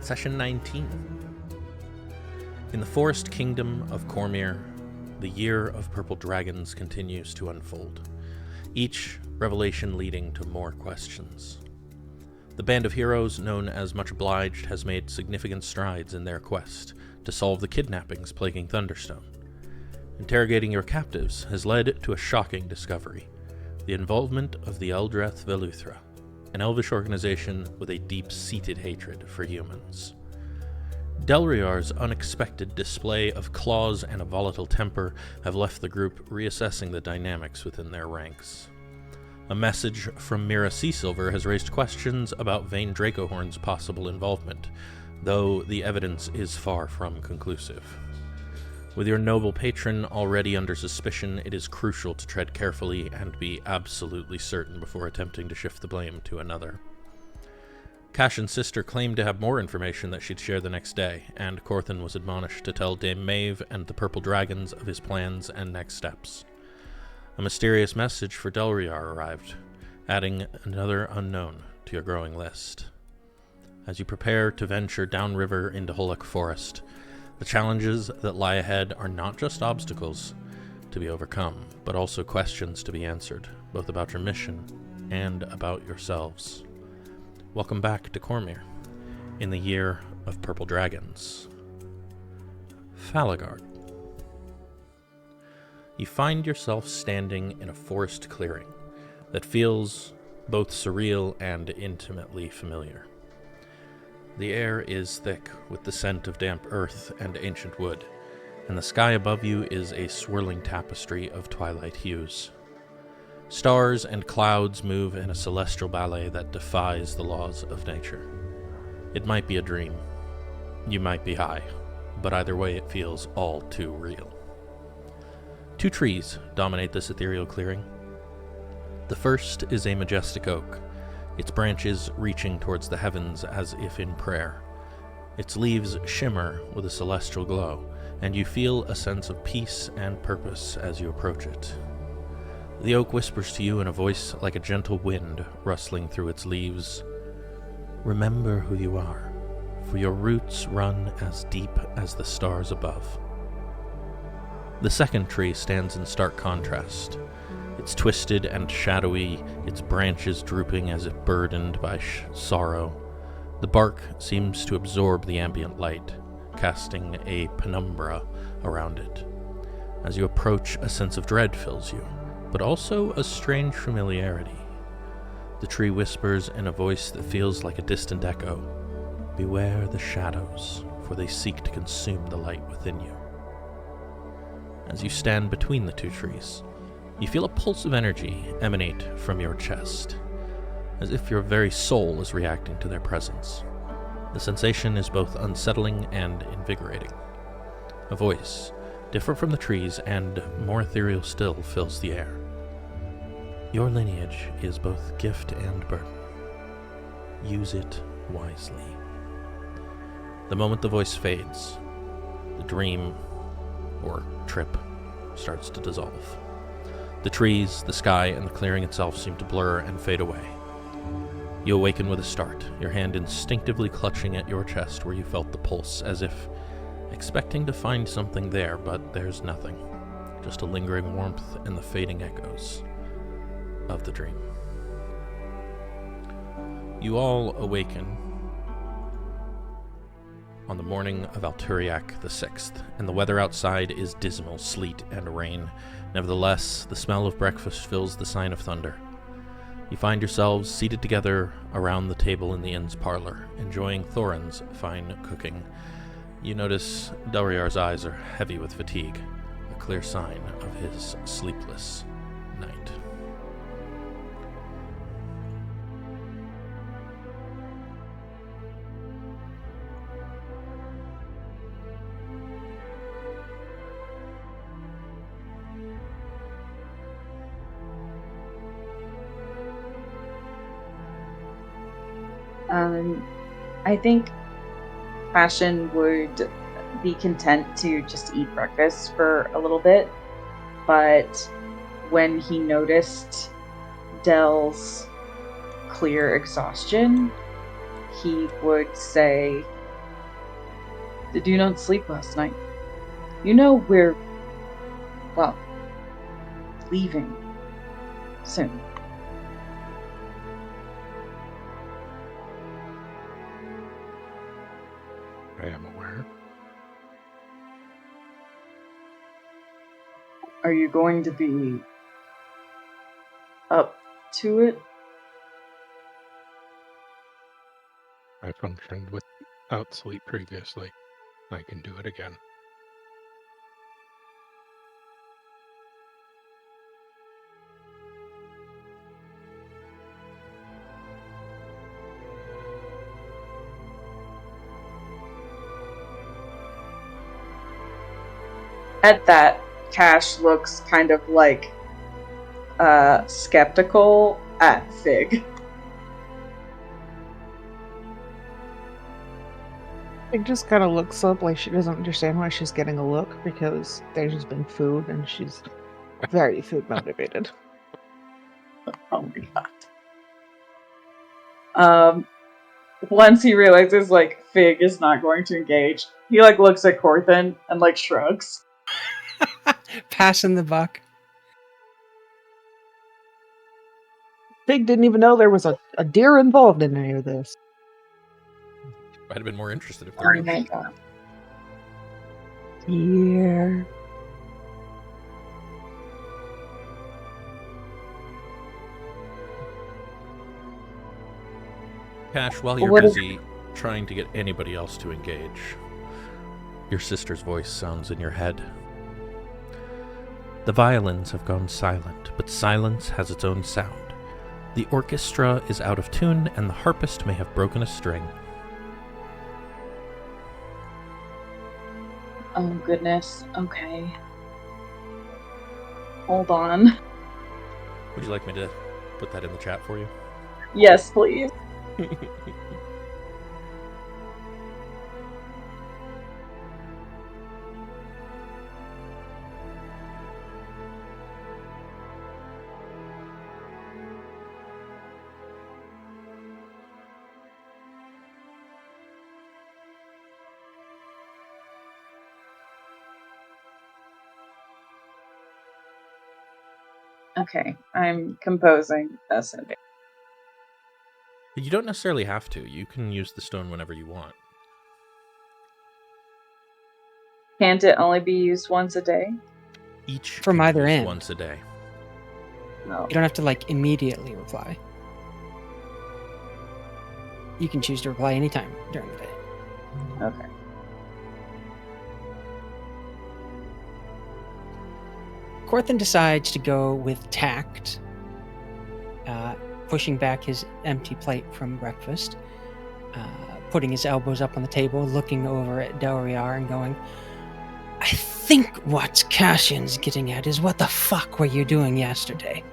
Session 19. In the forest kingdom of Cormyr, the year of purple dragons continues to unfold, each revelation leading to more questions. The band of heroes known as Much Obliged has made significant strides in their quest to solve the kidnappings plaguing Thunderstone. Interrogating your captives has led to a shocking discovery: the involvement of the Eldreth Veluthra, an elvish organization with a deep-seated hatred for humans. Delryar's unexpected display of claws and a volatile temper have left the group reassessing the dynamics within their ranks. A message from Mira Seasilver has raised questions about Vayne Dracohorn's possible involvement, though the evidence is far from conclusive. With your noble patron already under suspicion, it is crucial to tread carefully and be absolutely certain before attempting to shift the blame to another. Cassian's sister claimed to have more information that she'd share the next day, and Corthyndahast was admonished to tell Dame Maeve and the Purple Dragons of his plans and next steps. A mysterious message for Delryar arrived, adding another unknown to your growing list. As you prepare to venture downriver into Hollock Forest, the challenges that lie ahead are not just obstacles to be overcome, but also questions to be answered, both about your mission and about yourselves. Welcome back to Cormyr, in the year of purple dragons. Falaghard. You find yourself standing in a forest clearing that feels both surreal and intimately familiar. The air is thick with the scent of damp earth and ancient wood, and the sky above you is a swirling tapestry of twilight hues. Stars and clouds move in a celestial ballet that defies the laws of nature. It might be a dream. You might be high, but either way it feels all too real. Two trees dominate this ethereal clearing. The first is a majestic oak, its branches reaching towards the heavens as if in prayer. Its leaves shimmer with a celestial glow, and you feel a sense of peace and purpose as you approach it. The oak whispers to you in a voice like a gentle wind rustling through its leaves. Remember who you are, for your roots run as deep as the stars above. The second tree stands in stark contrast. It's twisted and shadowy, its branches drooping as if burdened by sorrow. The bark seems to absorb the ambient light, casting a penumbra around it. As you approach, a sense of dread fills you, but also a strange familiarity. The tree whispers in a voice that feels like a distant echo. Beware the shadows, for they seek to consume the light within you. As you stand between the two trees, you feel a pulse of energy emanate from your chest, as if your very soul is reacting to their presence. The sensation is both unsettling and invigorating. A voice, different from the trees and more ethereal still, fills the air. Your lineage is both gift and burden. Use it wisely. The moment the voice fades, the dream, or trip, starts to dissolve. The trees, the sky, and the clearing itself seem to blur and fade away. You awaken with a start, your hand instinctively clutching at your chest where you felt the pulse, as if expecting to find something there, but there's nothing. Just a lingering warmth and the fading echoes of the dream. You all awaken on the morning of Alturiak the 6th, and the weather outside is dismal, sleet and rain. Nevertheless, the smell of breakfast fills the sign of thunder. You find yourselves seated together around the table in the inn's parlor, enjoying Thorin's fine cooking. You notice Delryar's eyes are heavy with fatigue, a clear sign of his sleepless night. I think Cassian would be content to just eat breakfast for a little bit, but when he noticed Del's clear exhaustion, he would say, Did you not sleep last night? You know we're, well, leaving soon. I am aware. Are you going to be up to it? I functioned without sleep previously. I can do it again. At that, Cash looks kind of like skeptical at Fig. Fig just kind of looks up like she doesn't understand why she's getting a look because there's just been food and she's very food motivated. Oh my god. Once he realizes like Fig is not going to engage, he like looks at Corthynd and like shrugs. Passing the buck. Fig didn't even know there was a deer involved in any of this. I'd have been more interested if there Oh was. my god. Deer. Cash, while you're What is- busy trying to get anybody else to engage, your sister's voice sounds in your head. The violins have gone silent, but silence has its own sound. The orchestra is out of tune, and the harpist may have broken a string. Oh goodness. Okay. Hold on. Would you like me to put that in the chat for you? Yes, please. Okay, I'm composing a sentence. You don't necessarily have to. You can use the stone whenever you want. Can't it only be used once a day? Each From can be either used end. once a day. No. You don't have to like immediately reply. You can choose to reply anytime during the day. Okay. Corthynd decides to go with tact, pushing back his empty plate from breakfast, putting his elbows up on the table, looking over at Delryar and going, I think what Cassian's getting at is what the fuck were you doing yesterday?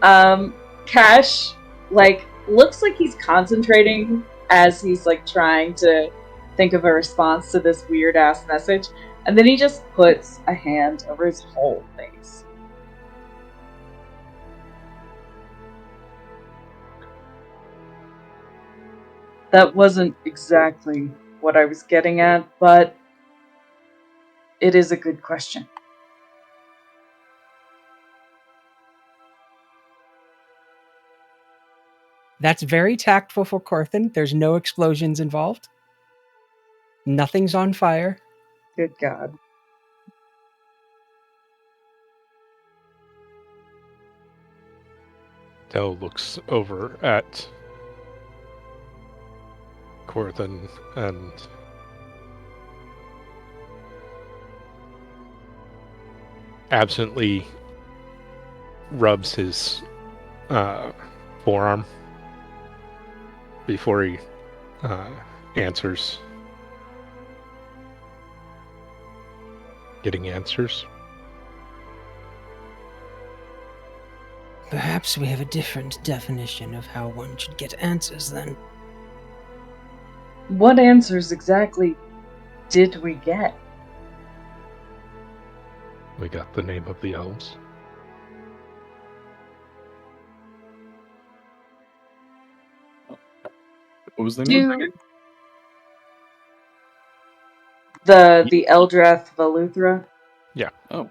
Cash, like, looks like he's concentrating as he's, like, trying to think of a response to this weird-ass message, and then he just puts a hand over his whole face. That wasn't exactly what I was getting at, but it is a good question. That's very tactful for Corthynd. There's no explosions involved. Nothing's on fire. Good God. Del looks over at Corthynd and absently rubs his forearm before he answers. Getting answers. Perhaps we have a different definition of how one should get answers then. What answers exactly did we get? We got the name of the elves. What was the name again? The Eldrath Valuthra. Oh,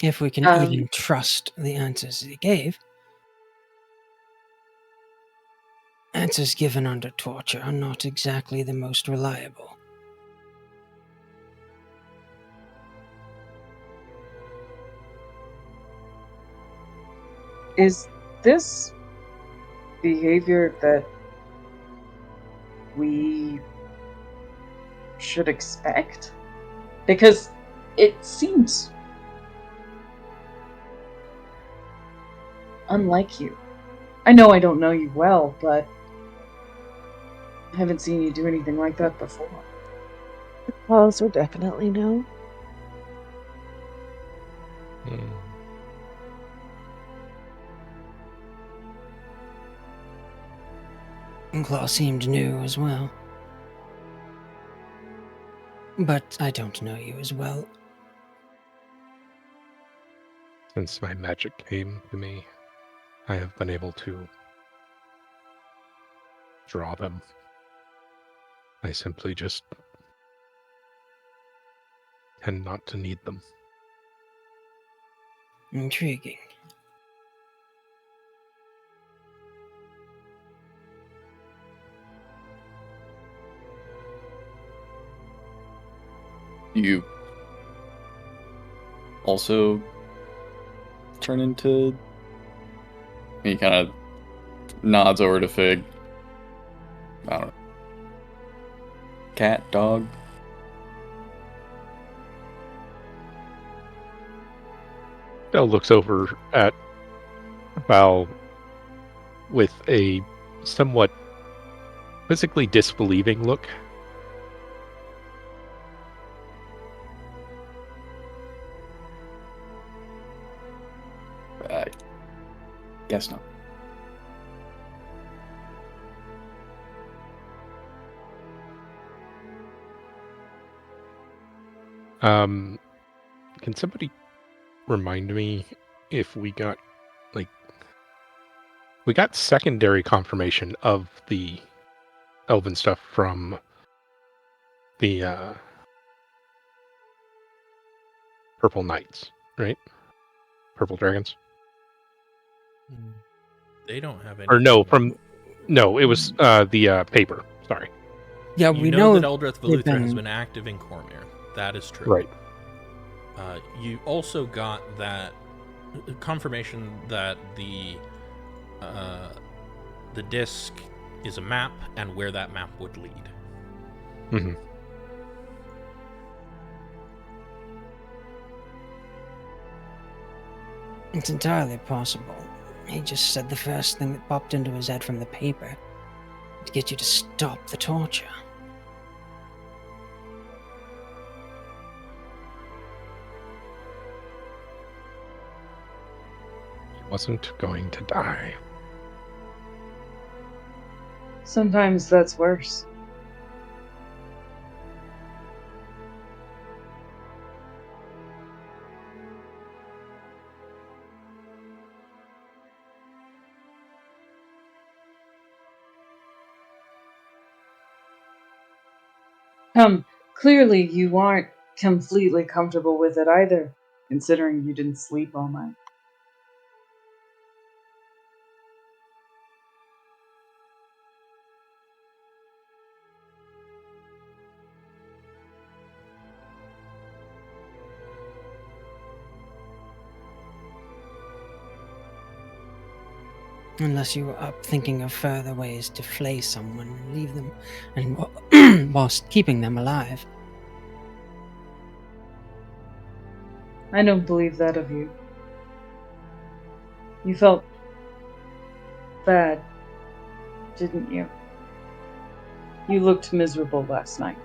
If we can even trust the answers he gave. Answers given under torture are not exactly the most reliable. Is this behavior that we should expect? Because it seems unlike you. I know I don't know you well, but I haven't seen you do anything like that before. The claws are definitely no. And Claw seemed new as well. But I don't know you as well. Since my magic came to me, I have been able to draw them. I simply just tend not to need them. Intriguing. you also turn into... He kind of nods over to Fig. I don't know. Cat, dog? Bell looks over at Val with a somewhat physically disbelieving look. I guess not. Can somebody remind me if we got secondary confirmation of the elven stuff from the Purple Knights, right? Purple Dragons? They don't have any. Or no, it was the paper. Sorry. Yeah, You we know know that Eldrath they've Valuthra has been- been active in Cormyr. That is true. Right. You also got that confirmation that the disc is a map and where that map would lead. Mm-hmm. It's entirely possible. He just said the first thing that popped into his head from the paper to get you to stop the torture. He wasn't going to die. Sometimes that's worse. Clearly you aren't completely comfortable with it either, considering you didn't sleep all night. Unless you were up thinking of further ways to flay someone and leave them, and whilst keeping them alive. I don't believe that of you. You felt bad, didn't you? You looked miserable last night.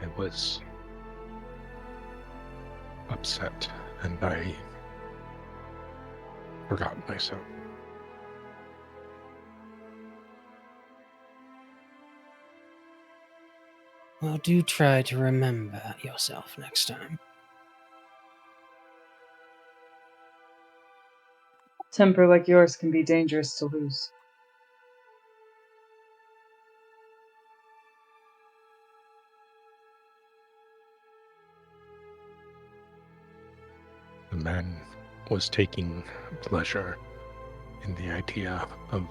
I was upset, and I forgot myself. Well, do try to remember yourself next time. Temper like yours can be dangerous to lose. The man was taking pleasure in the idea of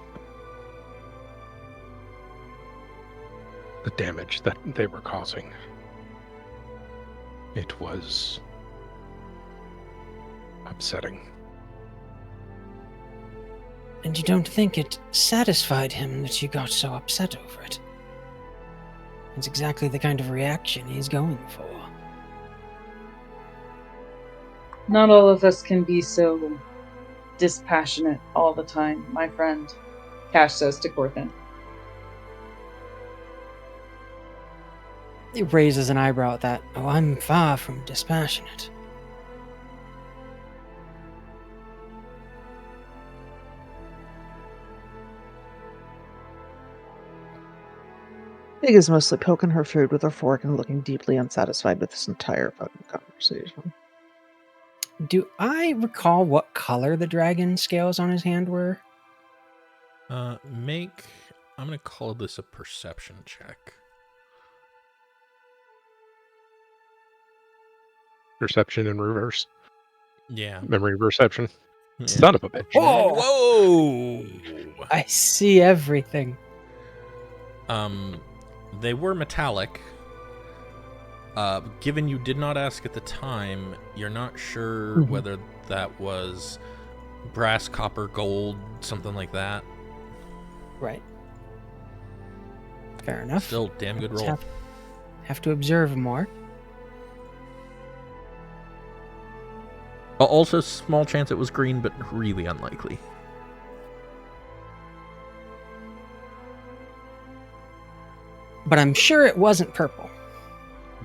the damage that they were causing. It was upsetting. And you don't think it satisfied him that you got so upset over it? It's exactly the kind of reaction he's going for. Not all of us can be so dispassionate all the time, my friend, Cash says to Corthynd. He raises an eyebrow at that. Oh, I'm far from dispassionate. Pig is mostly poking her food with her fork and looking deeply unsatisfied with this entire fucking conversation. Do I recall what color the dragon scales on his hand were? I'm gonna call this a perception check. Perception in reverse. Yeah. Memory perception. Yeah. Son of a bitch. Oh! Whoa! I see everything. They were metallic. Given you did not ask at the time, you're not sure whether that was brass, copper, gold, something like that. Right. Fair enough. Still, damn good roll. Have to observe more. Also, small chance it was green, but really unlikely. But I'm sure it wasn't purple.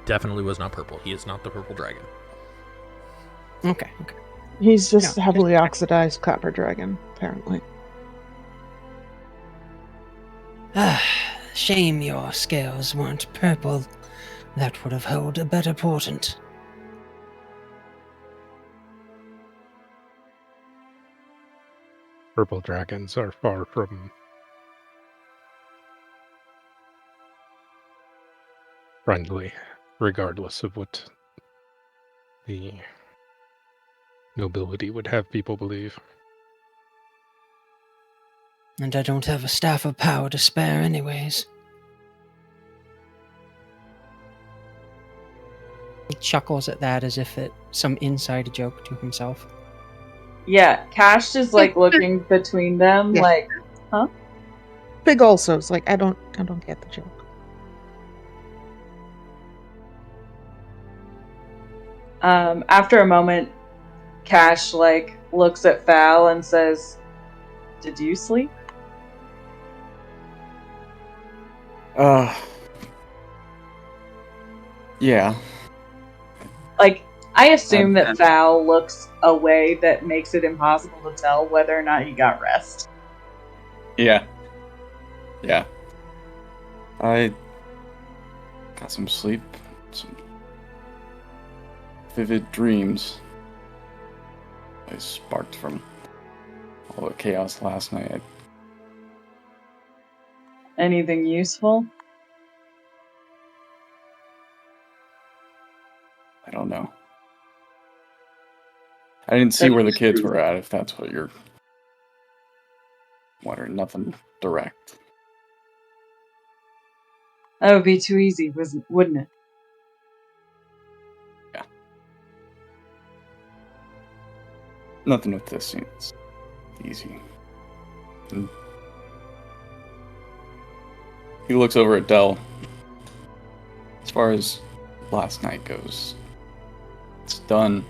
Definitely was not purple. He is not the purple dragon. Okay. He's just heavily oxidized copper dragon, apparently. Shame your scales weren't purple. That would have held a better portent. Purple dragons are far from friendly, regardless of what the nobility would have people believe. And I don't have a staff of power to spare anyways. He chuckles at that as if it's some inside joke to himself. Yeah, Cash is like looking between them, Yeah. like, huh? Pig also is like, I don't get the joke. After a moment, Cash like looks at Fal and says, "Did you sleep?" Yeah. Like, I assume that Val looks a way that makes it impossible to tell whether or not he got rest. Yeah. I got some sleep, some vivid dreams. I sparked from all the chaos last night. Anything useful? I don't know. I didn't see where the kids were at, if that's what you're wondering. Nothing direct. That would be too easy, wouldn't it? Yeah. Nothing with this seems easy. And he looks over at Del. As far as last night goes, it's done.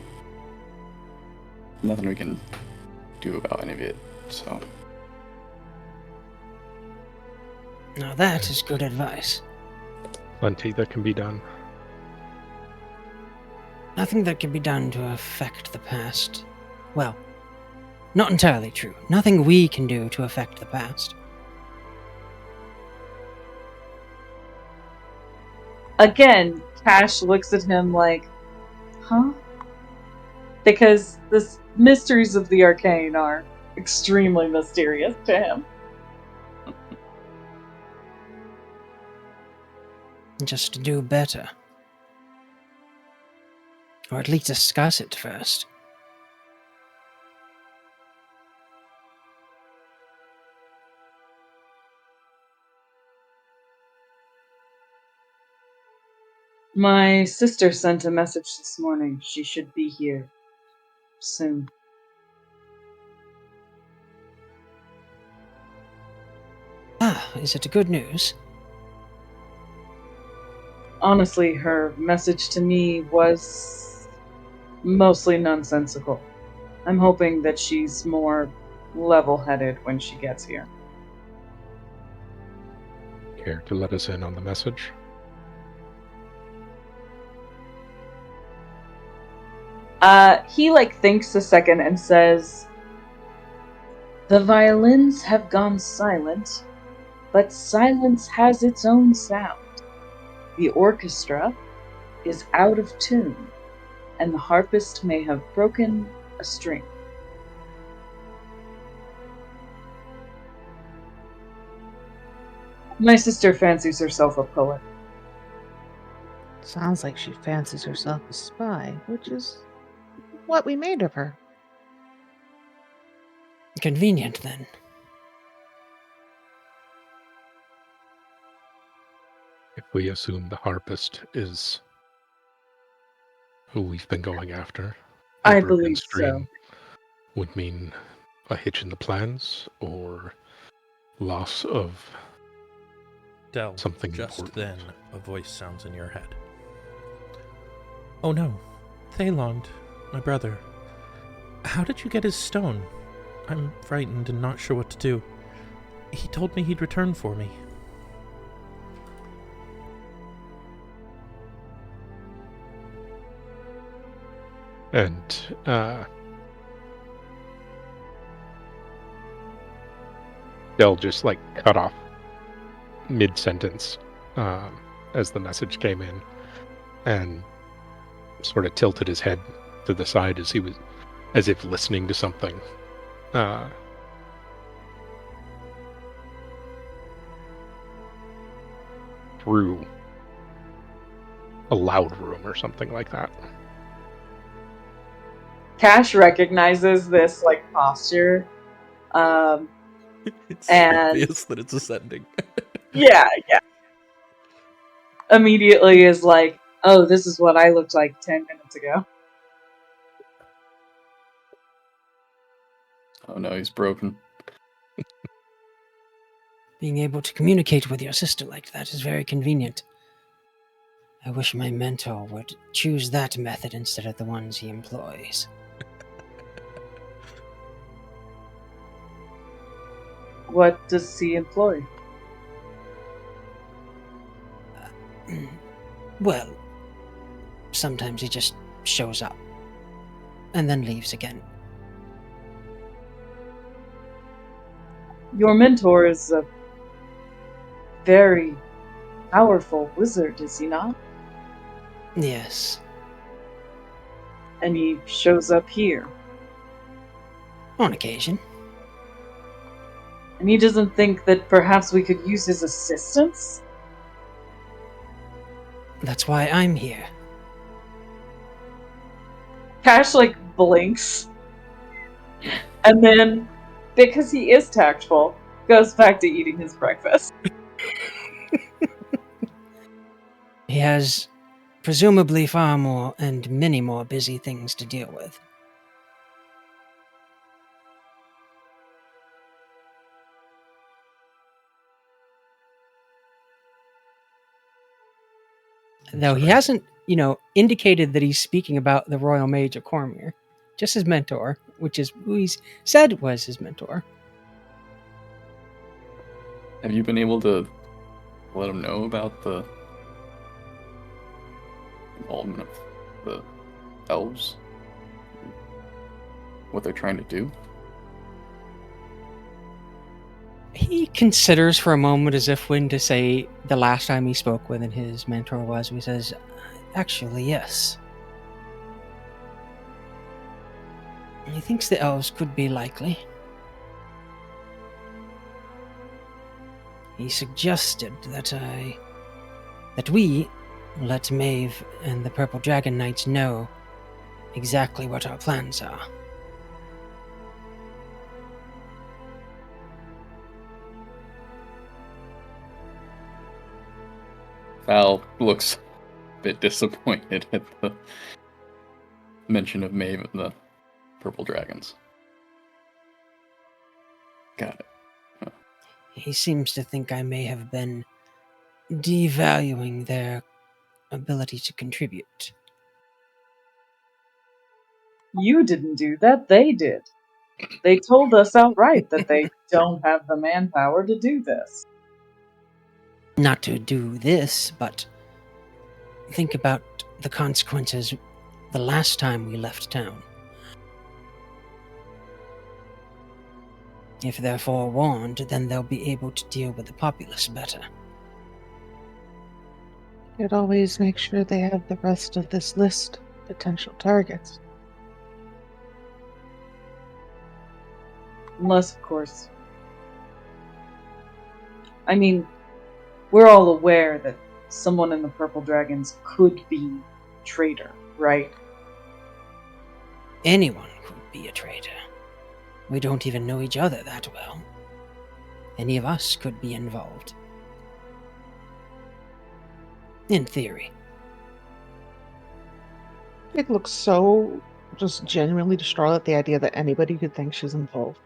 Nothing we can do about any of it, so. Now that is good advice. Plenty that can be done. Nothing that can be done to affect the past. Well, not entirely true. Nothing we can do to affect the past. Again, Cash looks at him like, huh? Because the mysteries of the arcane are extremely mysterious to him. Just to do better. Or at least discuss it first. My sister sent a message this morning. She should be here soon. Ah, is it good news? Honestly, her message to me was mostly nonsensical. I'm hoping that she's more level-headed when she gets here. Care to let us in on the message? He thinks a second and says, "The violins have gone silent, but silence has its own sound. The orchestra is out of tune, and the harpist may have broken a string." My sister fancies herself a poet. Sounds like she fancies herself a spy, which is what we made of her. Convenient, then. If we assume the harpist is who we've been going after, I a broken believe string so. would mean a hitch in the plans or loss of Del, something just important. then, a voice sounds in your head. Oh no, Thaelond, my brother. How did you get his stone? I'm frightened and not sure what to do. He told me he'd return for me. And Del just cut off mid-sentence as the message came in and sort of tilted his head to the side as if listening to something. Through a loud room or something like that. Cash recognizes this posture. It's And- obvious that it's ascending. Yeah. Immediately is like, oh, this is what I looked like 10 minutes ago. Oh no, he's broken. Being able to communicate with your sister like that is very convenient. I wish my mentor would choose that method instead of the ones he employs. What does he employ? Well, sometimes he just shows up and then leaves again. Your mentor is a very powerful wizard, is he not? Yes. And he shows up here. On occasion. And he doesn't think that perhaps we could use his assistance? That's why I'm here. Cash blinks. And then, because he is tactful, goes back to eating his breakfast. He has presumably far more and many more busy things to deal with. Though he hasn't, indicated that he's speaking about the Royal Mage of Cormyr, just his mentor, which is who he's said was his mentor. Have you been able to let him know about the involvement of the elves? What they're trying to do? He considers for a moment as if when to say the last time he spoke with and his mentor was. He says, actually, yes. He thinks the elves could be likely. He suggested that we let Maeve and the Purple Dragon Knights know exactly what our plans are. Val looks a bit disappointed at the mention of Maeve and the Purple Dragons. Got it. He seems to think I may have been devaluing their ability to contribute. You didn't do that, they did. They told us outright that they don't have the manpower to do this. Not to do this, but think about the consequences the last time we left town. If they're forewarned, then they'll be able to deal with the populace better. You'd always make sure they have the rest of this list of potential targets. Unless, of course... I mean, we're all aware that someone in the Purple Dragons could be a traitor, right? Anyone could be a traitor. We don't even know each other that well. Any of us could be involved. In theory. It looks so just genuinely distraught at the idea that anybody could think she's involved.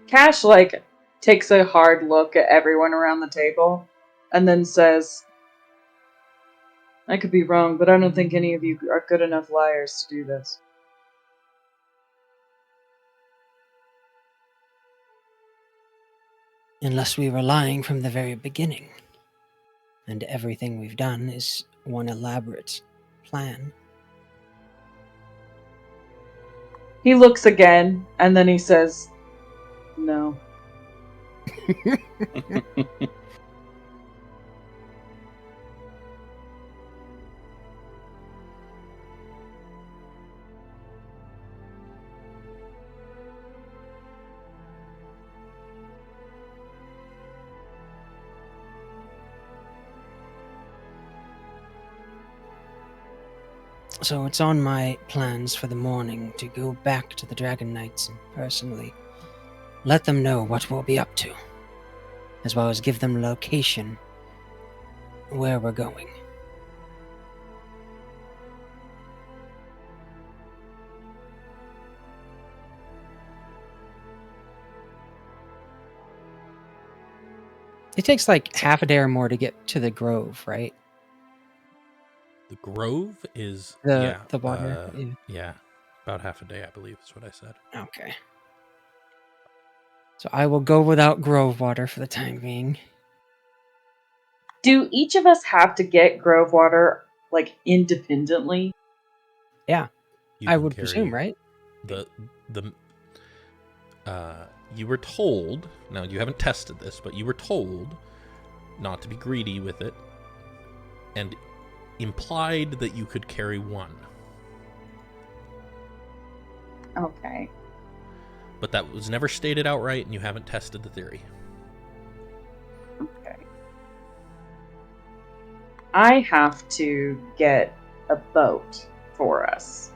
Cash, takes a hard look at everyone around the table and then says, I could be wrong, but I don't think any of you are good enough liars to do this. Unless we were lying from the very beginning. And everything we've done is one elaborate plan. He looks again, and then he says, no. So it's on my plans for the morning to go back to the Dragon Knights and personally let them know what we'll be up to, as well as give them location where we're going. It takes half a day or more to get to the Grove, right? The Grove is The water. yeah, about half a day, I believe is what I said. Okay. So I will go without Grove water for the time being. Do each of us have to get Grove water, independently? Yeah, You I can would carry presume, right? You were told, now you haven't tested this, but you were told not to be greedy with it, and implied that you could carry one. Okay. But that was never stated outright, and you haven't tested the theory. Okay. I have to get a boat for us.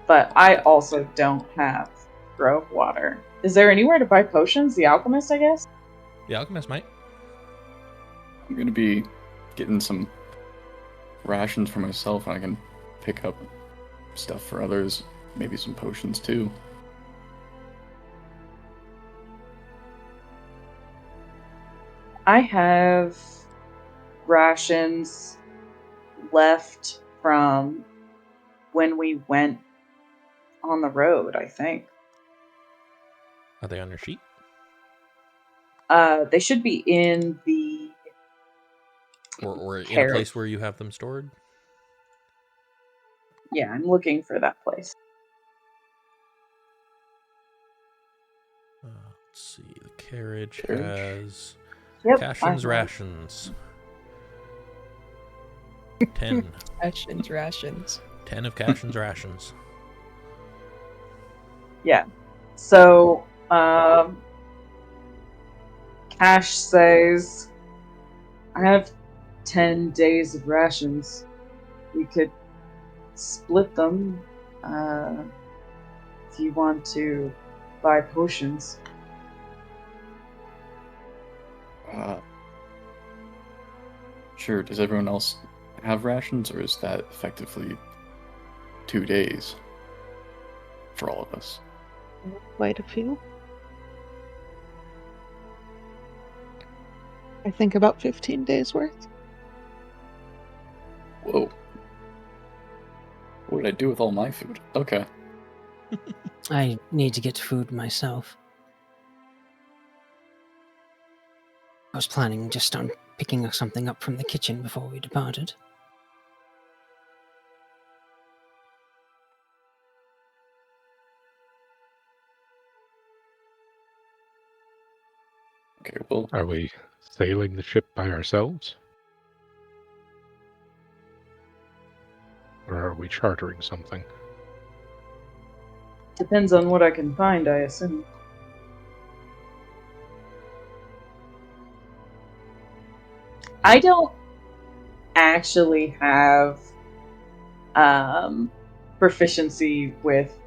But I also don't have Grove water. Is there anywhere to buy potions? The Alchemist, I guess? The Alchemist might. I'm gonna be getting some rations for myself, and I can pick up stuff for others. Maybe some potions too. I have rations left from when we went on the road, I think. Are they on your sheet? They should be in the... Or in a place where you have them stored? Yeah, I'm looking for that place. Let's see. The carriage Carriage? has Yep. Cassian's I- rations. 10. Rations. 10 of Cassian's rations. Yeah. So, Cash says, I have 10 days of rations. We could split them if you want to buy potions. Sure. Does everyone else have rations, or is that effectively 2 days for all of us? Quite a few. I think about 15 days worth. Whoa. What did I do with all my food? Okay. I need to get food myself. I was planning just on picking something up from the kitchen before we departed. Okay, well, Are we sailing the ship by ourselves? Or are we chartering something? Depends on what I can find, I assume. I don't actually have proficiency with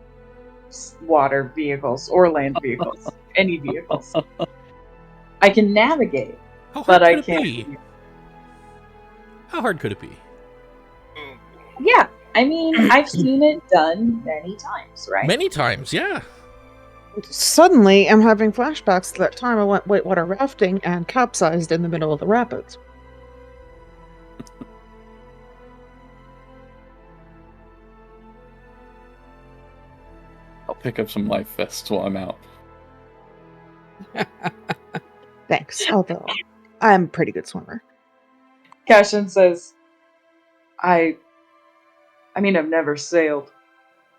water vehicles or land vehicles, any vehicles. I can navigate, How hard but I could it can't. be? How hard could it be? Yeah, I mean, I've seen it done many times, right? Many times, yeah. Suddenly, I'm having flashbacks to that time I went whitewater rafting and capsized in the middle of the rapids. I'll pick up some life vests while I'm out. Thanks, although I'm a pretty good swimmer. Cassian says, I mean, I've never sailed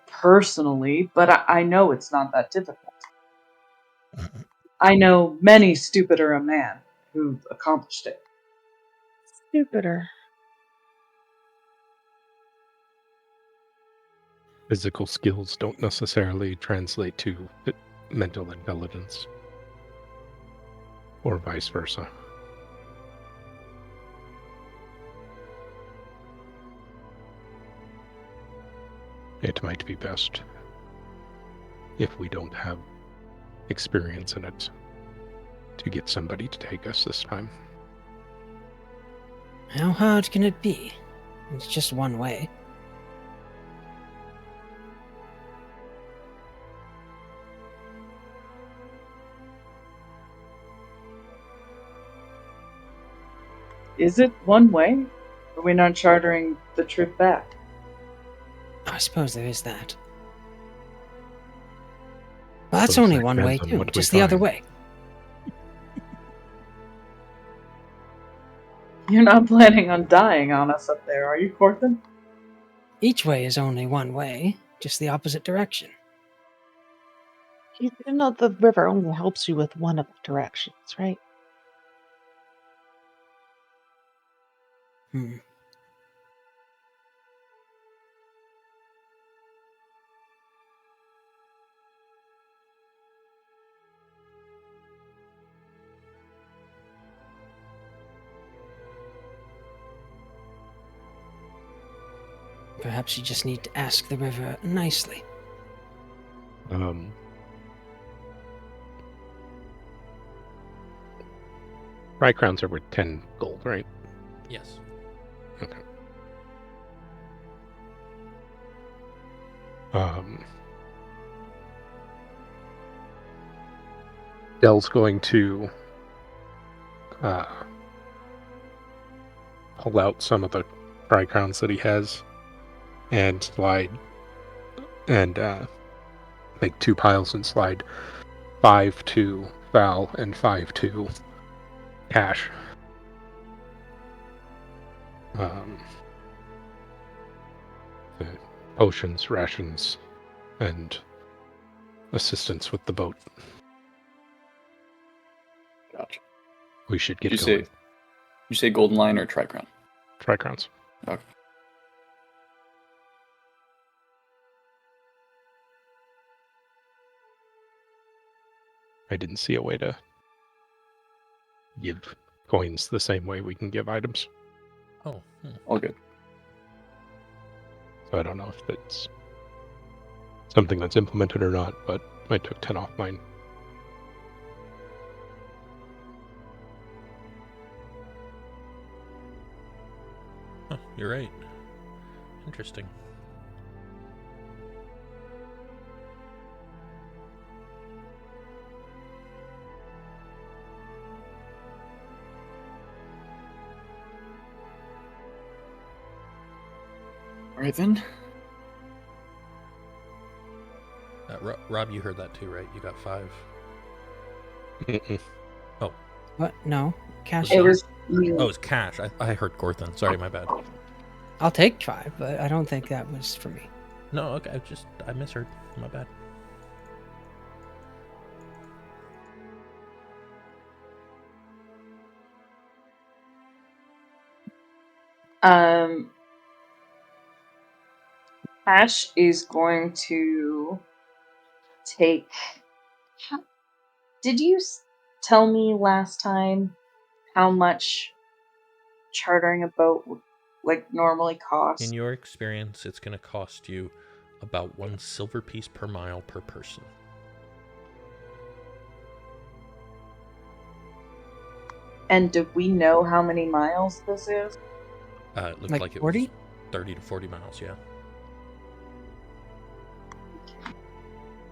personally, but I know it's not that difficult. I know many stupider a man who've accomplished it. Stupider. Physical skills don't necessarily translate to mental intelligence. Or vice versa. It might be best if we don't have experience in it to get somebody to take us this time. How hard can it be? It's just one way. Is it one way? Are we not chartering the trip back? I suppose there is that. Well, that's Suppose only that one way depends on too, what we just the other find. way. You're not planning on dying on us up there, are you, Corthynd? Each way is only one way, just the opposite direction. You know the river only helps you with one of the directions, right? Perhaps you just need to ask the river nicely. Rye crowns are worth 10 gold, right? Yes. Okay. Dell's going to pull out some of the Rye crowns that he has and slide and make 2 piles and slide 5 to Val and 5 to Cash. The potions, rations, and assistance with the boat. We should get Did you going. say? You say golden line or tricrown? Tricrowns. Okay. I didn't see a way to give coins the same way we can give items. Oh, All good. So I don't know if it's something that's implemented or not, but I took 10 off mine. huh, you're right. Interesting. All right then. Rob, you heard that too, right? You got 5. Mm-mm. What? No. Cash. It was you. Oh, it's cash. I heard Corthynd. Sorry, my bad. I'll take 5, but I don't think that was for me. No, okay. I misheard. My bad. Ash is going to take. Did you tell me last time how much chartering a boat would normally cost? In your experience, it's going to cost you about 1 silver piece per mile per person. And do we know how many miles this is? It looked Like like it 40? was 30 to 40 miles, yeah.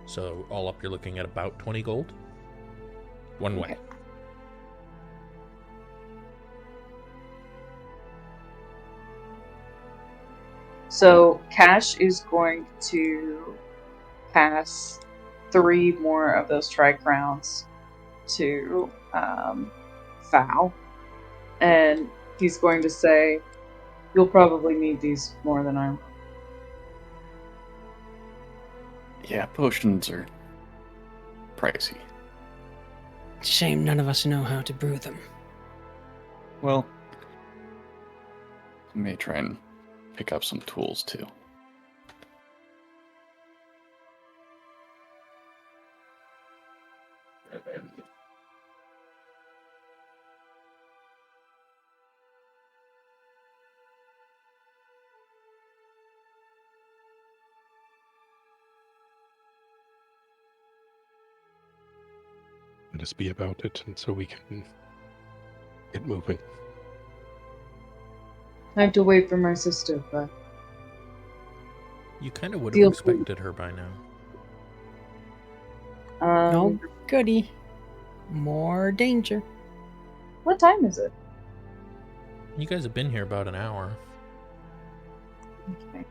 So all up, you're looking at about 20 gold. One way. Okay. So Cash is going to pass 3 more of those tricrowns to Foul, and he's going to say, "You'll probably need these more than I will." Yeah, potions are pricey. Shame none of us know how to brew them. Well, I may try and pick up some tools too. Let us be about it, and so we can get moving. I have to wait for my sister, but You kind of would have Feel expected her by now. Oh, goody. More danger. What time is it? You guys have been here about an hour. Okay.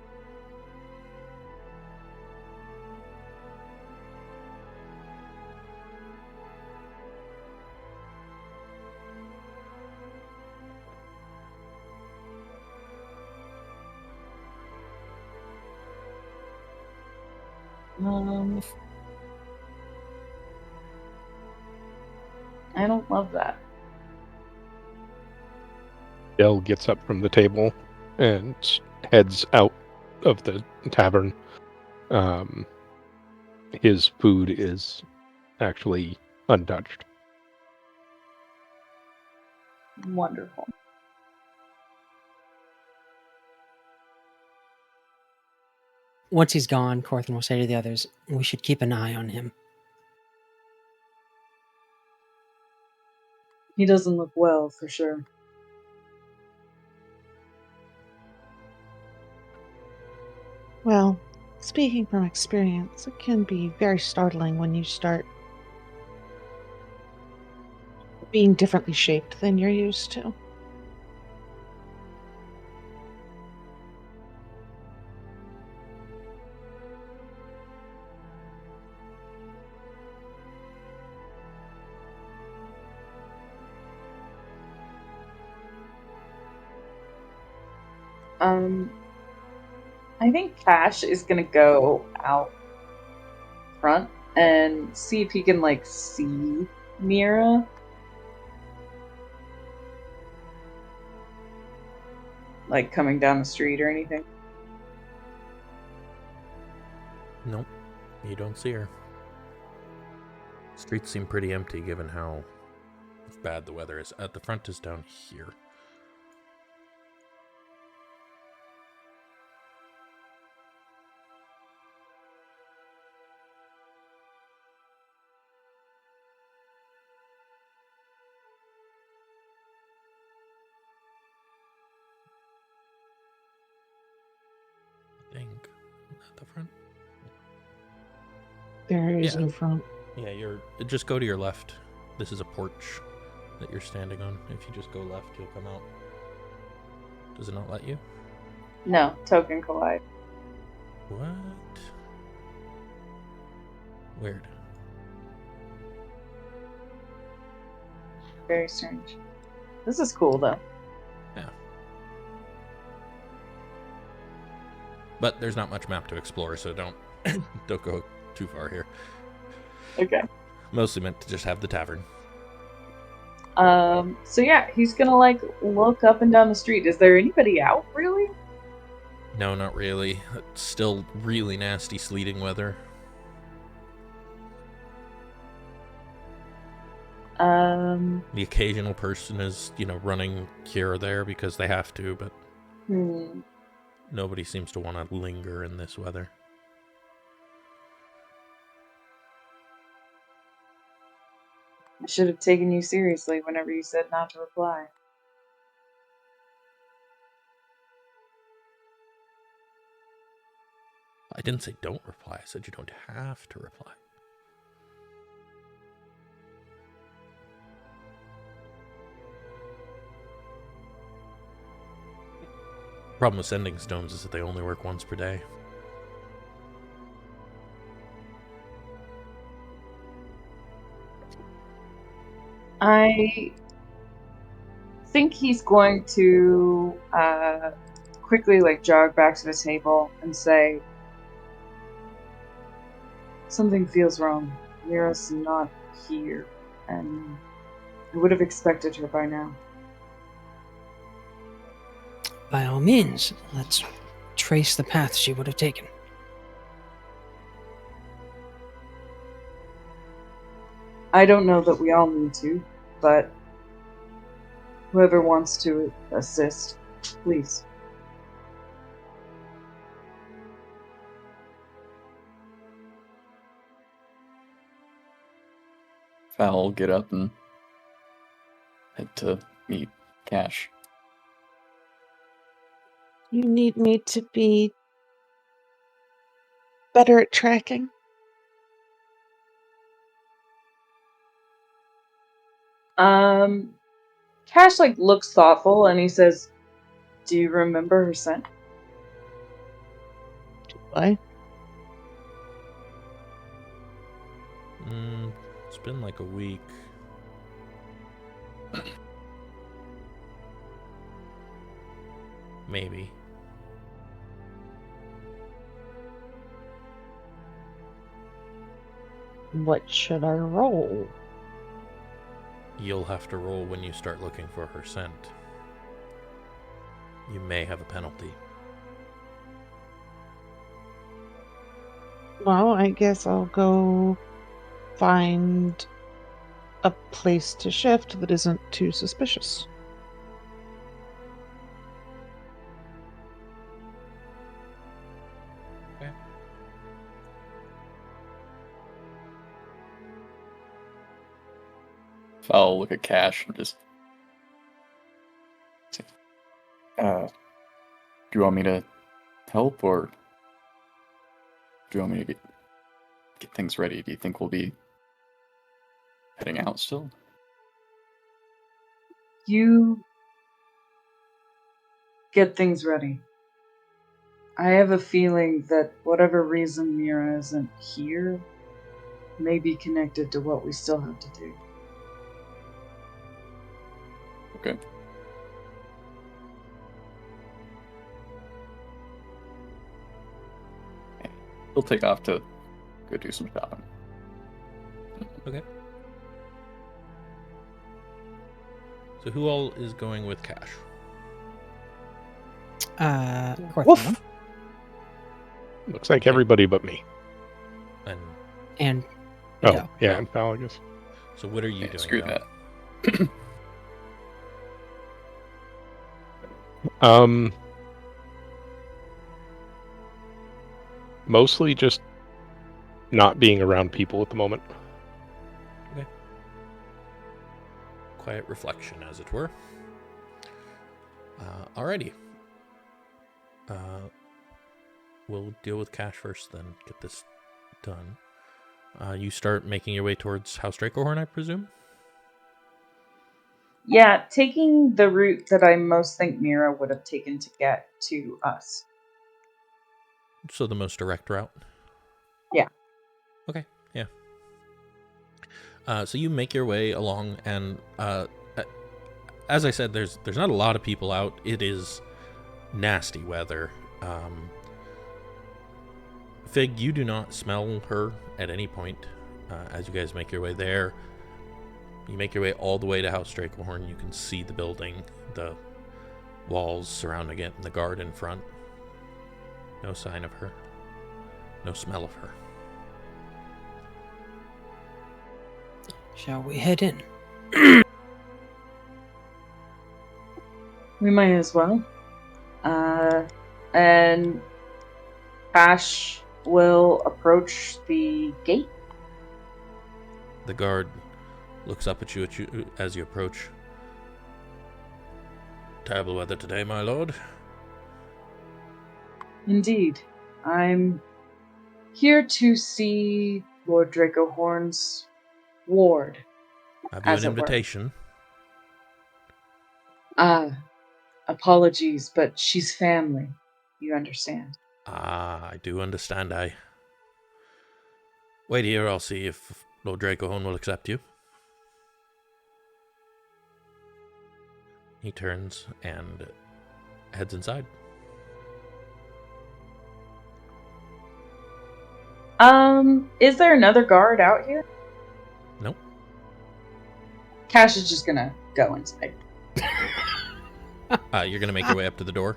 I don't love that. Del gets up from the table and heads out of the tavern. His food is actually untouched. Wonderful. Once he's gone, Corthynd will say to the others, we should keep an eye on him. He doesn't look well, for sure. Well, speaking from experience, it can be very startling when you start being differently shaped than you're used to. I think Cash is gonna go out front and see if he can see Mira. like coming down the street or anything? Nope, you don't see her. Streets seem pretty empty given how bad the weather is. The front is down here. I think at the front. There is Yeah. no front. Yeah, just go to your left. This is a porch that you're standing on. If you just go left, you'll come out. Does it not let you? No, token collide. What? Weird. Very strange. This is cool though. Yeah. But there's not much map to explore, so don't go too far here. Okay. Mostly meant to just have the tavern. So yeah, he's gonna like look up and down the street. Is there anybody out really? No, not really. It's still really nasty sleeting weather. The occasional person is, running here or there because they have to, but nobody seems to want to linger in this weather. I should have taken you seriously whenever you said not to reply. I didn't say don't reply. I said you don't have to reply. Problem with sending stones is that they only work once per day. I think he's going to quickly like jog back to the table and say, something feels wrong. Mira's not here, and I would have expected her by now. By all means, let's trace the path she would have taken. I don't know that we all need to, but whoever wants to assist, please. Val will get up and head to meet Cash. You need me to be better at tracking? Cash like looks thoughtful and he says, "Do you remember her scent?" Do I? It's been like a week. Maybe. What should I roll? You'll have to roll when you start looking for her scent. You may have a penalty. Well, I guess I'll go find a place to shift that isn't too suspicious. Okay. Val will look at Cash and just say, do you want me to help, or do you want me to get things ready? Do you think we'll be heading out still? You get things ready. I have a feeling that whatever reason Mira isn't here may be connected to what we still have to do. Okay. He'll take off to go do some shopping. Okay. So who all is going with Cash? Corthyndahast. Woof. Looks like everybody but me. And And Oh, Del. yeah, and Falaghard. so what are you Yeah, doing? screw Del? that. Mostly just not being around people at the moment. Quiet reflection, as it were. Alrighty. We'll deal with Cash first, then get this done. You start making your way towards House Dracohorn, I presume? Yeah, taking the route that I most think Mira would have taken to get to us. So the most direct route? Yeah. Okay, yeah. So you make your way along, and as I said, there's not a lot of people out. It is nasty weather. Fig, you do not smell her at any point as you guys make your way there. You make your way all the way to House Dracohorn. You can see the building, the walls surrounding it, and the guard in front. No sign of her. No smell of her. Shall we head in? We might as well. And Ash will approach the gate. The guard looks up at you as you approach. Terrible weather today, my lord. Indeed. I'm here to see Lord Dracohorn's ward. Have you As an it were. invitation? Apologies, but she's family. You understand. I do understand. Wait here, I'll see if Lord Dracohorn will accept you. He turns and heads inside. Is there another guard out here? Nope. Cash is just gonna go inside. You're gonna make your way up to the door?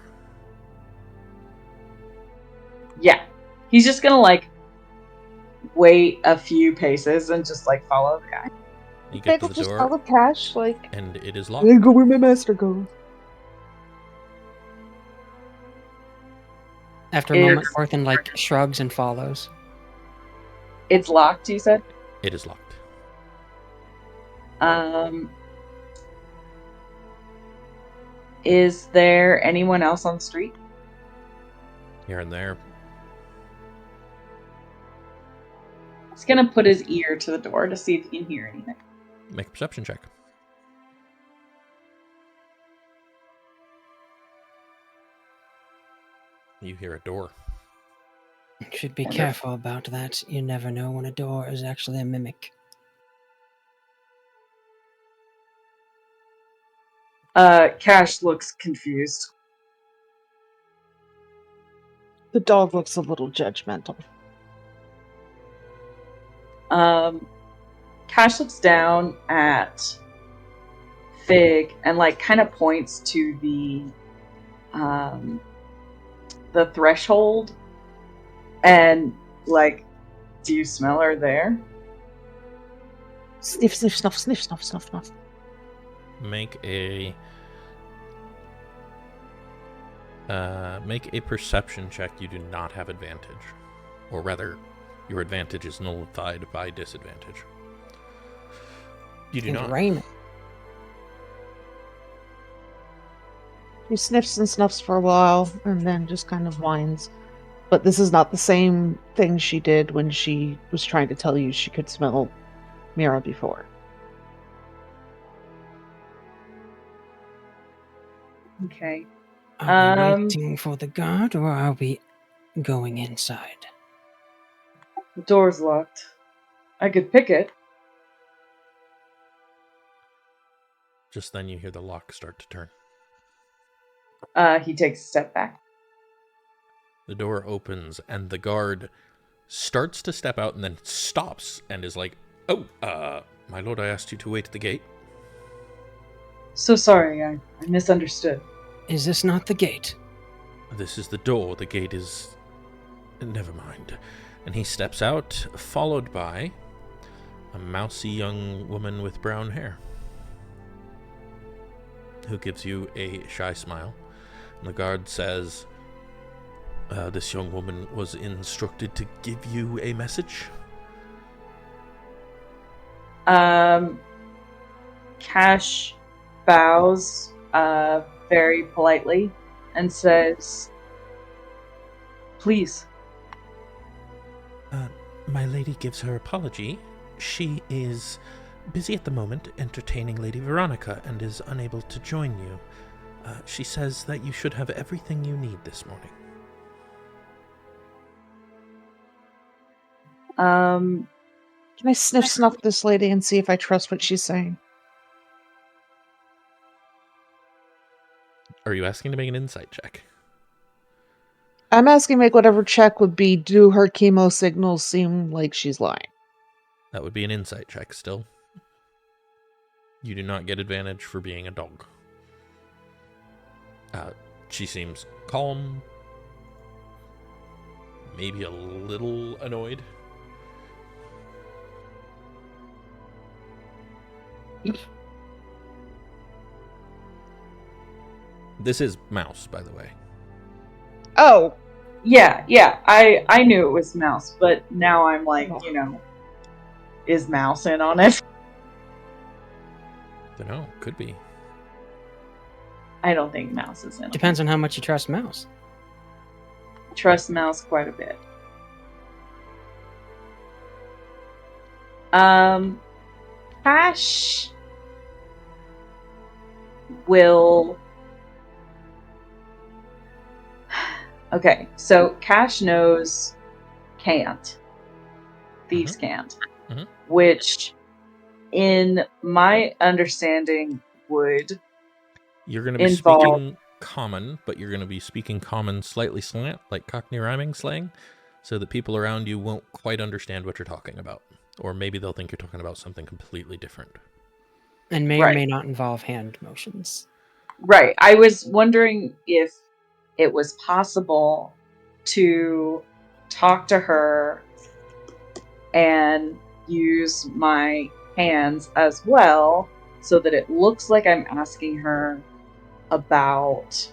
Yeah. He's just gonna, wait a few paces and just, follow the guy. You I get think to I'll the just door, follow Cash, and it is I locked. go where my master goes. After a moment, It's- Corthyndahast shrugs and follows. It's locked, you said? It is locked. Is there anyone else on the street? Here and there. He's gonna put his ear to the door to see if he can hear anything. Make a perception check. You hear a door. Should be careful about that. You never know when a door is actually a mimic. Cash looks confused. The dog looks a little judgmental. Cash looks down at Fig and kind of points to the threshold and do you smell her there? Sniff, sniff, snuff, sniff, snuff, snuff, snuff. Make a perception check. You do not have advantage, or rather, your advantage is nullified by disadvantage. You do not. Rain. He sniffs and snuffs for a while and then just kind of whines. But this is not the same thing she did when she was trying to tell you she could smell Mira before. Okay. Are we waiting for the guard, or are we going inside? The door's locked. I could pick it. Just then, you hear the lock start to turn. He takes a step back. The door opens, and the guard starts to step out and then stops and is like, "Oh, my lord, I asked you to wait at the gate." So sorry, I misunderstood. Is this not the gate? This is the door. The gate is... Never mind. And he steps out, followed by a mousy young woman with brown hair, who gives you a shy smile. And the guard says, this young woman was instructed to give you a message. Cash bows very politely and says, "Please." My lady gives her apology. She is busy at the moment entertaining Lady Veronica and is unable to join you. She says that you should have everything you need this morning. Can I snuff this lady and see if I trust what she's saying? Are you asking to make an insight check? I'm asking make whatever check would be, do her chemo signals seem like she's lying? That would be an insight check still. You do not get advantage for being a dog. She seems calm, maybe a little annoyed. This is Mouse, by the way. Oh! Yeah, I knew it was Mouse, but now I'm like, is Mouse in on it? Don't know, could be. I don't think Mouse is in on it. Depends on how much you trust Mouse. Trust Mouse quite a bit. Cash will... Okay, so Cash knows can't. Thieves can't. Mhm. Which, in my understanding, would You're going to be involve... speaking common, but you're going to be speaking common slightly slant, like Cockney rhyming slang, so that people around you won't quite understand what you're talking about. Or maybe they'll think you're talking about something completely different. And may or may not involve hand motions. Right. I was wondering if it was possible to talk to her and use my hands as well, so that it looks like I'm asking her about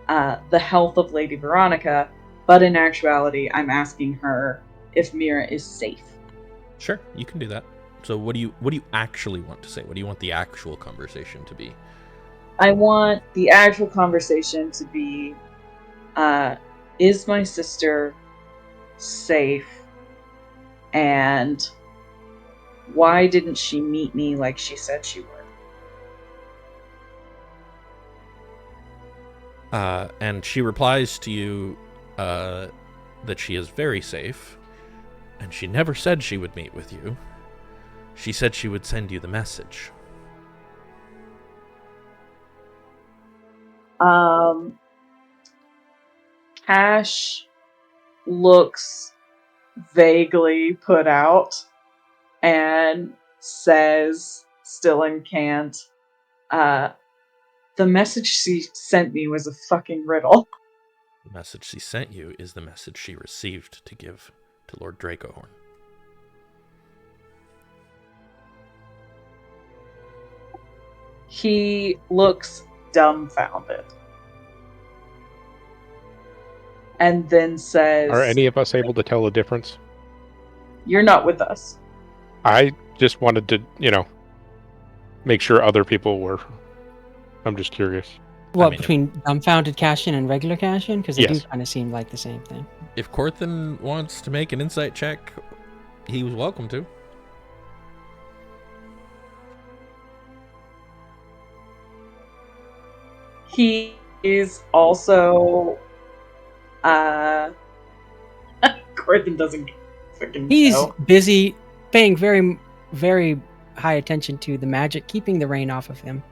the health of Lady Veronica, but in actuality, I'm asking her if Mira is safe. Sure, you can do that. So what do you actually want to say? What do you want the actual conversation to be? I want the actual conversation to be, is my sister safe? And why didn't she meet me like she said she would? And she replies to you that she is very safe, and she never said she would meet with you. She said she would send you the message. Cash looks vaguely put out and says, still in cant, the message she sent me was a fucking riddle. The message she sent you is the message she received to give to Lord Dracohorn. He looks dumbfounded. And then says... Are any of us able to tell the difference? You're not with us. I just wanted to, make sure other people were. I'm just curious. What, between dumbfounded Cassian and regular Cassian? Because they do Yes. kind of seem like the same thing. If Corthynd wants to make an insight check, he was welcome to. He is also... Corthynd doesn't fucking He's know. busy paying very, very high attention to the magic, keeping the rain off of him.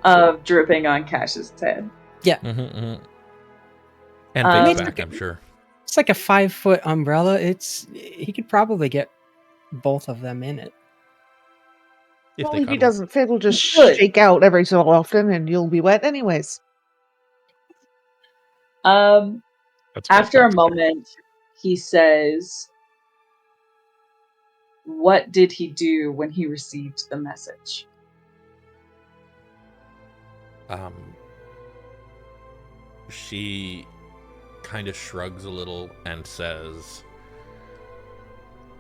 Of dripping on Cash's head. Yeah. And face back, I'm sure. It's like a 5-foot umbrella. He could probably get both of them in it. If Well, if he cuddle. doesn't fit, it'll just shake out every so often and you'll be wet anyways. That's After a fantastic. moment, he says, "What did he do when he received the message?" She kind of shrugs a little and says,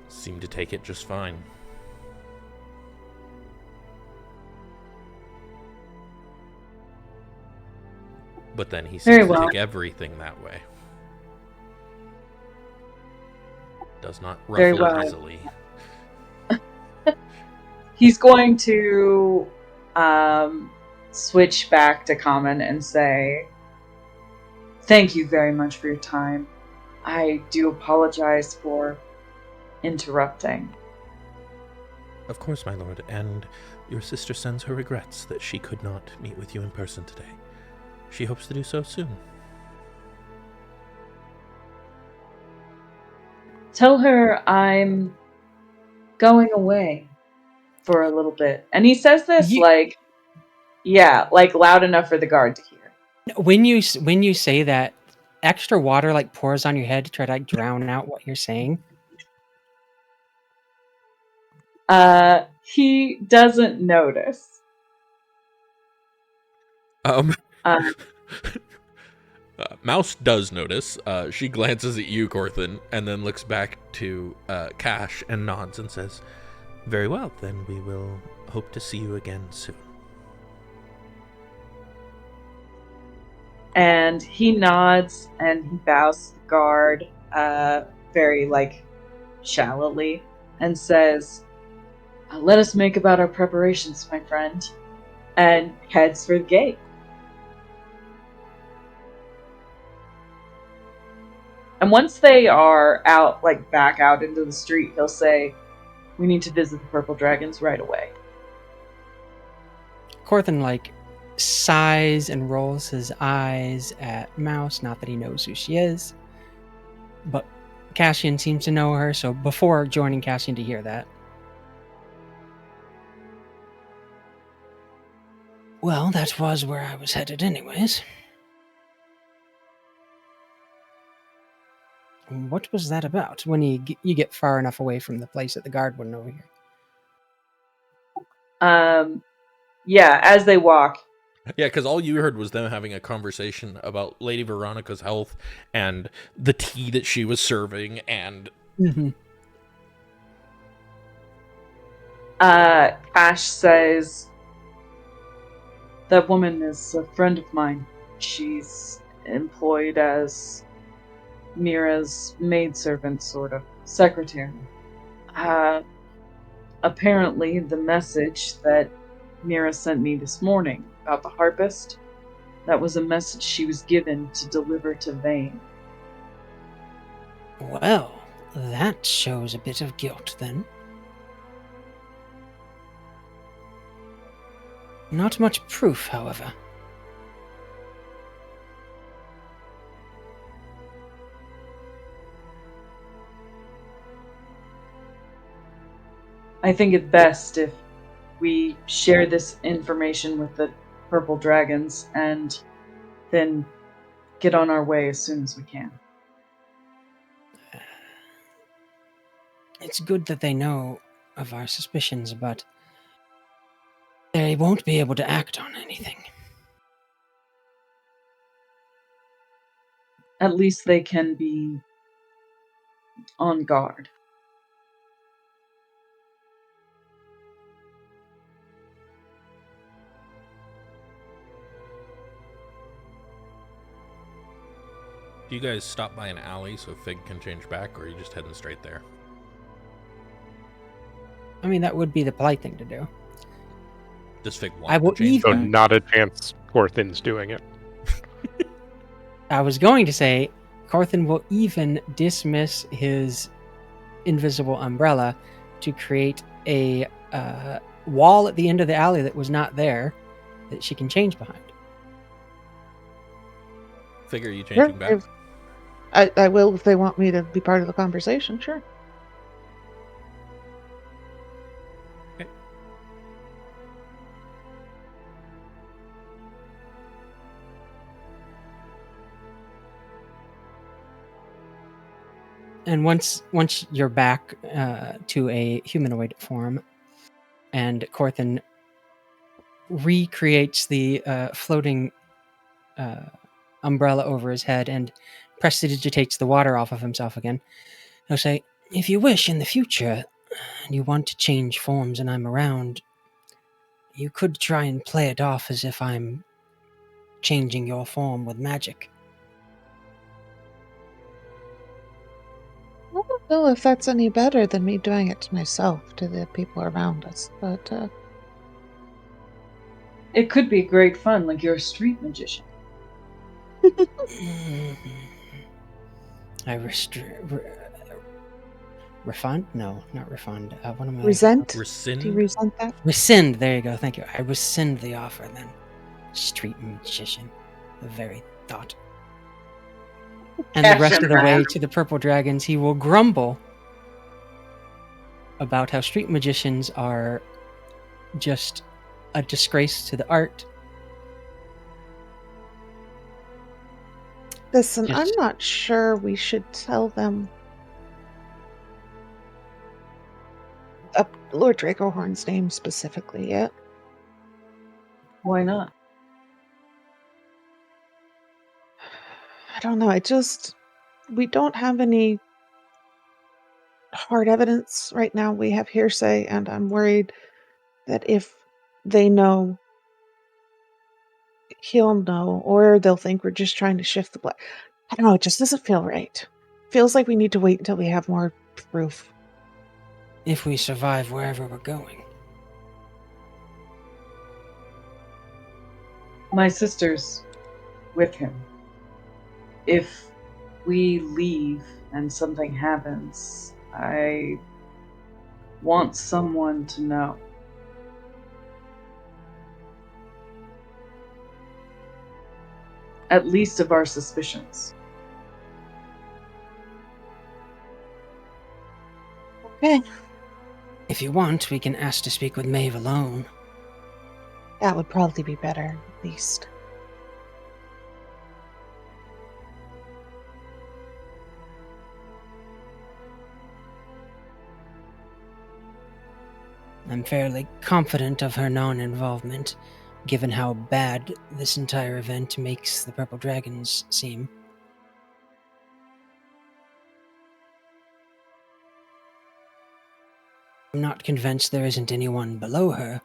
"Seemed to take it just fine." But then he Very seems to well. take everything that way. Does not Very ruffle well. easily. He's going to switch back to common and say, "Thank you very much for your time. I do apologize for interrupting." Of course, my lord, and your sister sends her regrets that she could not meet with you in person today. She hopes to do so soon. Tell her I'm going away for a little bit. And he says this like loud enough for the guard to hear. When you say that, extra water like pours on your head to try to like drown out what you're saying. He doesn't notice. Mouse does notice. She glances at you, Corthin, and then looks back to Cash and nods and says, "Very well, then we will hope to see you again soon." And he nods and he bows to the guard very shallowly and says, "Let us make about our preparations, my friend," and heads for the gate. And once they are out, back out into the street, he'll say, "We need to visit the purple dragons right away." Corthin sighs and rolls his eyes at Mouse, not that he knows who she is. But Cassian seems to know her, so before joining Cassian to hear that. Well, that was where I was headed anyways. What was that about when you get far enough away from the place that the guard wouldn't overhear? Yeah, as they walk. Yeah, because all you heard was them having a conversation about Lady Veronica's health and the tea that she was serving and... Mm-hmm. Ash says, "That woman is a friend of mine. She's employed as Mira's maidservant, sort of. Secretary. Apparently, the message that Mira sent me this morning about the harpist, that was a message she was given to deliver to Vane." Well, that shows a bit of guilt, then. Not much proof, however. I think it's best if we share this information with the purple dragons and then get on our way as soon as we can. It's good that they know of our suspicions, but they won't be able to act on anything. At least they can be on guard. Do you guys stop by an alley so Fig can change back, or are you just heading straight there? I mean, that would be the polite thing to do. Does Fig want I will to change So back? not a chance Corthin's doing it. I was going to say, Corthin will even dismiss his invisible umbrella to create a wall at the end of the alley that was not there that she can change behind. Fig, are you changing back? I will if they want me to be part of the conversation, sure. Okay. And once you're back to a humanoid form, and Corthin recreates the floating umbrella over his head and prestidigitates the water off of himself again, he'll say, "If you wish in the future, and you want to change forms and I'm around, you could try and play it off as if I'm changing your form with magic." I don't know if that's any better than me doing it to myself, to the people around us, but It could be great fun, like you're a street magician. I refund? No, not refund. What am I? resent? Rescind? Do you resent that? Rescind. There you go. Thank you. I rescind the offer then. Street magician. The very thought. And the rest of the way to the purple dragons, he will grumble about how street magicians are just a disgrace to the art. Listen, Yes. I'm not sure we should tell them Lord Dracohorn's name specifically yet. Why not? I don't know. We don't have any hard evidence right now. We have hearsay, and I'm worried that if they know, he'll know, or they'll think we're just trying to shift the blame. I don't know. It just doesn't feel right. Feels like we need to wait until we have more proof. If we survive wherever we're going. My sister's with him. If we leave and something happens, I want someone to know. At least of our suspicions. Okay. If you want, we can ask to speak with Maeve alone. That would probably be better, at least. I'm fairly confident of her non-involvement, given how bad this entire event makes the Purple Dragons seem. I'm not convinced there isn't anyone below her,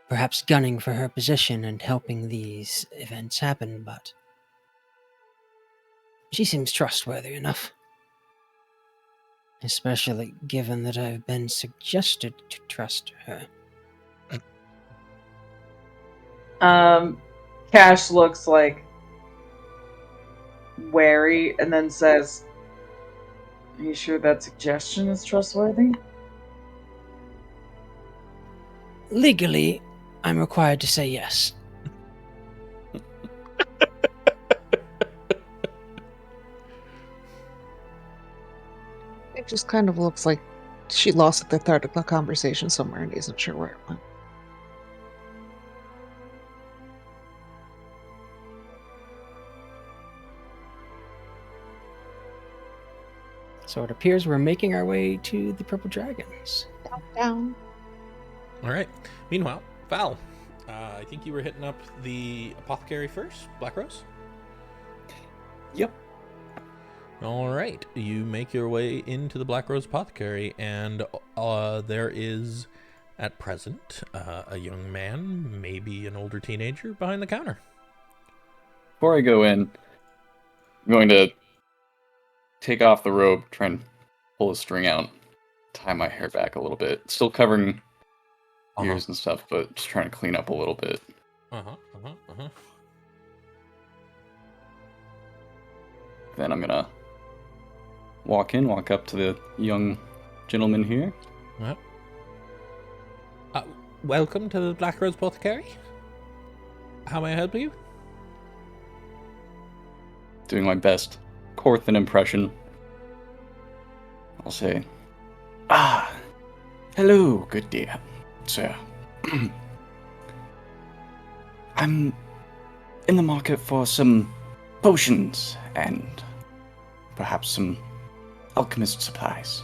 perhaps gunning for her position and helping these events happen, but she seems trustworthy enough. Especially given that I've been suggested to trust her. Cash looks like wary and then says, "Are you sure that suggestion is trustworthy?" Legally, I'm required to say yes. It just kind of looks like she lost at the third of the conversation somewhere and isn't sure where it went. So it appears we're making our way to the Purple Dragons. Down. All right. Meanwhile, Val, I think you were hitting up the apothecary first, Black Rose? Yep. All right. You make your way into the Black Rose Apothecary, and there is, at present, a young man, maybe an older teenager, behind the counter. Before I go in, I'm going to take off the robe, try and pull a string out, tie my hair back a little bit. Still covering ears and stuff, but just trying to clean up a little bit. Then I'm gonna walk up to the young gentleman here. Welcome to the Black Rose Apothecary. How may I help you? Doing my best Corthin impression. I'll say, hello, good day, sir. I'm in the market for some potions and perhaps some alchemist supplies.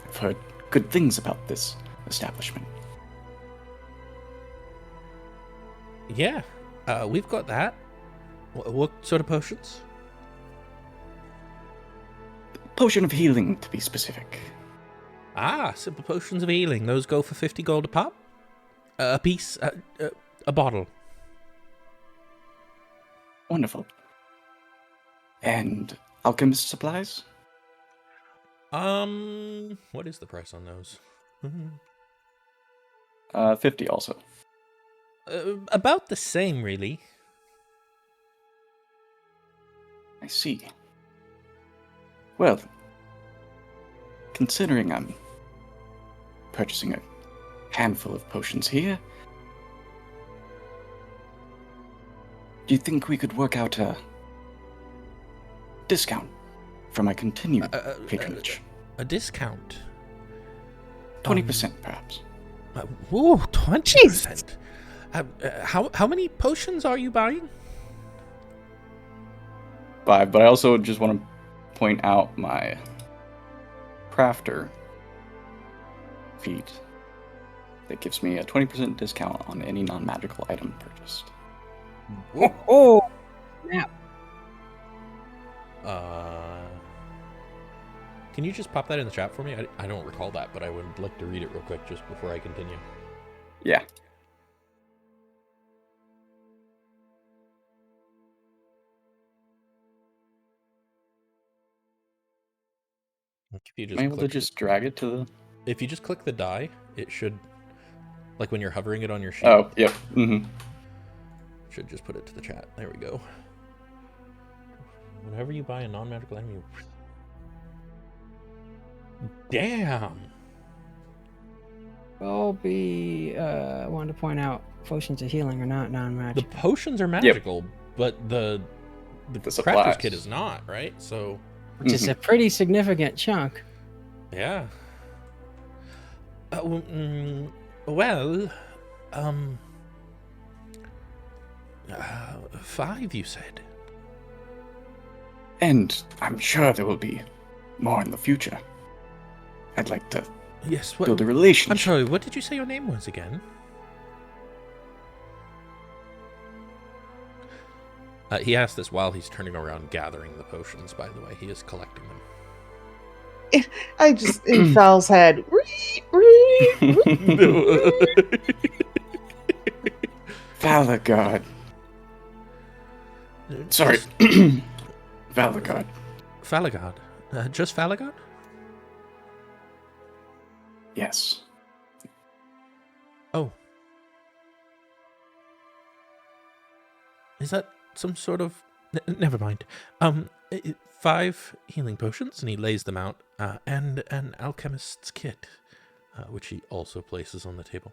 I've heard good things about this establishment. Yeah, we've got that. What sort of potions? Potion of healing, to be specific. Ah, simple potions of healing. Those go for 50 gold a pop? A piece? A bottle. Wonderful. And alchemist supplies? What is the price on those? 50 also. About the same, really. I see. Well, considering I'm purchasing a handful of potions here, do you think we could work out a discount for my continued patronage? A discount? 20% perhaps. Whoa, 20%? How many potions are you buying? 5, but I also just want to point out my crafter feat that gives me a 20% discount on any non-magical item purchased. Oh, snap. Can you just pop that in the chat for me? I don't recall that, but I would like to read it real quick just before I continue. Yeah. If you just Am I able to click just drag it to the... If you just click the die, it should, like when you're hovering it on your sheet. Oh, yep. Mm-hmm. Should just put it to the chat. There we go. Whenever you buy a non-magical item, you... Damn! I'll be wanted to point out potions of healing are not The non-magic. potions are magical, but the crafter's supplies. kit is not, right? So, Which is a pretty significant chunk. yeah. Well, 5, you said. And I'm sure there will be more in the future. I'd like to Yes, build a relationship. I'm sorry, what did you say your name was again? He asked this while he's turning around gathering the potions, by the way. He is collecting them. I just in Fal's head. Falaghard. Sorry. Falaghard. Falaghard. Just Falaghard? Yes. Oh. Is that some sort of... never mind. 5 healing potions, and he lays them out, and an alchemist's kit, which he also places on the table.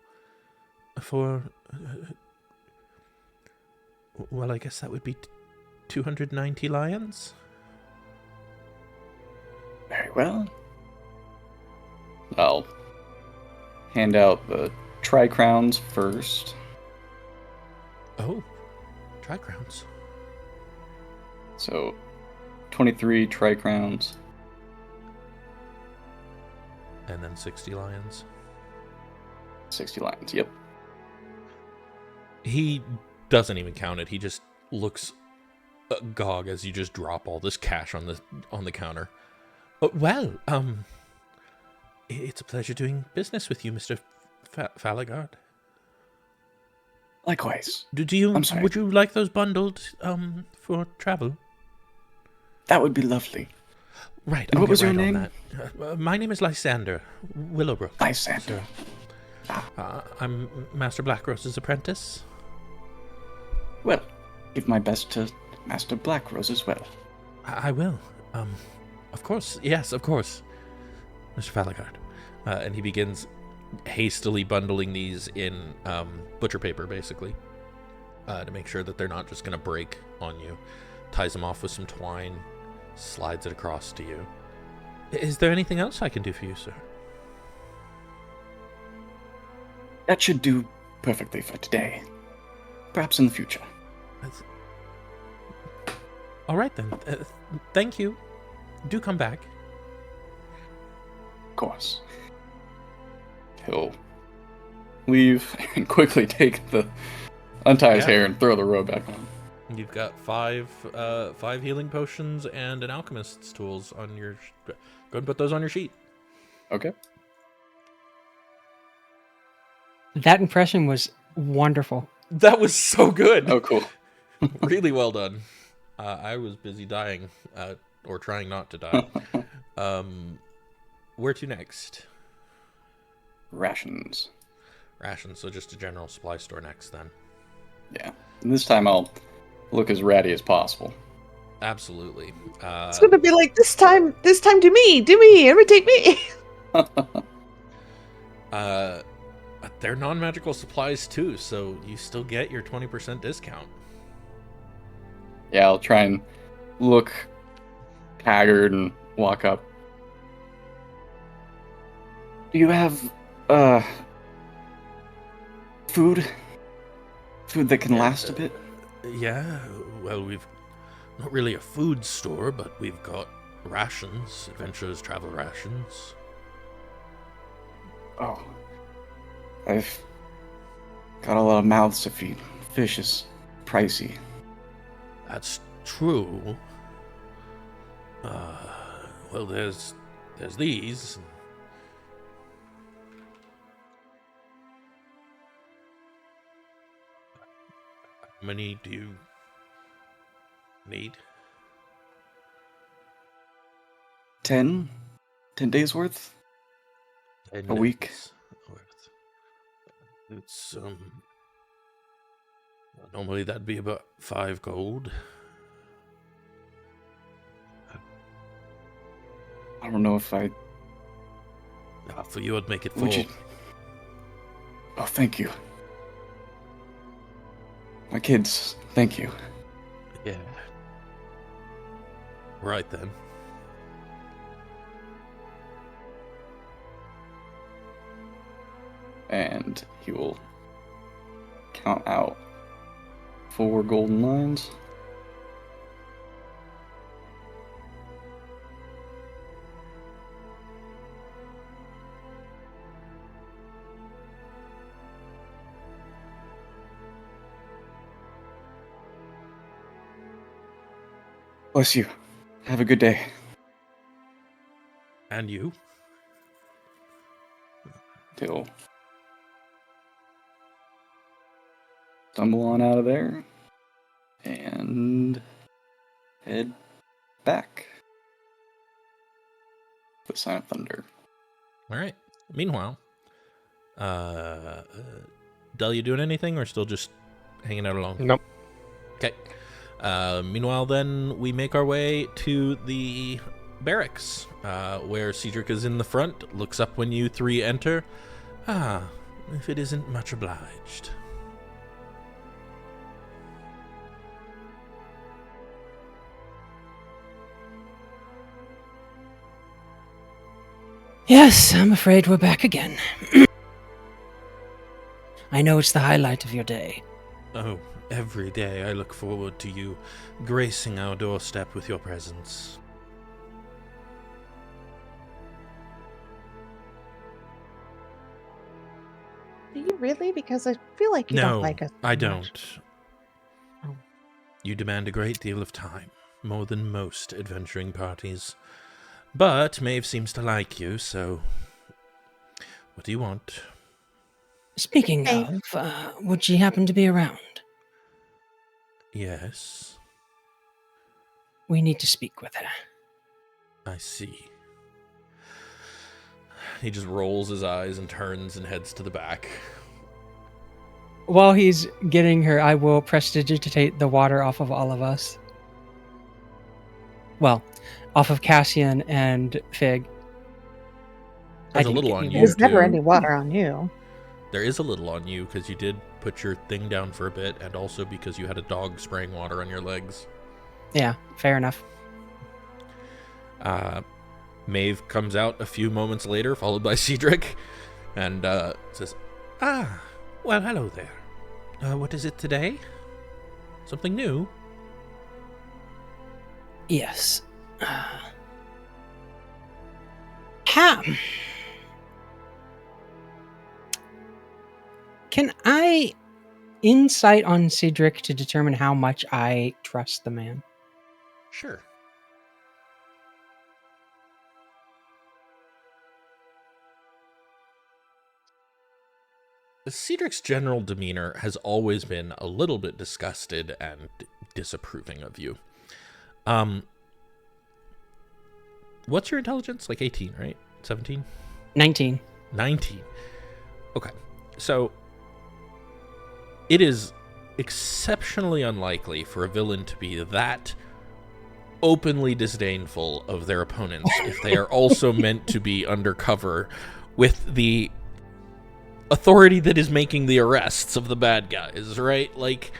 For... well, I guess that would be 290 lions? Very well. I'll hand out the tri-crowns first. Oh, tri-crowns. So, 23 tri-crowns. And then 60 lions. 60 lions, yep. He doesn't even count it. He just looks agog as you just drop all this cash on the counter. Well, it's a pleasure doing business with you, Mr. Falaghard. Likewise. Do you? I'm sorry. Would you like those bundled for travel? That would be lovely. Right. And I'll what get was your right on name? that. My name is Lysander Willowbrook. Lysander. I'm Master Blackrose's apprentice. Well, give my best to Master Blackrose as well. I will. Of course. Yes, of course. Mr. Falaghard. And he begins hastily bundling these in butcher paper, basically, to make sure that they're not just going to break on you. Ties them off with some twine, slides it across to you. Is there anything else I can do for you, sir? That should do perfectly for today. Perhaps in the future. All right, then. Thank you. do come back. Of course. He'll leave and quickly untie his hair and throw the robe back on. You've got five healing potions and an alchemist's tools on your. Go ahead and put those on your sheet. Okay. That impression was wonderful. That was so good. Oh, cool. Really well done. I was busy dying, or trying not to die. Where to next? Rations. Rations, so just a general supply store next then. Yeah. And this time I'll look as ratty as possible. Absolutely. It's gonna be like this time do me, imitate me. They're non-magical supplies too, so you still get your 20% discount. Yeah, I'll try and look haggard and walk up. Do you have, food? Food that can last a bit? Yeah, well, we've not really a food store, but we've got rations, adventurers travel rations. Oh. I've got a lot of mouths to feed. Fish is pricey. That's true. Well, there's these. How many do you need? 10 days worth? 10 A week. days worth. It's normally that'd be about 5 gold. I don't know if I... For you, I'd make it 4. Would you... Oh, thank you. My kids, thank you. Yeah. Right then. And he will count out 4 golden lines. Bless you. Have a good day. And you? He'll stumble on out of there and head back. The Sign of Thunder. All right. Meanwhile, Del, you doing anything or still just hanging out along? Nope. Okay. Meanwhile, then, we make our way to the barracks, where Cedric is in the front, looks up when you 3 enter. If it isn't much obliged. Yes, I'm afraid we're back again. I know it's the highlight of your day. Oh, every day I look forward to you gracing our doorstep with your presence. Do you really? Because I feel like you don't like us. No, I much. don't. Oh. You demand a great deal of time, more than most adventuring parties. But Maeve seems to like you, so what do you want? Speaking of, would she happen to be around? Yes, We need to speak with her. I see. He just rolls his eyes and turns and heads to the back. While he's getting her, I will prestidigitate the water off of all of us. Well, off of Cassian and Fig. There's a little on you, There's never too. any water on you. There is a little on you, because you did put your thing down for a bit, and also because you had a dog spraying water on your legs. Yeah, fair enough. Maeve comes out a few moments later, followed by Cedric, and says, well, hello there. What is it today? Something new? Yes. Can I insight on Cedric to determine how much I trust the man? Sure. Cedric's general demeanor has always been a little bit disgusted and disapproving of you. What's your intelligence? Like 18, right? 17? 19. 19. Okay. So, it is exceptionally unlikely for a villain to be that openly disdainful of their opponents if they are also meant to be undercover with the authority that is making the arrests of the bad guys, right? Like,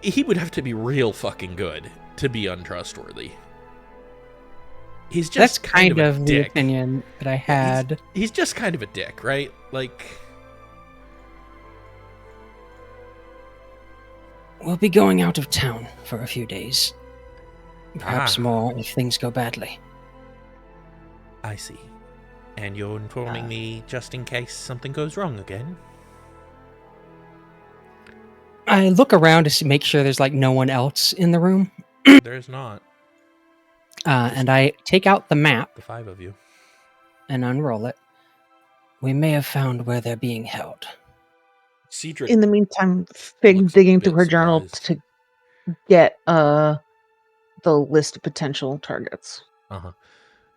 he would have to be real fucking good to be untrustworthy. He's just That's kind of a the dick. opinion that I had. He's just kind of a dick, right? Like, We'll be going out of town for a few days. Perhaps more if things go badly. I see. And you're informing me just in case something goes wrong again? I look around to make sure there's like no one else in the room. There's not. And I take out the map. The 5 of you. And unroll it. We may have found where they're being held. Cedric. In the meantime, Fig digging through her journal to get the list of potential targets. Uh-huh.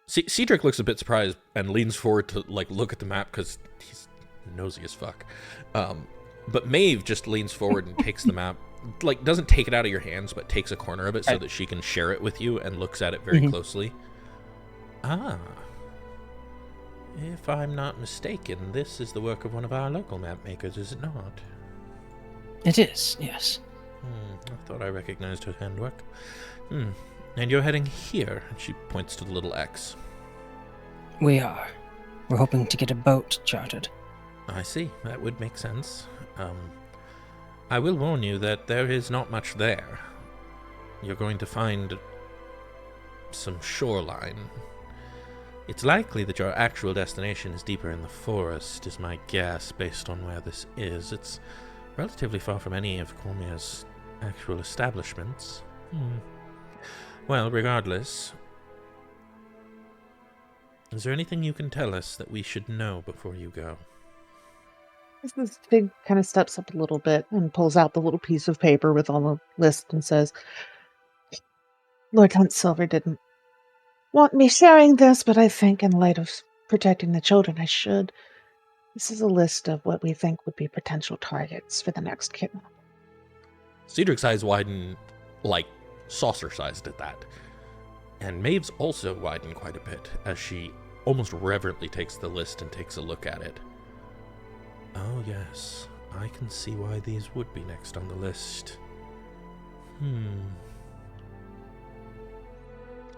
Cedric looks a bit surprised and leans forward to like look at the map because he's nosy as fuck. But Maeve just leans forward and takes the map, like doesn't take it out of your hands, but takes a corner of it so that she can share it with you and looks at it very closely. If I'm not mistaken, this is the work of one of our local map makers, is it not? It is, yes. I thought I recognized her handwork. And you're heading here, and she points to the little X. We are. We're hoping to get a boat chartered. I see. That would make sense. I will warn you that there is not much there. You're going to find some shoreline. It's likely that your actual destination is deeper in the forest, is my guess, based on where this is. It's relatively far from any of Cormyr's actual establishments. Well, regardless, is there anything you can tell us that we should know before you go? This Fig kind of steps up a little bit and pulls out the little piece of paper with all the list and says, Lord Huntsilver didn't want me sharing this, but I think in light of protecting the children, I should. This is a list of what we think would be potential targets for the next kidnap. Cedric's eyes widen, like saucer-sized at that. And Maeve's also widen quite a bit as she almost reverently takes the list and takes a look at it. Oh yes, I can see why these would be next on the list.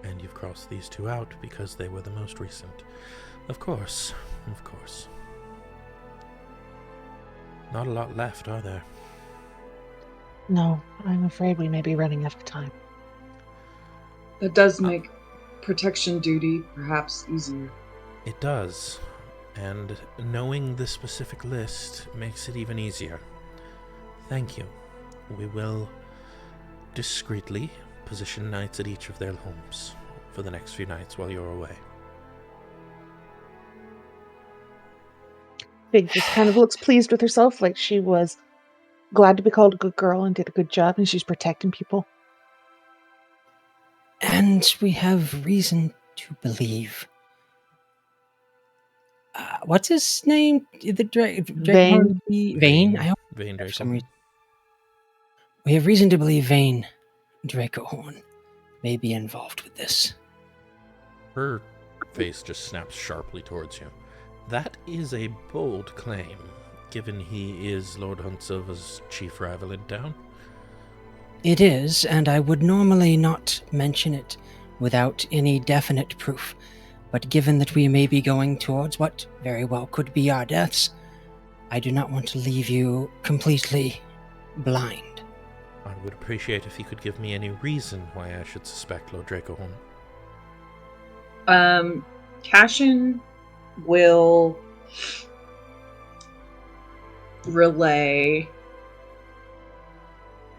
And you've crossed these two out because they were the most recent. Of course, of course. Not a lot left, are there? No, I'm afraid we may be running out of time. That does make protection duty perhaps easier. It does. And knowing the specific list makes it even easier. Thank you. We will discreetly position knights at each of their homes for the next few nights while you're away. Fig just kind of looks pleased with herself, like she was glad to be called a good girl and did a good job, and she's protecting people. And we have reason to believe. What's his name? Vane. Vane. I hope Vane for some Dracohorn. reason. We have reason to believe Vane Dracohorn may be involved with this. Her face just snaps sharply towards you. That is a bold claim, given he is Lord Huntsilver's chief rival in town. It is, and I would normally not mention it without any definite proof. But given that we may be going towards what very well could be our deaths, I do not want to leave you completely blind. I would appreciate if you could give me any reason why I should suspect Lord Dracohorn. Cassian will relay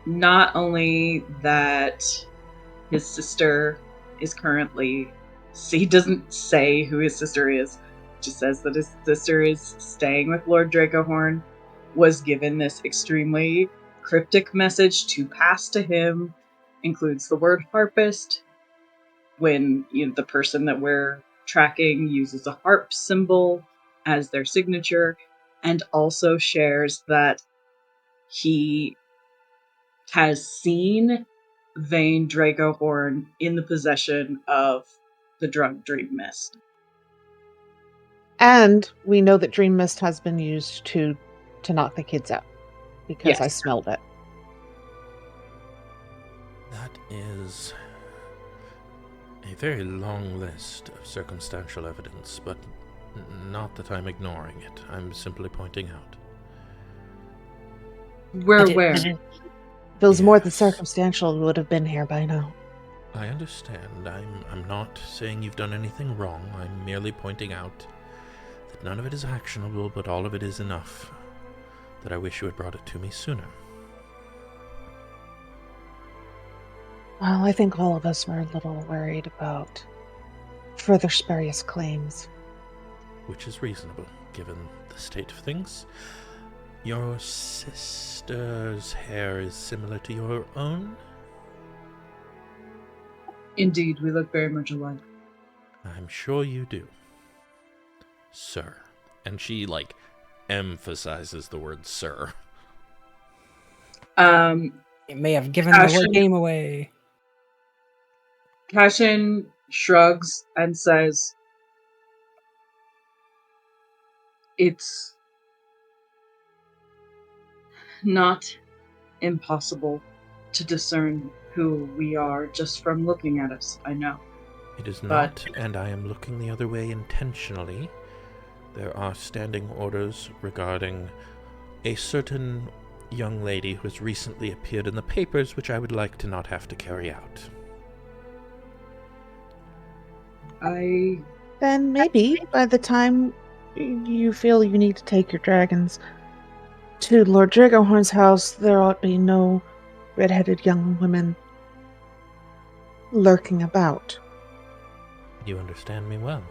not only that his sister is currently... He doesn't say who his sister is, just says that his sister is staying with Lord Dracohorn, was given this extremely cryptic message to pass to him, includes the word harpist, when the person that we're tracking uses a harp symbol as their signature, and also shares that he has seen Vayne Dracohorn in the possession of the drug Dream Mist. And we know that Dream Mist has been used to knock the kids out, because I Yes. smelled it. That is a very long list of circumstantial evidence, but not that I'm ignoring it. I'm simply pointing out. We're I aware. did- If it was more than Yes. circumstantial, we would have been here by now. I understand. I'm not saying you've done anything wrong. I'm merely pointing out that none of it is actionable, but all of it is enough that I wish you had brought it to me sooner. Well, I think all of us were a little worried about further spurious claims. Which is reasonable, given the state of things. Your sister's hair is similar to your own? Indeed, we look very much alike. I'm sure you do, sir. And she, emphasizes the word sir. It may have given the Cassian- game away. Cassian shrugs and says, "It's not impossible to discern who we are just from looking at us, I know. It is But- not, and I am looking the other way intentionally. There are standing orders regarding a certain young lady who has recently appeared in the papers, which I would like to not have to carry out." Then maybe by the time you feel you need to take your dragons to Lord Dragohorn's house, there ought to be no red-headed young women lurking about. You understand me well.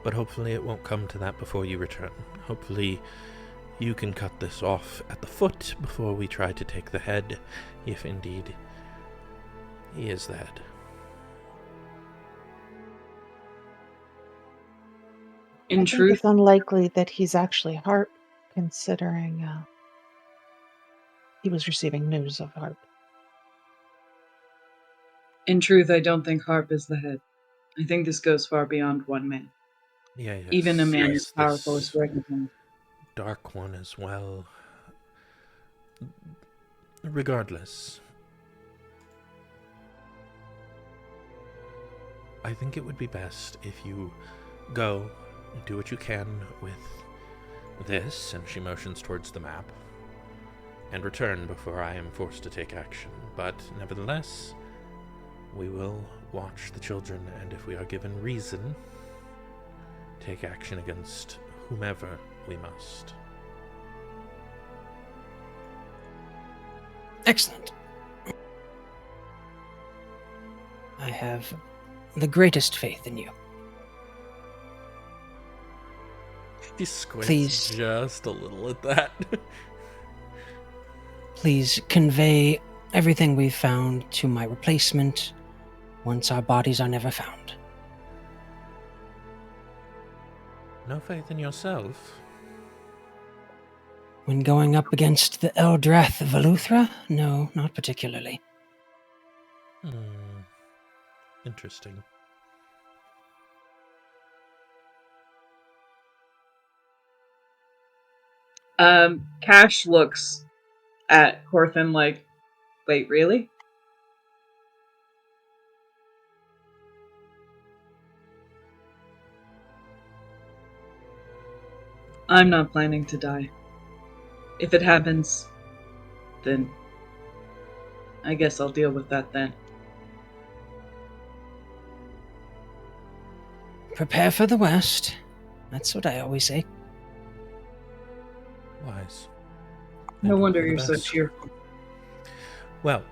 But hopefully it won't come to that before you return. Hopefully you can cut this off at the foot before we try to take the head, if indeed he is the head. In I think truth, it's unlikely that he's actually Harp, considering he was receiving news of Harp. I don't think Harp is the head. I think this goes far beyond one man. Yes, Even a man yes, as powerful as this Dragonborn. dark one as well. Regardless, I think it would be best if you go and do what you can with this, and she motions towards the map, and return before I am forced to take action. But nevertheless, we will watch the children, and if we are given reason, take action against whomever we must. Excellent. I have the greatest faith in you. He squints Please. just a little at that. Please convey everything we've found to my replacement once our bodies are never found. No faith in yourself? When going up against the Eldrath Veluthra? No, not particularly. Interesting. Cash looks at Corthin like, wait, really? I'm not planning to die. If it happens, then I guess I'll deal with that then. Prepare for the worst. That's what I always say. Wise. No And wonder for the you're so best. cheerful. Well,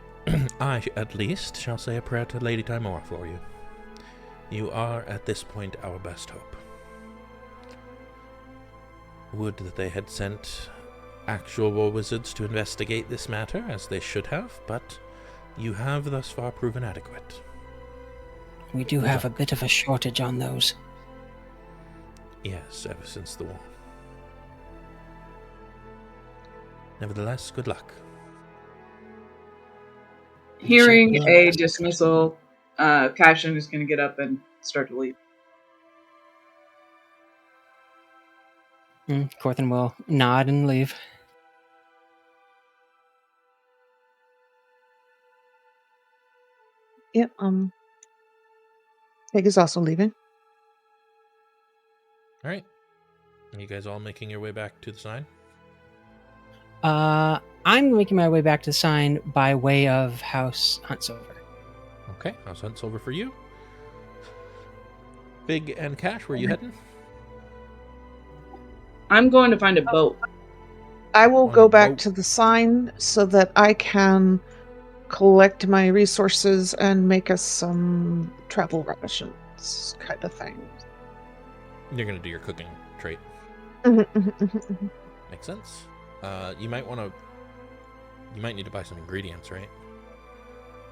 I, at least, shall say a prayer to Lady Tamora for you. You are, at this point, our best hope. Would that they had sent actual war wizards to investigate this matter, as they should have, but you have thus far proven adequate. We do have a bit of a shortage on those. Yes, ever since the war. Nevertheless, good luck. Hearing Well, a dismissal, Cassian is going to get up and start to leave. Corthynd will nod and leave. Yep. Peg is also leaving. All right. Are you guys all making your way back to the sign? I'm making my way back to the sign by way of House Huntsilver. Okay, I'll send over for you. Big and Cash, where you heading? I'm going to find a boat. I will On go a back boat. to the sign so that I can collect my resources and make us some travel rations kind of thing. You're going to do your cooking trait. Makes sense. You might need to buy some ingredients, right?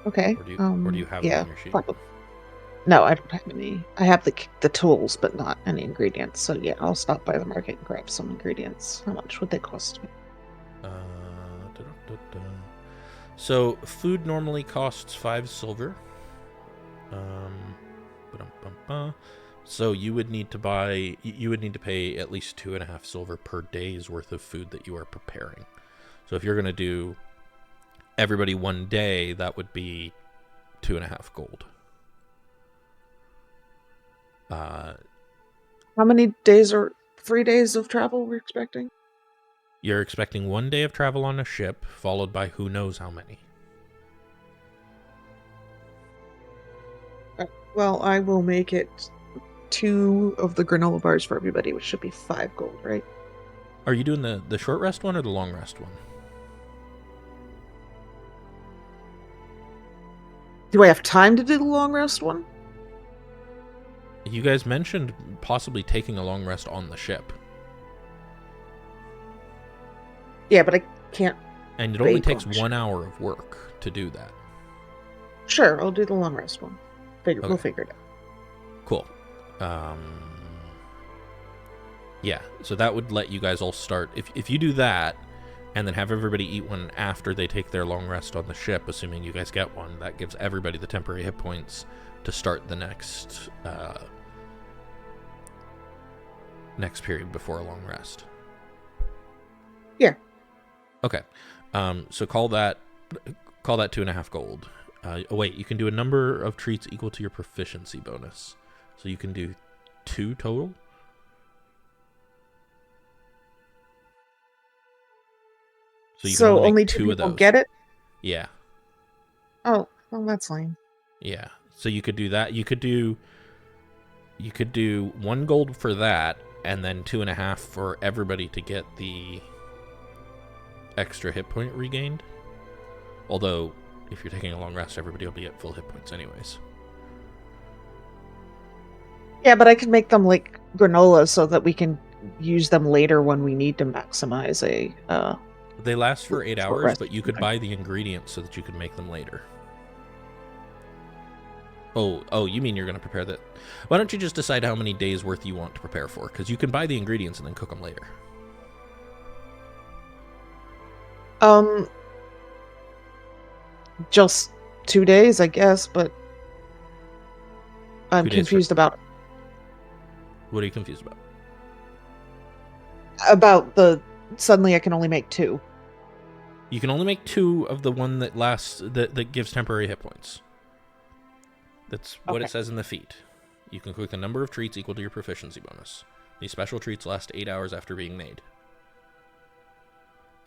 Okay. Or do you have them yeah, on your sheet? probably. No, I don't have any. I have the tools, but not any ingredients. So yeah, I'll stop by the market and grab some ingredients. How much would they cost me? So food normally costs 5 silver. Ba-dum-bum-bum. So you would need to pay at least 2.5 silver per day's worth of food that you are preparing. So if you're going to do everybody 1 day, that would be 2.5 gold. How many days or 3 days of travel we're expecting? You're expecting 1 day of travel on a ship, followed by who knows how many. Well, I will make it 2 of the granola bars for everybody, which should be 5 gold, right? Are you doing the short rest one or the long rest one? Do I have time to do the long rest one? You guys mentioned possibly taking a long rest on the ship. Yeah, but I can't. And it only Bake takes on 1 hour of work to do that. Sure, I'll do the long rest one. We'll Okay. figure it out. Cool. Yeah, so that would let you guys all start. If you do that, and then have everybody eat one after they take their long rest on the ship, assuming you guys get one, that gives everybody the temporary hit points to start the next period before a long rest. Yeah. Okay. So call that 2.5 gold. Wait, you can do a number of treats equal to your proficiency bonus. So you can do 2 total. So you can only only make 2 2 of people those. get it? Yeah. Oh, well, that's lame. Yeah. So you could do that. You could do 1 gold for that, and then 2.5 for everybody to get the extra hit point regained. Although, if you're taking a long rest, everybody will be at full hit points anyways. Yeah, but I can make them like granola so that we can use them later when we need to maximize a. They last for 8 Short hours, rest. but you could buy the ingredients so that you could make them later. Oh, you mean you're going to prepare that? Why don't you just decide how many days worth you want to prepare for? Because you can buy the ingredients and then cook them later. Just 2 days, I guess, but I'm 2 days confused about What are you confused about? the. Suddenly, I can only make 2. You can only make 2 of the one that lasts that gives temporary hit points. That's what Okay. it says in the feat. You can cook a number of treats equal to your proficiency bonus. These special treats last 8 hours after being made.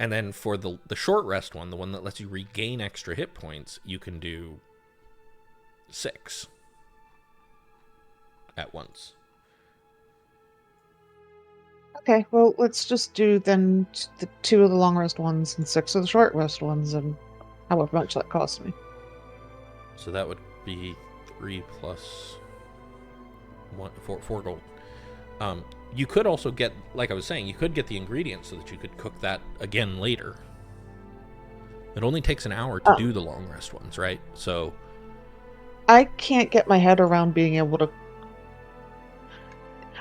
And then for the short rest one, the one that lets you regain extra hit points, you can do 6 at once Okay, well, let's just do then the 2 of the long rest ones and 6 of the short rest ones, and however much that costs me. So that would be 3 plus 1, 4 gold. You could also get, like I was saying, you could get the ingredients so that you could cook that again later. It only takes an hour to do the long rest ones, right? So I can't get my head around being able to.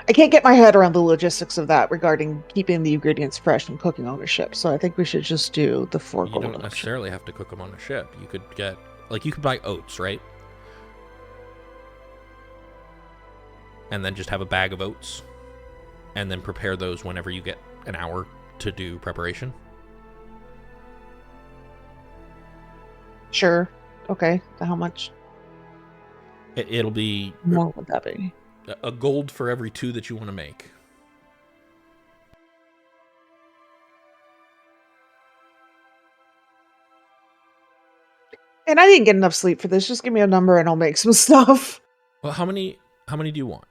I can't get my head around the logistics of that regarding keeping the ingredients fresh and cooking on a ship. So I think we should just do the 4 you gold don't option. necessarily have to cook them on a ship. You could get, like, you could buy oats, right? And then just have a bag of oats. And then prepare those whenever you get an hour to do preparation. Sure. Okay. How much It'll be more would that be? a gold for every 2 that you want to make. And I didn't get enough sleep for this. Just give me a number and I'll make some stuff. Well, how many do you want?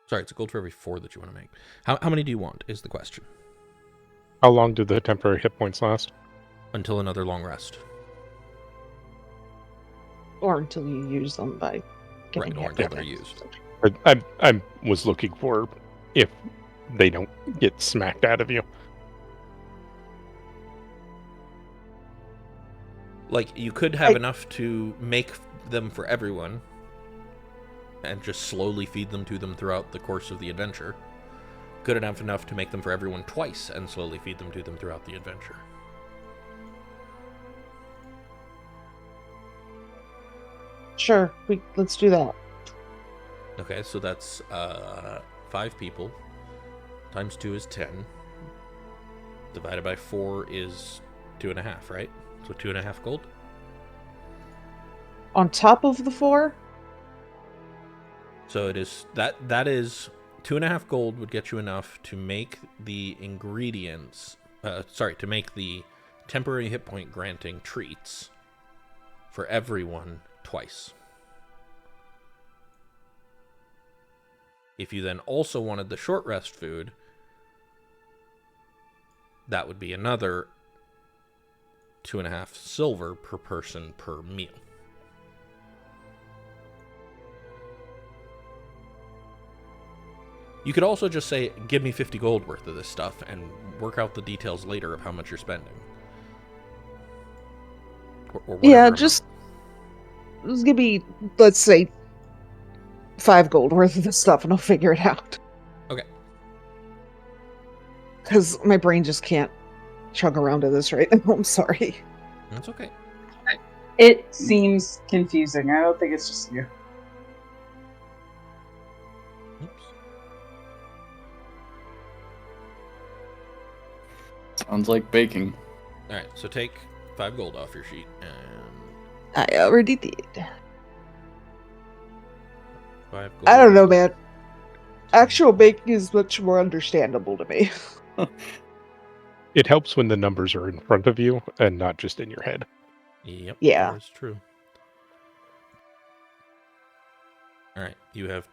Sorry, it's a gold for every 4 that you want to make. How many do you want is the question. How long do the temporary hit points last? Until another long rest. Or until you use them by getting Right, or hit. until they're used. I was looking for if they don't get smacked out of you. Like, you could have enough to make them for everyone and just slowly feed them to them throughout the course of the adventure. Good enough to make them for everyone twice and slowly feed them to them throughout the adventure. Sure, let's do that. Okay, so that's 5 people. Times 2 is 10. Divided by 4 is 2.5, right? So 2.5 gold. On top of the 4? So it is that is 2.5 gold would get you enough to make the ingredients. To make the temporary hit point granting treats for everyone twice. If you then also wanted the short rest food, that would be another 2.5 silver per person per meal. You could also just say, give me 50 gold worth of this stuff and work out the details later of how much you're spending. Or Yeah, amount. just give me, let's say, 5 gold worth of this stuff and I'll figure it out. Okay. Because my brain just can't chug around to this right now. I'm sorry. That's okay. It seems confusing. I don't think it's just you. Oops. Sounds like baking. Alright, so take 5 gold off your sheet and I already did. 5 gold. I don't know, man. Actual baking is much more understandable to me. It helps when the numbers are in front of you and not just in your head. Yep, Yeah. that is true. Alright, you have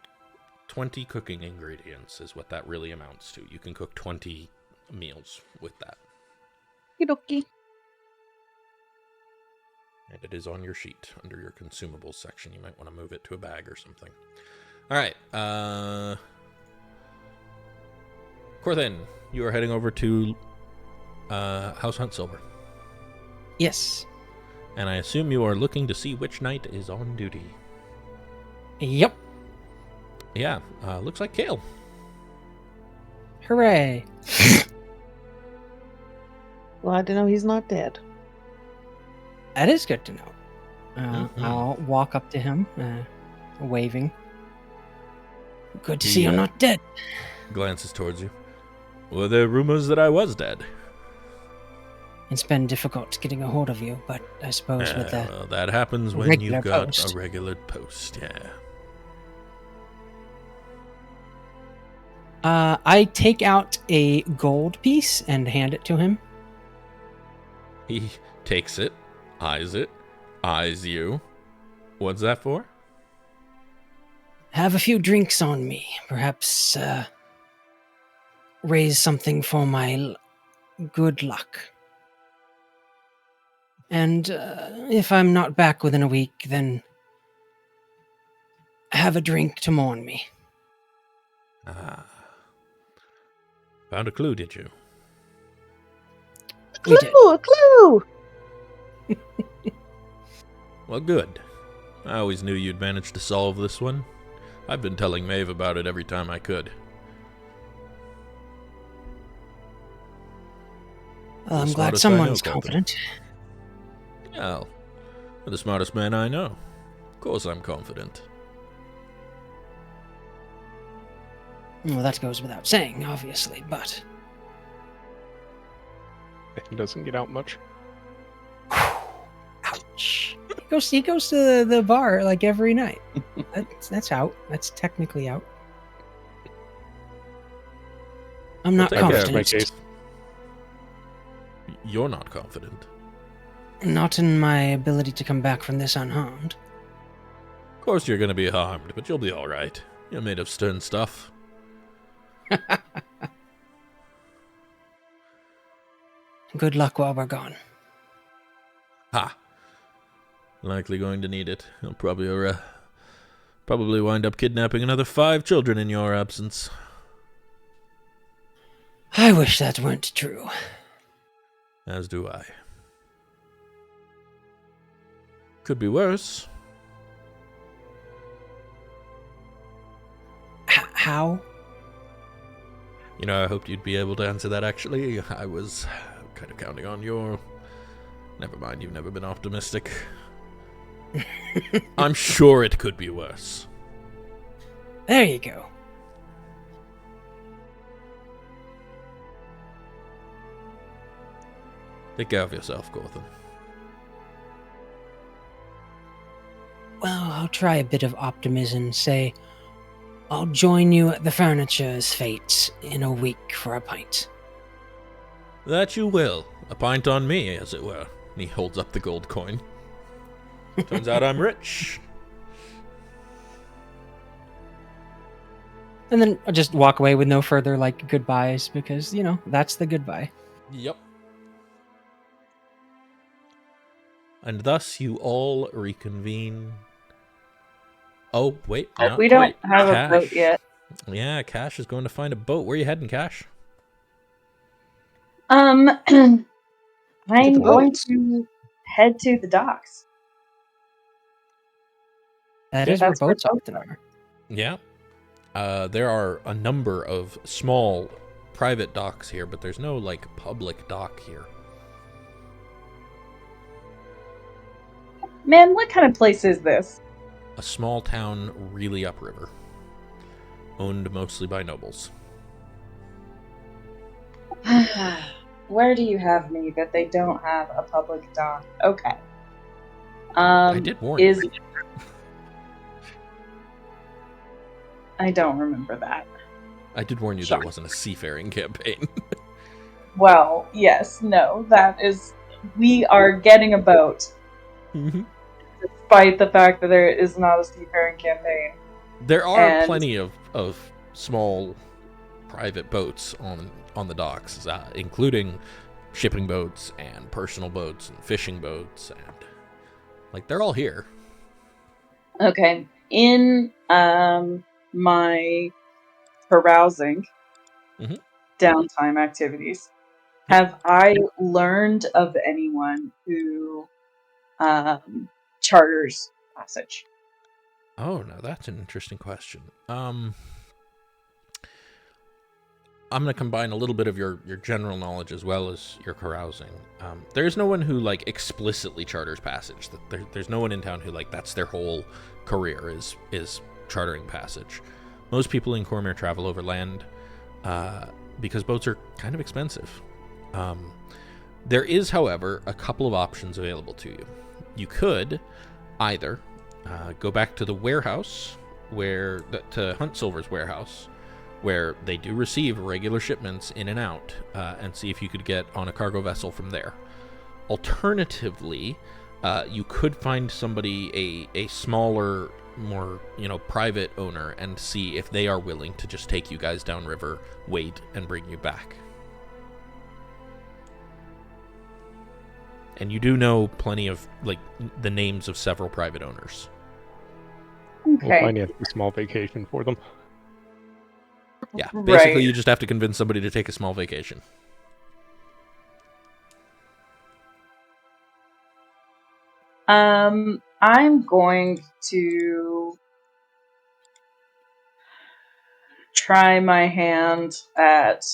20 cooking ingredients is what that really amounts to. You can cook 20 meals with that. Okie. And it is on your sheet under your consumables section. You might want to move it to a bag or something. Alright, Corthyn, you are heading over to House Hunt Silver. Yes. And I assume you are looking to see which knight is on duty. Yep. Yeah, looks like Kale. Hooray. Glad to know he's not dead. That is good to know. Mhm. I'll walk up to him, waving. Good to see you're Yeah. not dead. Glances towards you. Were there rumors that I was dead? It's been difficult getting a hold of you, but I suppose with the Well, that happens when regular you've got post. a regular post, yeah. I take out a gold piece and hand it to him. He takes it, eyes you. What's that for? have a few drinks on me. Perhaps raise something for my good luck. And if I'm not back within a week, then have a drink to mourn me. Ah. Found a clue, did you? We did. A clue! Well, good. I always knew you'd manage to solve this one. I've been telling Maeve about it every time I could. Well, I'm The glad smartest I know, someone's Corthyndahast. confident. Well, you're the smartest man I know. Of course I'm confident. Well, that goes without saying, obviously, but... It doesn't get out much. Ouch. He goes to the bar, like, every night. That's out. That's technically out. I'm not Take care of confident. my case. You're not confident. Not in my ability to come back from this unharmed. Of course you're gonna be harmed, but you'll be alright. You're made of stern stuff. Good luck while we're gone. Ha! Likely going to need it. He'll probably wind up kidnapping another 5 children in your absence. I wish that weren't true. As do I. Could be worse. How? You know, I hoped you'd be able to answer that, actually. I was kind of counting on your... Never mind, you've never been optimistic. I'm sure it could be worse. There you go. Take care of yourself, Corthyndahast. Well, I'll try a bit of optimism. Say, I'll join you at the Furniture's Fate in a week for a pint. That you will. A pint on me, as it were. He holds up the gold coin. Turns out I'm rich. And then I'll just walk away with no further, like, goodbyes, because, that's the goodbye. Yep. And thus you all reconvene. Oh, wait. Not We don't quite. have Cash. a boat yet. Yeah, Cash is going to find a boat. Where are you heading, Cash? I'm the going boats. to head to the docks. That Yeah, is where that's where boats boats often are. Yeah. There are a number of small private docks here, but there's no, public dock here. Man, what kind of place is this? A small town really upriver. Owned mostly by nobles. Where do you have me that they don't have a public dock? Okay. I did warn you. I don't remember that. I did warn you Sorry. that wasn't a seafaring campaign. Well, yes, no, that is... We are getting a boat, despite the fact that there is not a seafaring campaign. There are And- plenty of small private boats on the docks, including shipping boats and personal boats and fishing boats, and they're all here. Okay. In my carousing Mhm. downtime activities, have I learned of anyone who charters passage? Oh, no, that's an interesting question. I'm going to combine a little bit of your general knowledge as well as your carousing. There's no one who, explicitly charters passage. There's no one in town who, that's their whole career is chartering passage. Most people in Cormyr travel over land because boats are kind of expensive. There is, however, a couple of options available to you. You could either go back to the warehouse, to Hunt Silver's warehouse, where they do receive regular shipments in and out, and see if you could get on a cargo vessel from there. Alternatively, you could find somebody, a smaller more, private owner and see if they are willing to just take you guys downriver, wait, and bring you back. And you do know plenty of, the names of several private owners. We'll Okay. finance a small vacation for them. Yeah, basically Right. you just have to convince somebody to take a small vacation. I'm going to try my hand at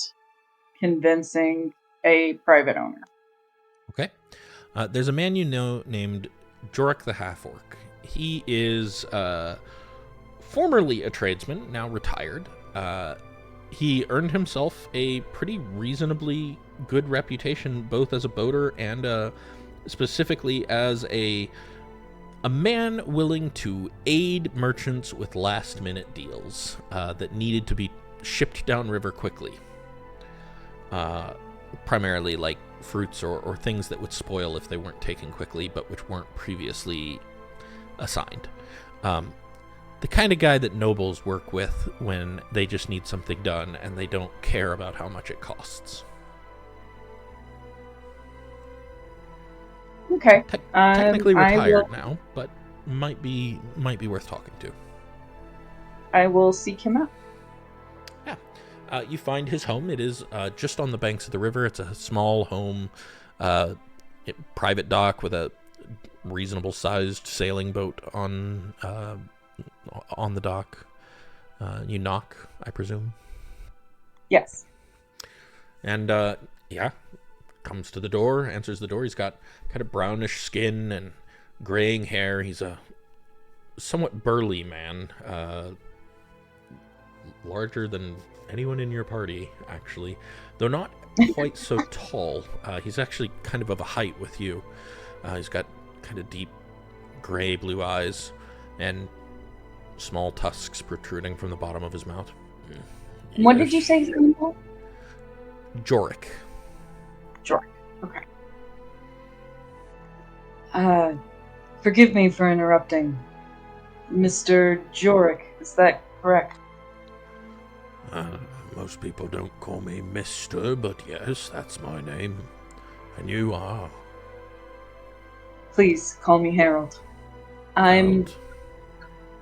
convincing a private owner. Okay. There's a man you know named Jorik the Half-Orc. He is formerly a tradesman, now retired. He earned himself a pretty reasonably good reputation, both as a boater and specifically as a man willing to aid merchants with last-minute deals that needed to be shipped downriver quickly. Primarily like fruits or things that would spoil if they weren't taken quickly, but which weren't previously assigned. The kind of guy that nobles work with when they just need something done and they don't care about how much it costs. Okay. Technically I retired will- now, but might be worth talking to. I will seek him out. You find his home. It is just on the banks of the river. It's a small home, private dock with a reasonable-sized sailing boat on the dock. You knock, I presume. Yes. And comes to the door, answers the door. He's got kind of brownish skin and graying hair. He's a somewhat burly man, larger than anyone in your party, actually, though not quite so tall. He's actually kind of a height with you. He's got kind of deep gray blue eyes and small tusks protruding from the bottom of his mouth. What did you say his name was? Jorik. Okay. Forgive me for interrupting. Mr. Jorik, is that correct? Most people don't call me Mr., but yes, that's my name. And you are? Please call me Harold. I'm Harold.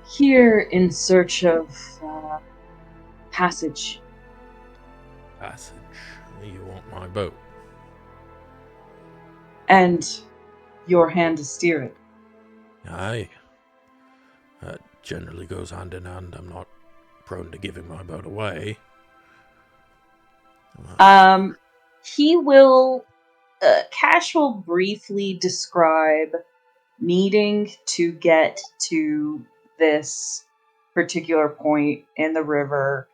here in search of passage. Passage. You want my boat? And your hand to steer it. Aye. That generally goes hand in hand. I'm not prone to giving my boat away. He will. Cash will briefly describe needing to get to this particular point in the river,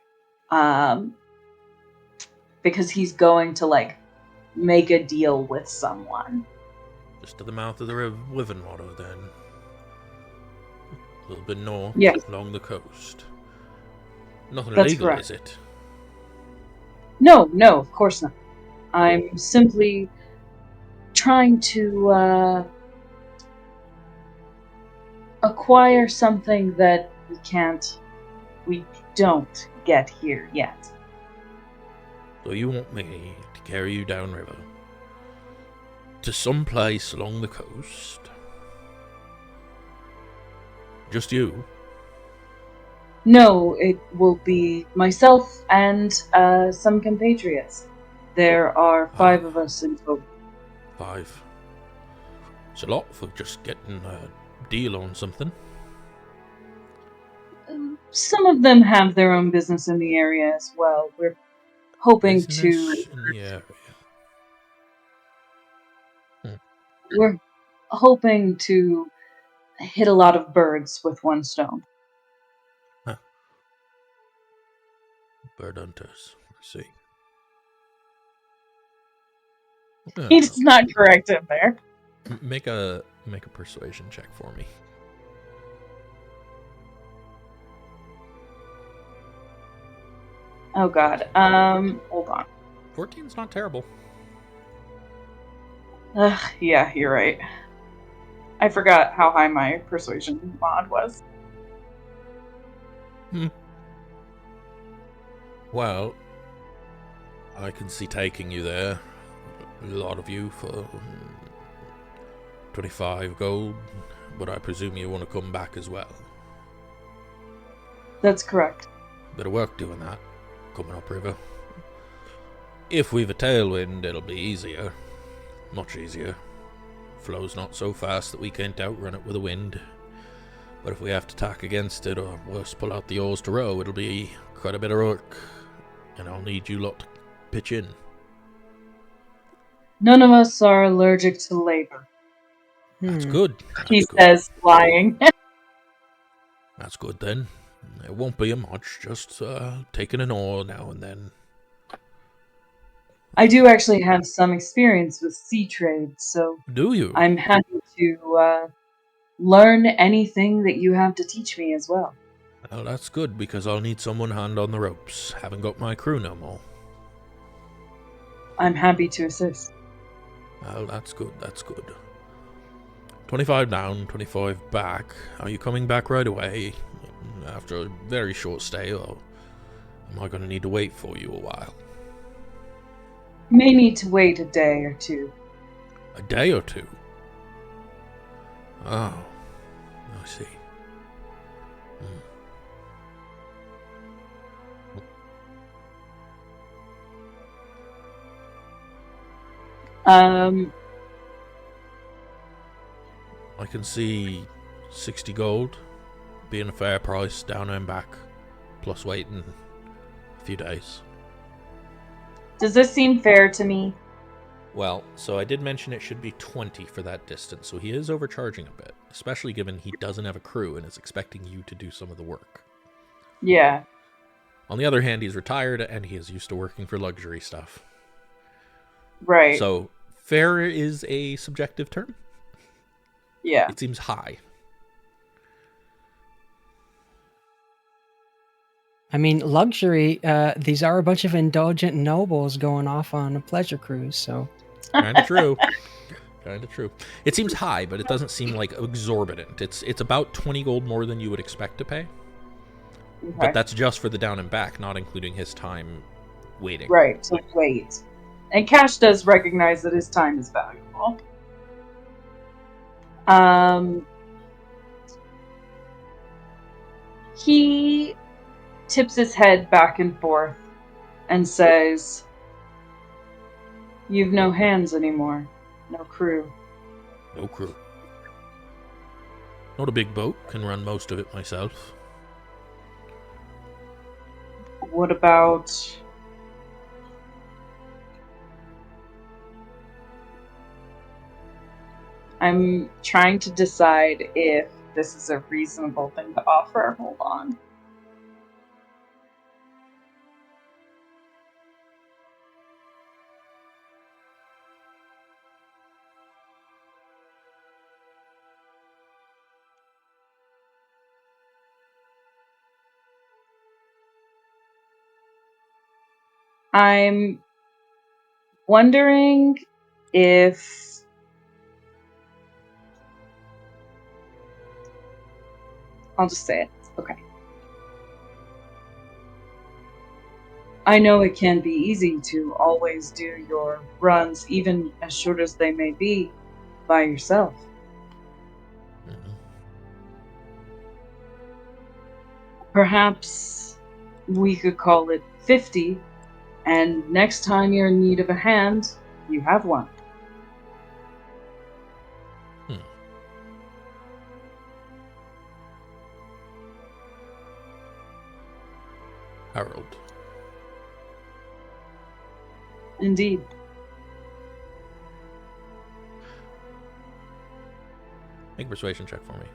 because he's going to make a deal with someone. Just to the mouth of the river Water, then. A little bit north, Yes. along the coast. Nothing That's illegal, correct. is it? No, of course not. I'm simply trying to acquire something that we don't get here yet. So you want me to carry you downriver to some place along the coast? Just you? No, it will be myself and some compatriots. There are 5 of us in total. 5. It's a lot for just getting a deal on something. Some of them have their own business in the area as well. We're hoping Business in the area. we're hoping to hit a lot of birds with one stone. Bird hunters. I see. Oh, He's not correct in there. Make a persuasion check for me. Oh god. Hold on. 14's not terrible. Yeah, you're right. I forgot how high my persuasion mod was. Well, I can see taking you there. A lot of you for 25 gold, but I presume you want to come back as well. That's correct. Bit of work doing that, coming upriver. If we've a tailwind, it'll be easier. Much easier. Flow's not so fast that we can't outrun it with the wind. But if we have to tack against it, or worse, pull out the oars to row, it'll be quite a bit of work. And I'll need you lot to pitch in. None of us are allergic to labor, That's good. he That's good. says, lying. That's good then. It won't be a much, just taking an oar now and then. I do actually have some experience with sea trade, so Do you? I'm happy to learn anything that you have to teach me as well. Well, that's good, because I'll need someone hand on the ropes. Haven't got my crew no more. I'm happy to assist. Well, that's good, that's good. 25 down, 25 back. Are you coming back right away after a very short stay, or am I going to need to wait for you a while? You may need to wait a day or two. A day or two? Oh, I see. I can see 60 gold being a fair price down and back, plus waiting a few days. Does this seem fair to me? Well, so I did mention it should be 20 for that distance, so he is overcharging a bit, especially given he doesn't have a crew and is expecting you to do some of the work. Yeah. On the other hand, he's retired and he is used to working for luxury stuff. Right. So, fair is a subjective term. Yeah. It seems high. I mean, luxury, these are a bunch of indulgent nobles going off on a pleasure cruise, so... Kind of true. Kind of true. It seems high, but it doesn't seem like exorbitant. It's about 20 gold more than you would expect to pay. Okay. But that's just for the down and back, not including his time waiting. Right, so wait. And Cash does recognize that his time is valuable. He tips his head back and forth and says, "You've no hands anymore. No crew." No crew. Not a big boat. Can run most of it myself. What about... I'm trying to decide if this is a reasonable thing to offer. Hold on. I'm wondering if... I'll just say it. Okay. I know it can be easy to always do your runs, even as short as they may be, by yourself. Mm-hmm. Perhaps we could call it 50, and next time you're in need of a hand, you have one. Harold. Indeed. Make a persuasion check for me.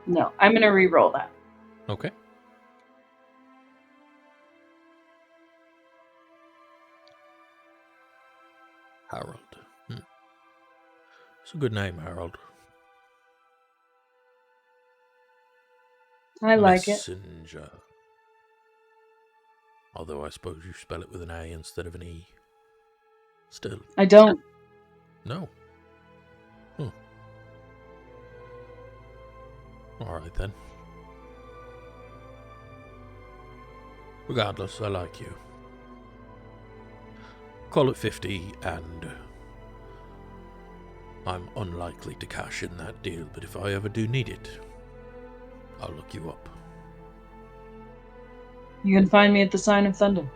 No, I'm going to re-roll that. Okay. Harold. It's a good name, Harold. I like it. Messenger. Although I suppose you spell it with an A instead of an E. Still. I don't. No. Alright then. Regardless, I like you. Call it 50, and I'm unlikely to cash in that deal, but if I ever do need it, I'll look you up. You can find me at the Sign of Thunder.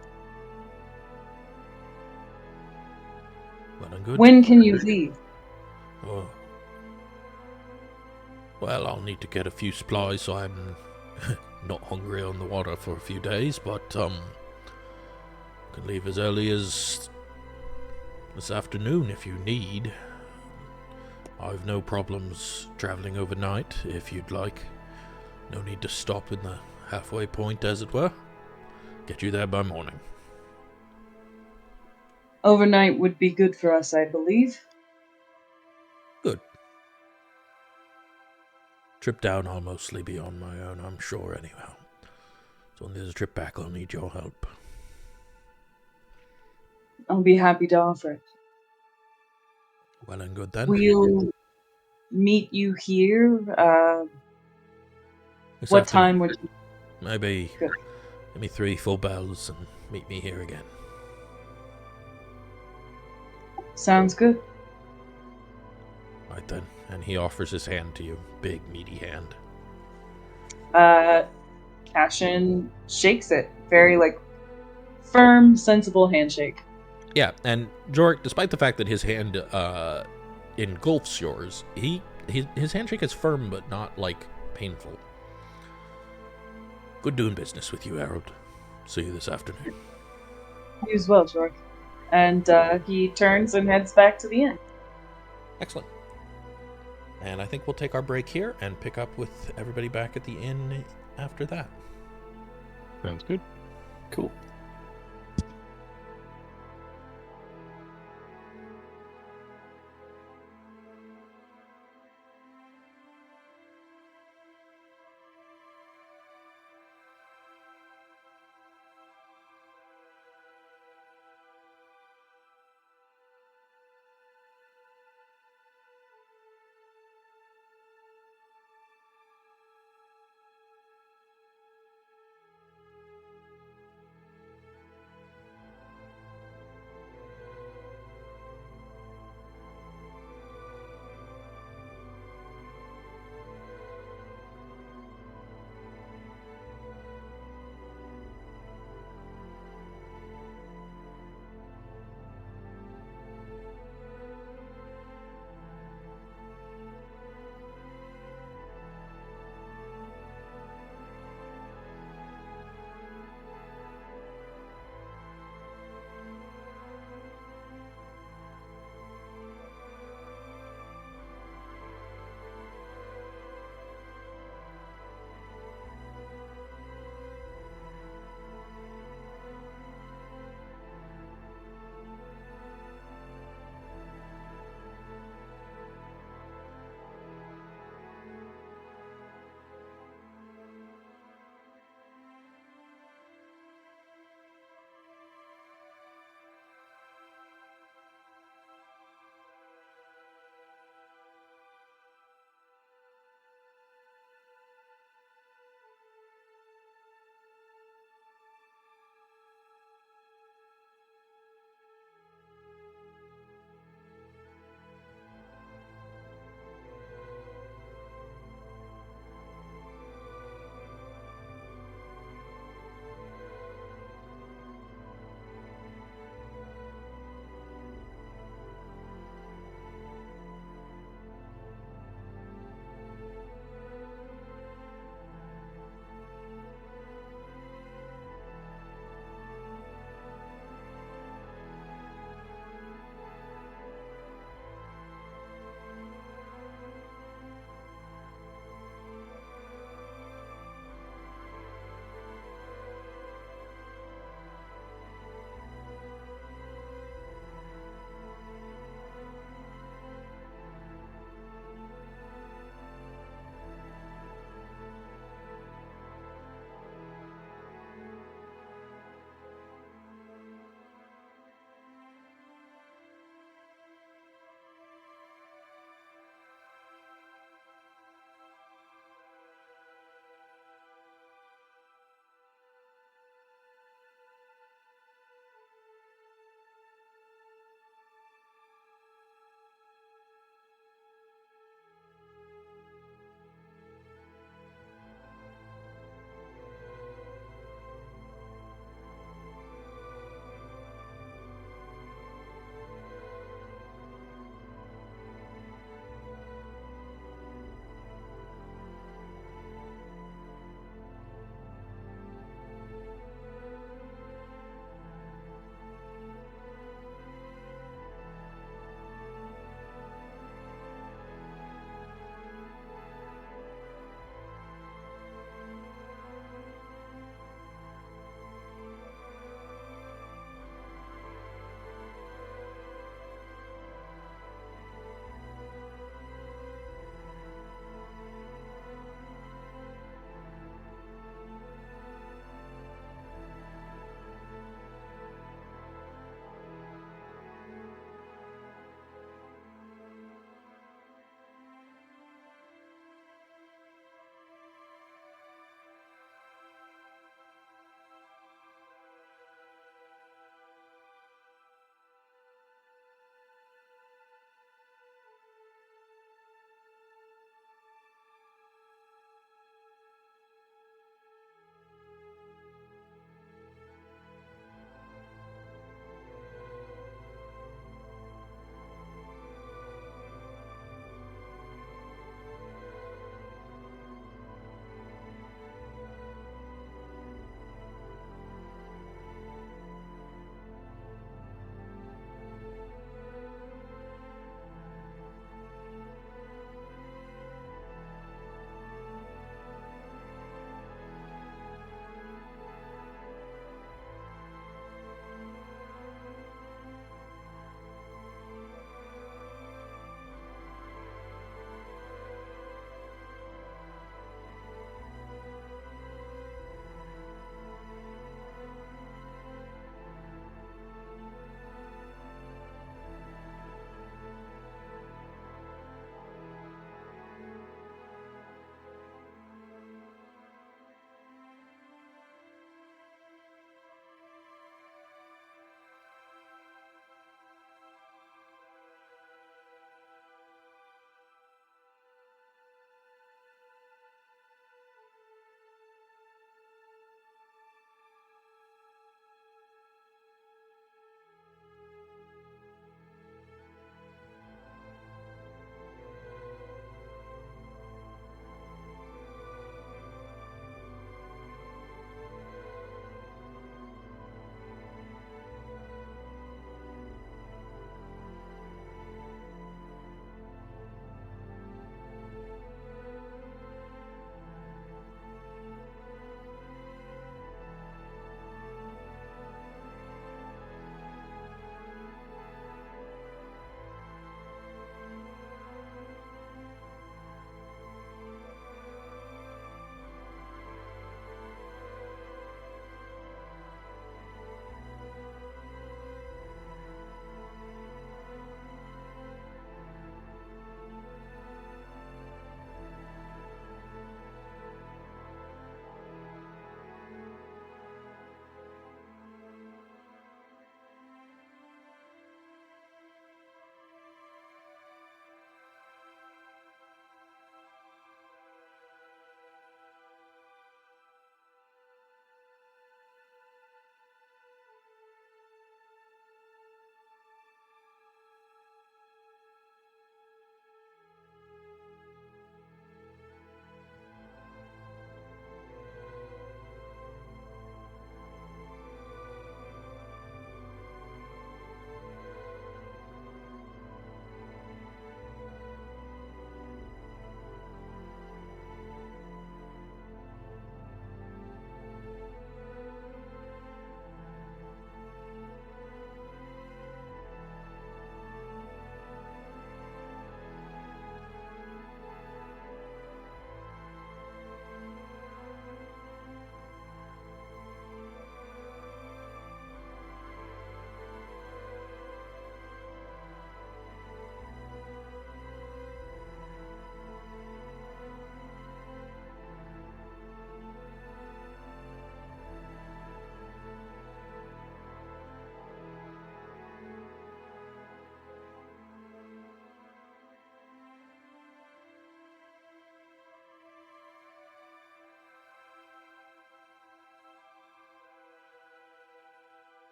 Well and good. When can you leave? Oh. Well, I'll need to get a few supplies so I'm not hungry on the water for a few days, but can leave as early as this afternoon if you need. I've no problems traveling overnight if you'd like. No need to stop in the halfway point, as it were. Get you there by morning. Overnight would be good for us, I believe. Good. Trip down I'll mostly be on my own, I'm sure, anyhow. So when there's a trip back, I'll need your help. I'll be happy to offer it. Well and good then. We'll meet you here. This What afternoon. time would you... Maybe Good. give me 3 full bells and meet me here again. Sounds good. Right then. And he offers his hand to you. Big, meaty hand. Cassian shakes it. Very, firm, sensible handshake. Yeah, and Jorik, despite the fact that his hand engulfs yours, his handshake is firm but not, painful. Good doing business with you, Harold. See you this afternoon. You as well, Jork. And he turns and heads back to the inn. Excellent. And I think we'll take our break here and pick up with everybody back at the inn after that. Sounds good. Cool.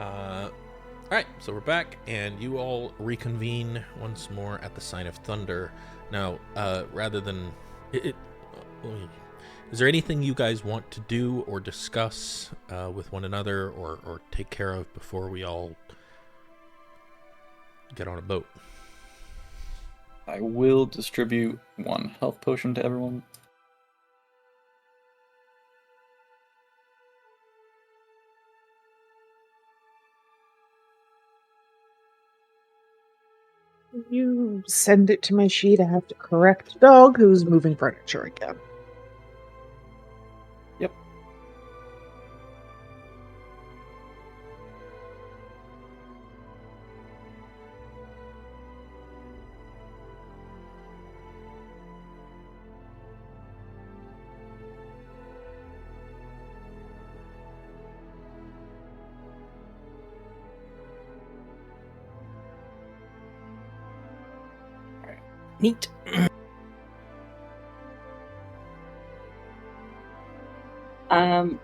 Alright, so we're back, and you all reconvene once more at the Sign of Thunder. Now, rather than... is there anything you guys want to do or discuss with one another or take care of before we all get on a boat? I will distribute 1 health potion to everyone. You send it to my sheet. I have to correct dog who's moving furniture again. Yep. Neat.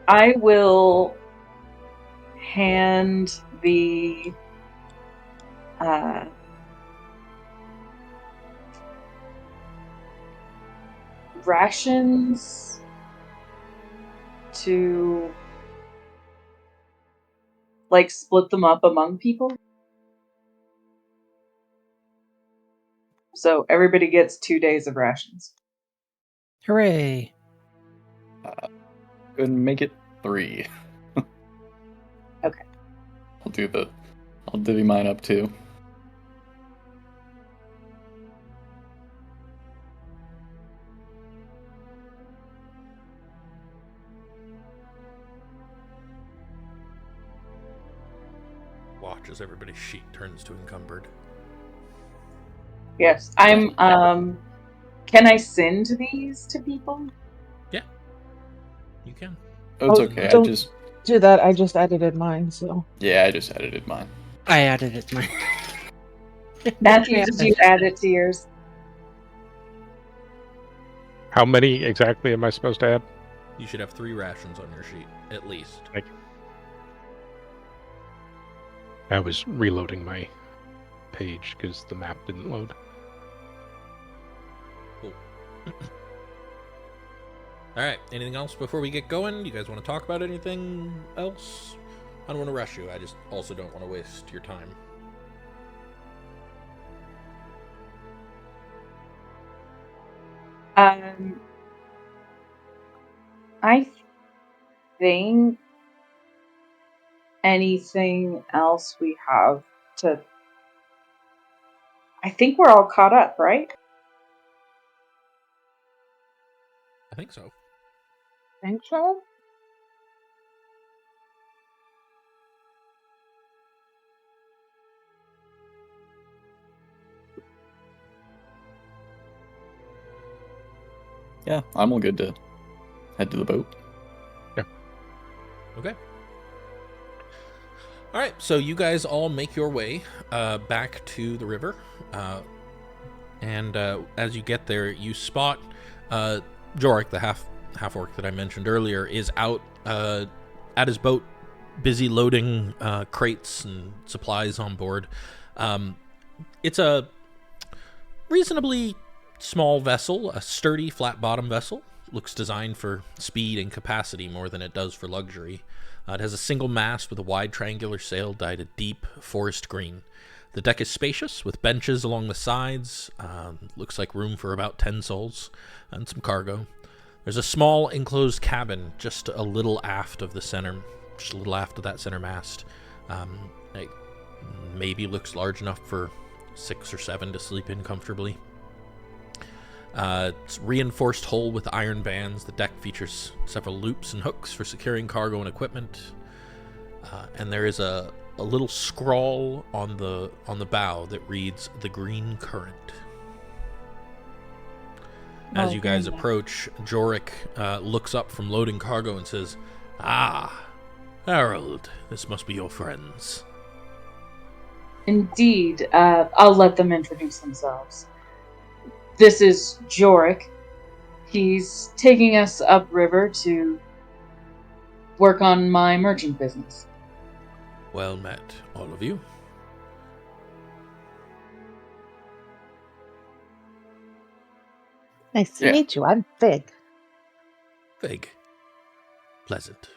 I will hand the rations to split them up among people. So everybody gets 2 days of rations. Hooray. Go ahead and make it 3. Okay. I'll divvy mine up too. Watch as everybody's sheet turns to encumbered. Yes, I'm. Can I send these to people? Yeah, you can. Oh, it's Oh, okay. I don't- just Do that. I just edited mine, so. I just edited mine. I added it to my... Matthew, did you add it to yours? How many exactly am I supposed to add? You should have 3 rations on your sheet, at least. I was reloading my page because the map didn't load. Cool. Alright, anything else before we get going? You guys want to talk about anything else? I don't want to rush you, I just also don't want to waste your time. I think anything else we have to... I think we're all caught up, right? I think so. Think so? Yeah, I'm all good to head to the boat. Okay. Alright, so you guys all make your way back to the river. And as you get there, you spot Jorik, the half-orc that I mentioned earlier, is out at his boat, busy loading crates and supplies on board. It's a reasonably small vessel, a sturdy, flat-bottom vessel. Looks designed for speed and capacity more than it does for luxury. It has a single mast with a wide triangular sail dyed a deep forest green. The deck is spacious, with benches along the sides. Looks like room for about 10 souls and some cargo. There's a small enclosed cabin just a little aft of the center, just a little aft of that center mast. It maybe looks large enough for 6 or 7 to sleep in comfortably. It's reinforced hull with iron bands. The deck features several loops and hooks for securing cargo and equipment. And there is a little scrawl on the bow that reads "The Green Current." As you guys approach, Jorik looks up from loading cargo and says, "Ah, Harold, this must be your friends." Indeed. I'll let them introduce themselves. This is Jorik. He's taking us upriver to work on my merchant business. Well met, all of you. Nice to Yeah. meet you. I'm Fig. Fig. Pleasant.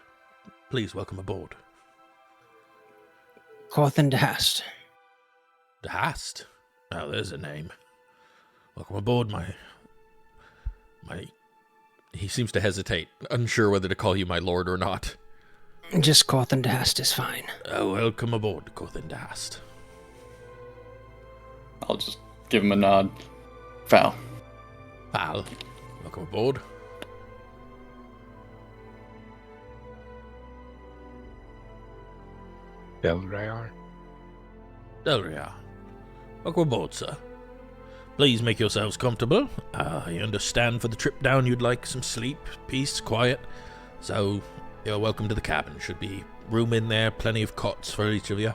Please welcome aboard. Corthyndahast. Dahast. Oh, there's a name. Welcome aboard, my... He seems to hesitate, unsure whether to call you my lord or not. Just Corthyndahast is fine. Welcome aboard, Corthyndahast. I'll just give him a nod. Foul. Pal, welcome aboard. Delryar. Delryar. Welcome aboard, sir. Please make yourselves comfortable. I understand for the trip down you'd like some sleep, peace, quiet. So, you're welcome to the cabin. Should be room in there, plenty of cots for each of you.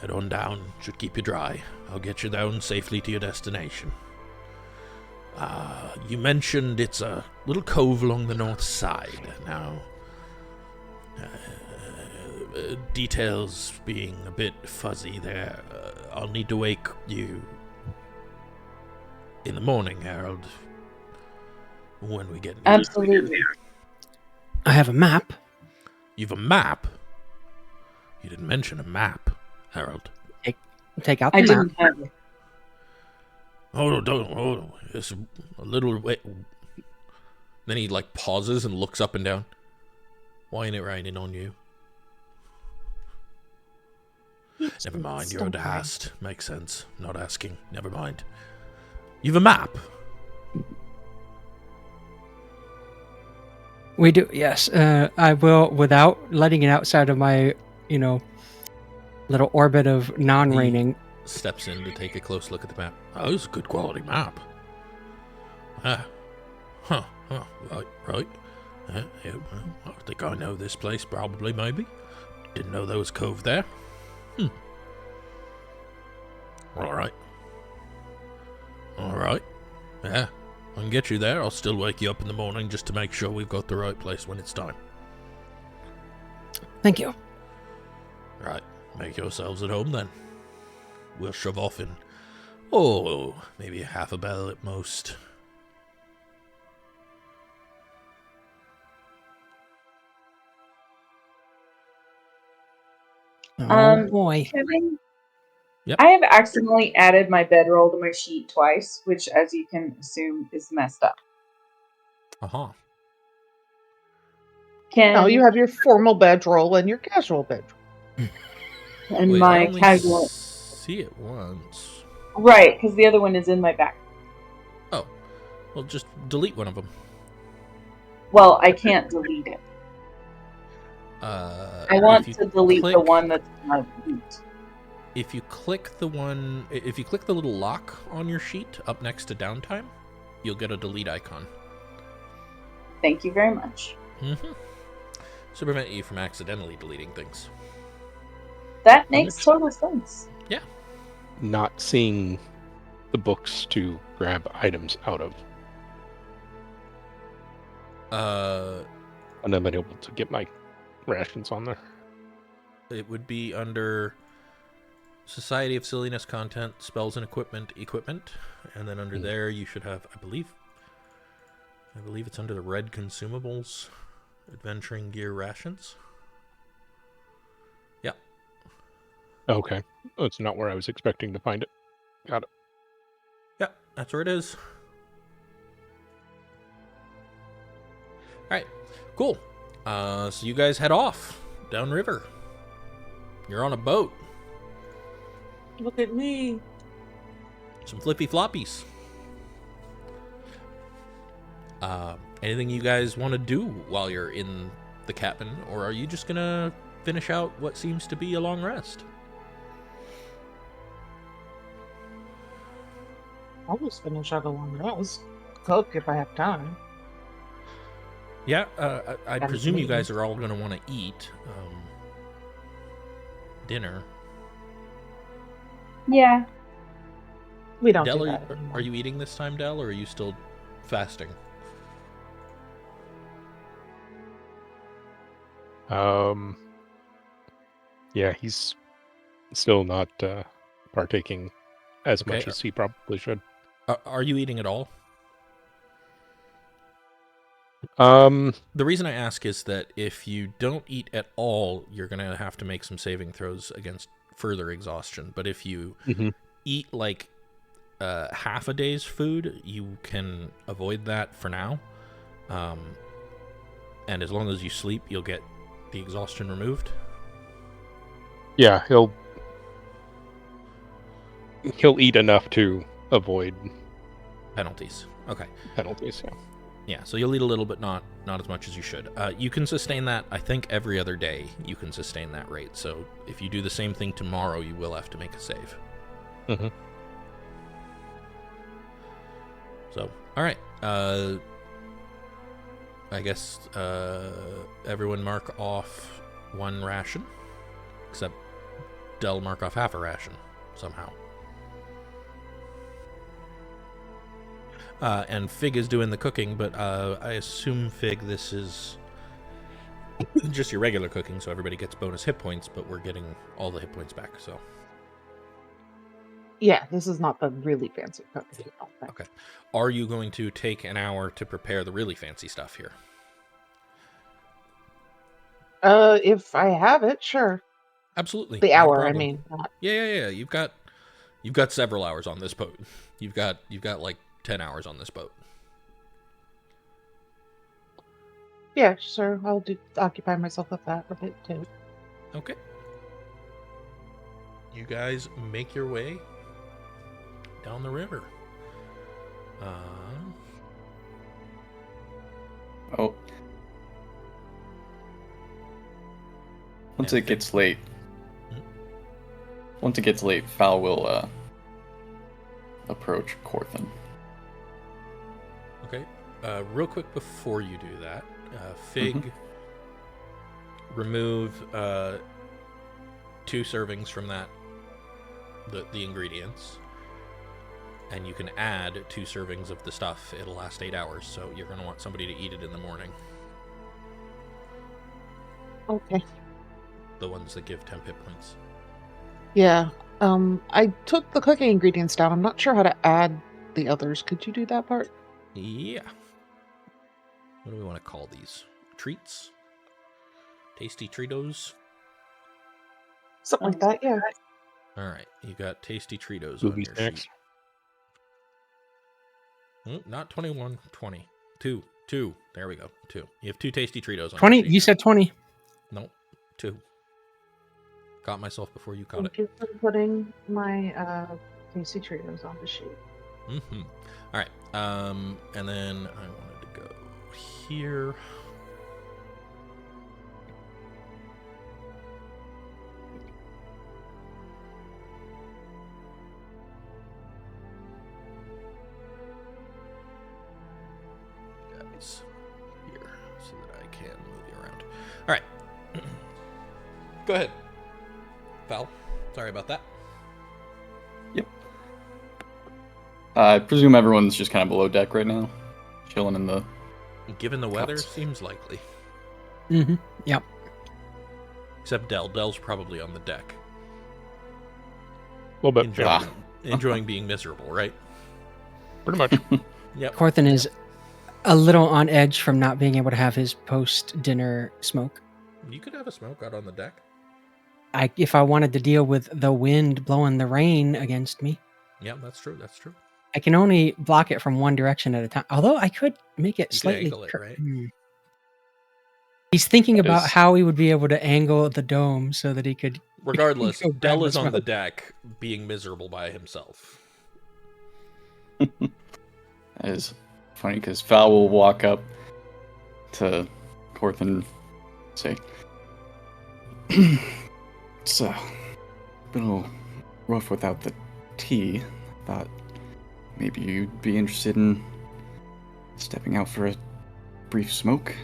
Head on down. Should keep you dry. I'll get you down safely to your destination. You mentioned it's a little cove along the north side. Now, details being a bit fuzzy there. I'll need to wake you in the morning, Harold, when we get near. Absolutely. I have a map. You've a map? You didn't mention a map, Harold. Take out the I map. didn't have it. Hold on. It's a little way. Then he, pauses and looks up and down. Why ain't it raining on you? Never mind, you're a Dahast. Makes sense. Not asking. Never mind. You've a map. We do, yes. I will, without letting it outside of my, little orbit of non-raining. Steps in to take a close look at the map. Oh, it's a good quality map. Right. Yeah, well, I think I know this place, probably, maybe. Didn't know there was a cove there. Alright. Yeah, I can get you there. I'll still wake you up in the morning just to make sure we've got the right place when it's time. Thank you. Right, make yourselves at home then. We'll shove off in, maybe half a bell at most. Oh boy. Kevin, Yep. I have accidentally added my bedroll to my sheet twice, which, as you can assume, is messed up. Uh-huh. No, you have your formal bedroll and your casual bedroll. And Wait, I my only casual. see it once. Right, because the other one is in my back. Oh, well, just delete one of them. Well, I can't delete it. I want to delete the one that's in my boot. If you click the little lock on your sheet up next to downtime, you'll get a delete icon. Thank you very much. Mm-hmm. To prevent you from accidentally deleting things. That makes total sense. Yeah. Not seeing the books to grab items out of. And then I'm able to get my rations on there. It would be under Society of Silliness content, spells and equipment, and then under there you should have, I believe it's under the red consumables, adventuring gear rations. Yeah. Okay. That's not where I was expecting to find it. Got it. Yeah, that's where it is. Alright, cool. So you guys head off downriver. You're on a boat. Look at me. Some flippy floppies. Anything you guys want to do while you're in the cabin, or are you just gonna finish out what seems to be a long rest? I'll just finish out a long rest. Cook if I have time. Yeah, I Sounds presume you amazing. guys are all gonna want to eat dinner. Yeah. We don't Del, do are that you, anymore. are you eating this time, Del, or are you still fasting? Yeah, he's still not partaking as much Okay. as he probably should. Are you eating at all? Um, The reason I ask is that if you don't eat at all, you're going to have to make some saving throws against further exhaustion. But if you mhm. eat like half a day's food, you can avoid that for now. And as long as you sleep, you'll get the exhaustion removed. Yeah, he'll eat enough to avoid Penalties. Okay. penalties. Yeah. Yeah, so you'll eat a little, but not as much as you should. You can sustain that, I think, every other day. You can sustain that rate. So if you do the same thing tomorrow, you will have to make a save. Mm-hmm. So, all right. I guess everyone mark off one ration, except Del mark off half a ration somehow. And Fig is doing the cooking, but I assume, Fig, this is just your regular cooking, so everybody gets bonus hit points, but we're getting all the hit points back, so. Yeah, this is not the really fancy cooking. I don't think. Okay. Are you going to take an hour to prepare the really fancy stuff here? If I have it, sure. Absolutely. The not a hour, I problem. mean. Not... Yeah. You've got several hours on this boat. You've got like 10 hours on this boat. Yeah, sure. I'll occupy myself with that a bit too. Okay. You guys make your way down the river. Oh. Once it gets late, Val will approach Corthynd. Okay. Real quick before you do that, Fig, remove 2 servings from that, the ingredients, and you can add 2 servings of the stuff. It'll last 8 hours, so you're going to want somebody to eat it in the morning. Okay. The ones that give temp hit points. Yeah. I took the cooking ingredients down. I'm not sure how to add the others. Could you do that part? Yeah. What do we want to call these? Treats? Tasty Treatos? Something like that, yeah. All right, you got Tasty Treatos on Movie your snacks. sheet. Not 21, 20. 2. There we go. 2. You have 2 Tasty Treatos on 20? your sheet. You said 20. No, 2. Caught myself before you caught Thank you for putting my tasty Trios on the sheet. it. All right. And then I wanted to go here. Guys, here, so that I can move you around. All right. Go ahead, Val. Sorry about that. Yep. I presume everyone's just kind of below deck right now, chilling in the. Given the weather, Cups. seems likely. Mm-hmm. Yep. Except Del. Del's probably on the deck. A little bit. Enjoying being miserable, right? Pretty much. Yep. Corthynd is a little on edge from not being able to have his post-dinner smoke. You could have a smoke out on the deck. If I wanted to deal with the wind blowing the rain against me, Yeah, that's true. That's true. I can only block it from one direction at a time. Although I could make it You could slightly. angle it, right? He's thinking That about is- how he would be able to angle the dome so that he could. Regardless, Go grab Del the is on the smoke. deck, being miserable by himself. That is funny because Val will walk up to Corthynd and say, "It's been a little rough without the tea. Thought maybe you'd be interested in stepping out for a brief smoke."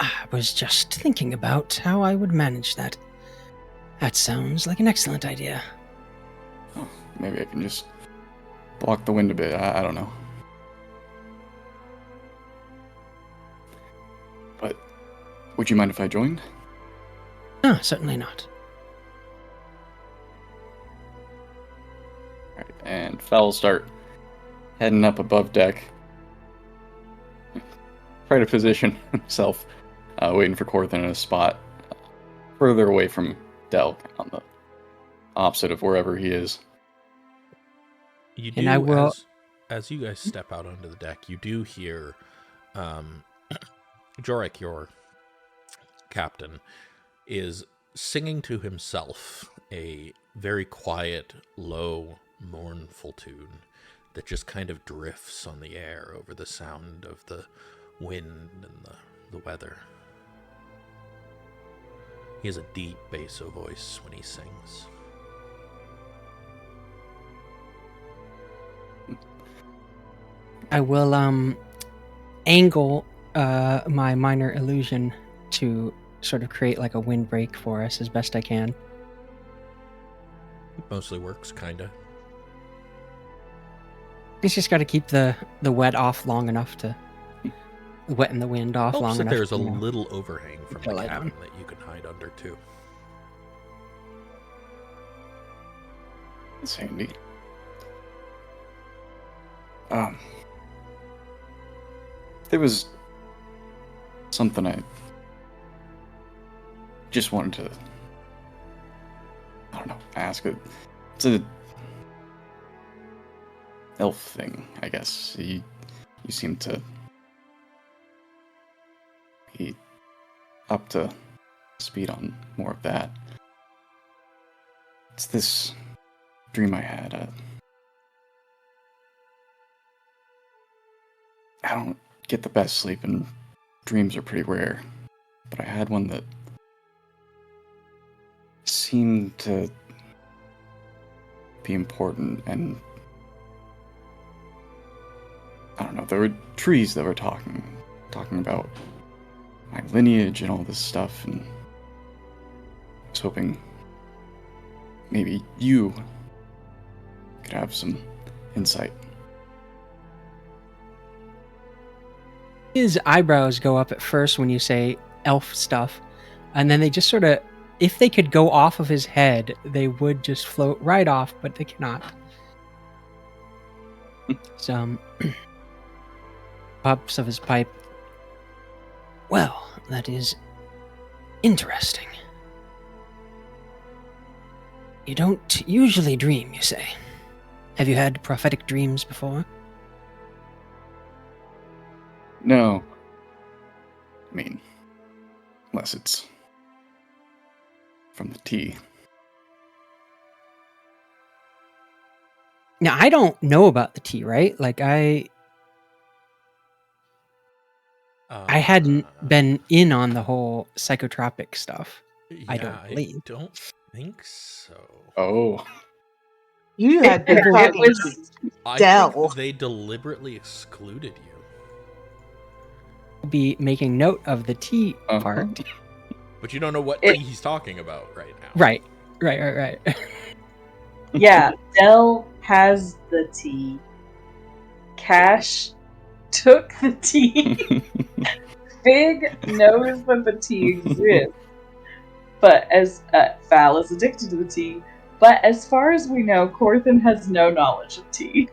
I was just thinking about how I would manage that. That sounds like an excellent idea. Oh, maybe I can just block the wind a bit. I don't know. But would you mind if I joined? Ah, certainly not. All right, and Fel will start heading up above deck. Try to position himself, waiting for Corthyndahast in a spot further away from Del, on the opposite of wherever he is. You And do, I will- as you guys step out onto the deck, you do hear Jorik, your captain, is singing to himself a very quiet, low, mournful tune that just kind of drifts on the air over the sound of the wind and the weather. He has a deep basso voice when he sings. I will angle my minor illusion to sort of create like a windbreak for us as best I can. It mostly works, kinda. It's just got to keep the wet off long enough to wet and the wind off Helps long that enough. there's a to, you know. little overhang from the the light cabin on. that you can hide under too. That's handy. There was something I just wanted to, I don't know, ask. It's a elf thing, I guess. You seem to be up to speed on more of that. It's this dream I had. I don't get the best sleep, and dreams are pretty rare. But I had one that seemed to be important, and I don't know, there were trees that were talking about my lineage and all this stuff, and I was hoping maybe you could have some insight. His eyebrows go up at first when you say elf stuff, and then they just sort of, if they could go off of his head, they would just float right off, but they cannot. Some puffs of his pipe. Well, that is interesting. You don't usually dream, you say. Have you had prophetic dreams before? No. I mean, unless it's from the tea. Now, I don't know about the tea, right? Like, I hadn't been in on the whole psychotropic stuff. I don't believe. I don't think so. Oh. You had been It talking was I Del. think they deliberately excluded you. I'll be making note of the tea part. But you don't know what It- tea he's talking about right now. Right. yeah, Del has the tea. Cash took the tea. Fig knows that the tea exists, but as Fal is addicted to the tea. But as far as we know, Corthyndahast has no knowledge of tea.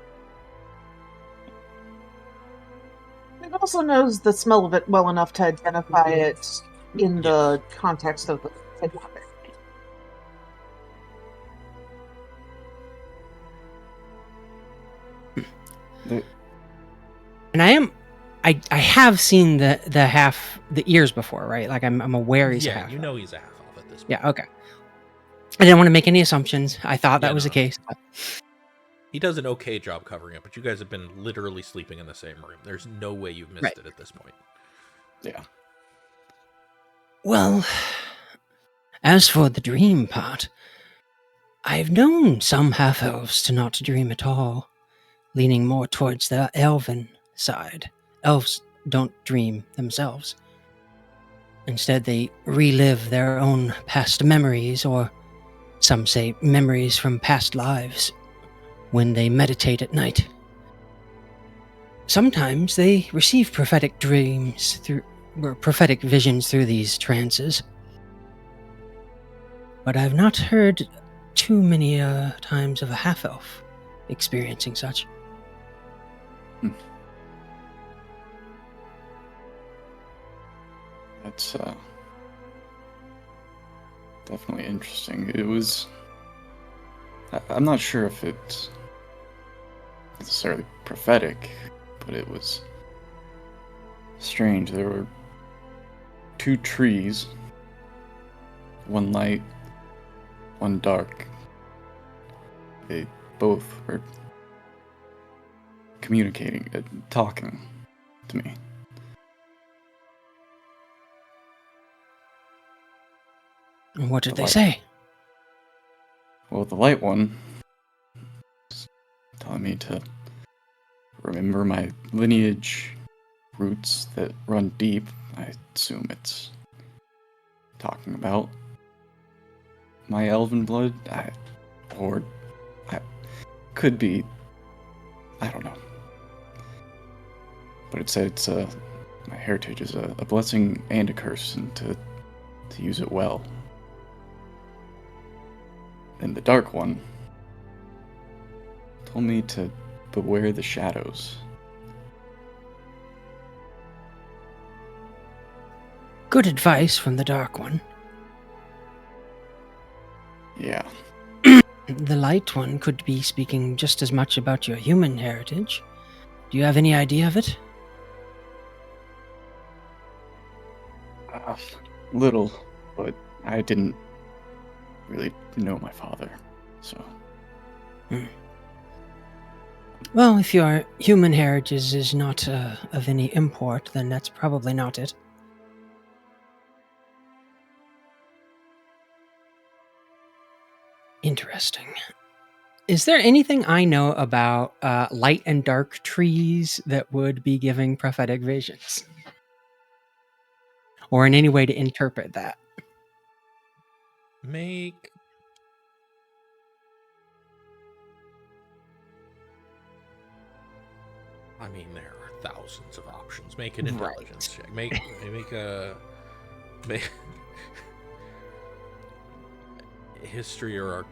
It also knows the smell of it well enough to identify it in the context of the topic. And I have seen the ears before, right? Like I'm aware he's a half. You know he's a half elf at this point. Yeah, okay. I didn't want to make any assumptions. I thought that was the no. case. He does an okay job covering it, but you guys have been literally sleeping in the same room. There's no way you've missed it at this point. Yeah. Well, as for the dream part, I've known some half-elves to not dream at all, leaning more towards the elven side. Elves don't dream themselves. Instead, they relive their own past memories, or some say memories from past lives, when they meditate at night. Sometimes they receive prophetic visions through these trances. but I've not heard too many times of a half-elf experiencing such. That's definitely interesting. It was... I'm not sure if it's necessarily prophetic, but it was strange. There were two trees, one light, one dark. They both were communicating, talking to me. What did they say? Well, the light one was telling me to remember my lineage roots that run deep. I assume it's talking about my elven blood, could be, I don't know. But it said it's my heritage is a blessing and a curse, and to use it well. And the dark one told me to beware the shadows. Good advice from the Dark One. Yeah. The Light One could be speaking just as much about your human heritage. Do you have any idea of it? Little, but I didn't really know my father, so... Well, if your human heritage is not of any import, then that's probably not it. Interesting. Is there anything I know about light and dark trees that would be giving prophetic visions? Or in any way to interpret that? Make... I mean, there are thousands of options. Make an intelligence check. Make a history or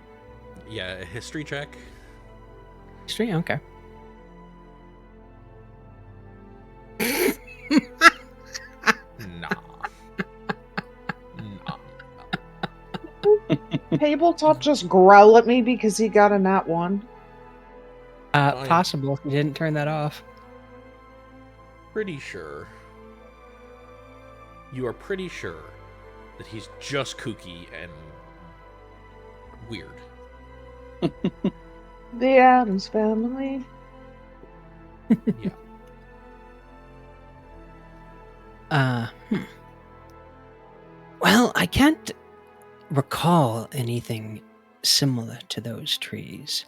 a history check. History, okay. Nah. Tabletop just growl at me because he got a nat 1. Possible if you didn't turn that off. Pretty sure. You are pretty sure that he's just kooky and weird. The Addams Family. Yeah. Well, I can't recall anything similar to those trees.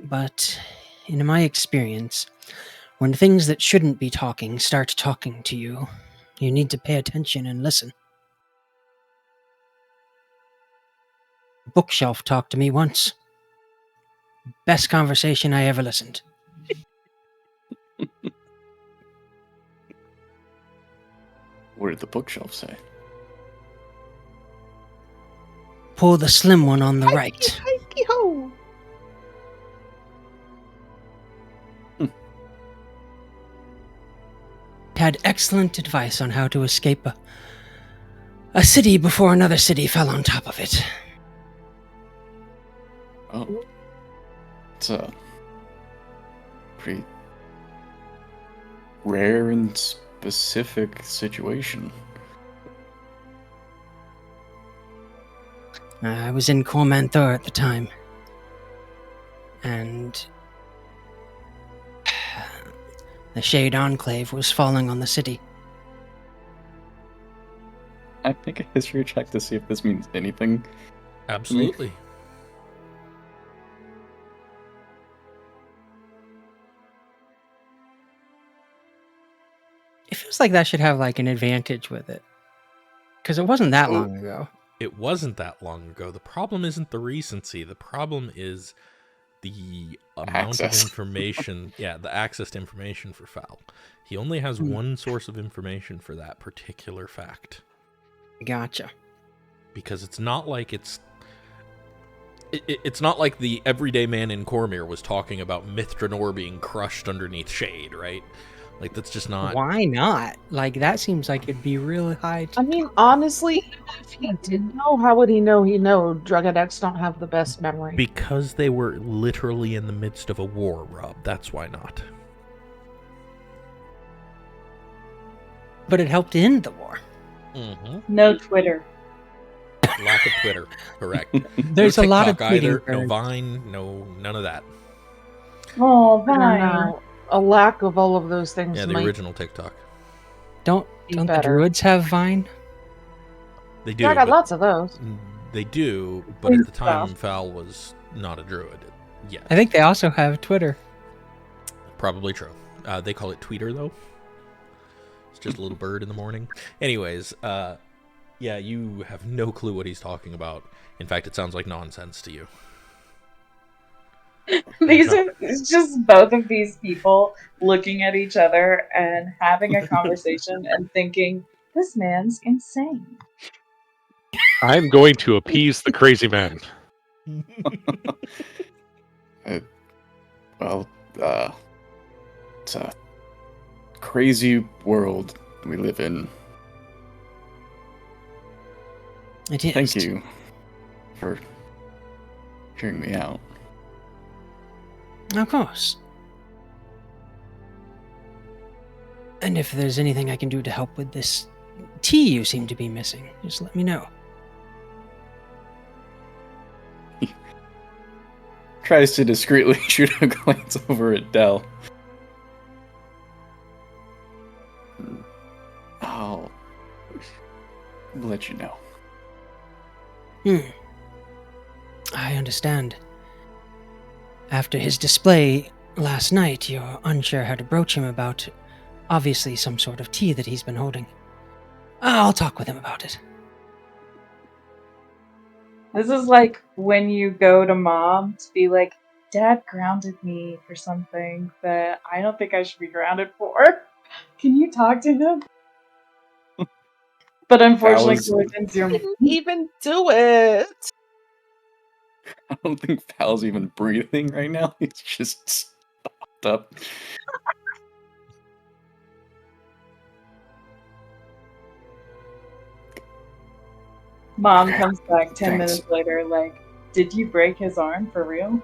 But in my experience, when things that shouldn't be talking start talking to you, you need to pay attention and listen. Bookshelf talked to me once. Best conversation I ever listened. What did the bookshelf say? Pull the slim one on the right. Hikey-ho! Had excellent advice on how to escape a city before another city fell on top of it. Oh. It's a pretty rare and specific situation. I was in Cormyr at the time. And the Shade Enclave was falling on the city. I make a history check to see if this means anything. Absolutely. It feels like that should have like an advantage with it. Because it wasn't that long ago. It wasn't that long ago. The problem isn't the recency. The problem is the amount of information. Yeah, the access to information for Fal. He only has one source of information for that particular fact. Gotcha. because it's not like it's not like the everyday man in Cormyr was talking about Mithranor being crushed underneath shade, right? Like, that's just not... Why not? Like, that seems like it'd be really high. I mean, honestly, if he did know, how would he know he know? Drug addicts don't have the best memory. Because they were literally in the midst of a war, Rob. That's why not. But it helped end the war. Mm-hmm. No Twitter. Lack of Twitter, correct. There's no a lot of TikTok either, tweeting no birds. Vine, no none of that. Oh, And fine. a lack of all of those things Yeah, the might original TikTok. Don't be the better. druids have Vine? They do. Yeah, I got but lots of those. They do, but at the time, Stuff. Fal was not a druid. Yeah, I think they also have Twitter. probably true. They call it Tweeter, though. It's just a little bird in the morning. Anyways, yeah, you have no clue what he's talking about. In fact, it sounds like nonsense to you. It's just both of these people looking at each other and having a conversation and thinking, this man's insane. I'm going to appease the crazy man. Well, it's a crazy world we live in. It is. Thank you for hearing me out. Of course. And if there's anything I can do to help with this tea you seem to be missing, just let me know. Tries to discreetly shoot a glance over at Del. I'll let you know. I understand. After his display last night, you're unsure how to broach him about, obviously, some sort of tea that he's been holding. I'll talk with him about it. This is like when you go to mom to be like, Dad grounded me for something that I don't think I should be grounded for. Can you talk to him? But unfortunately, Corthyndah's your Didn't even do it. I don't think Val's even breathing right now. He's just stopped up. mom Okay, comes back 10 thanks. minutes later, like, did you break his arm for real?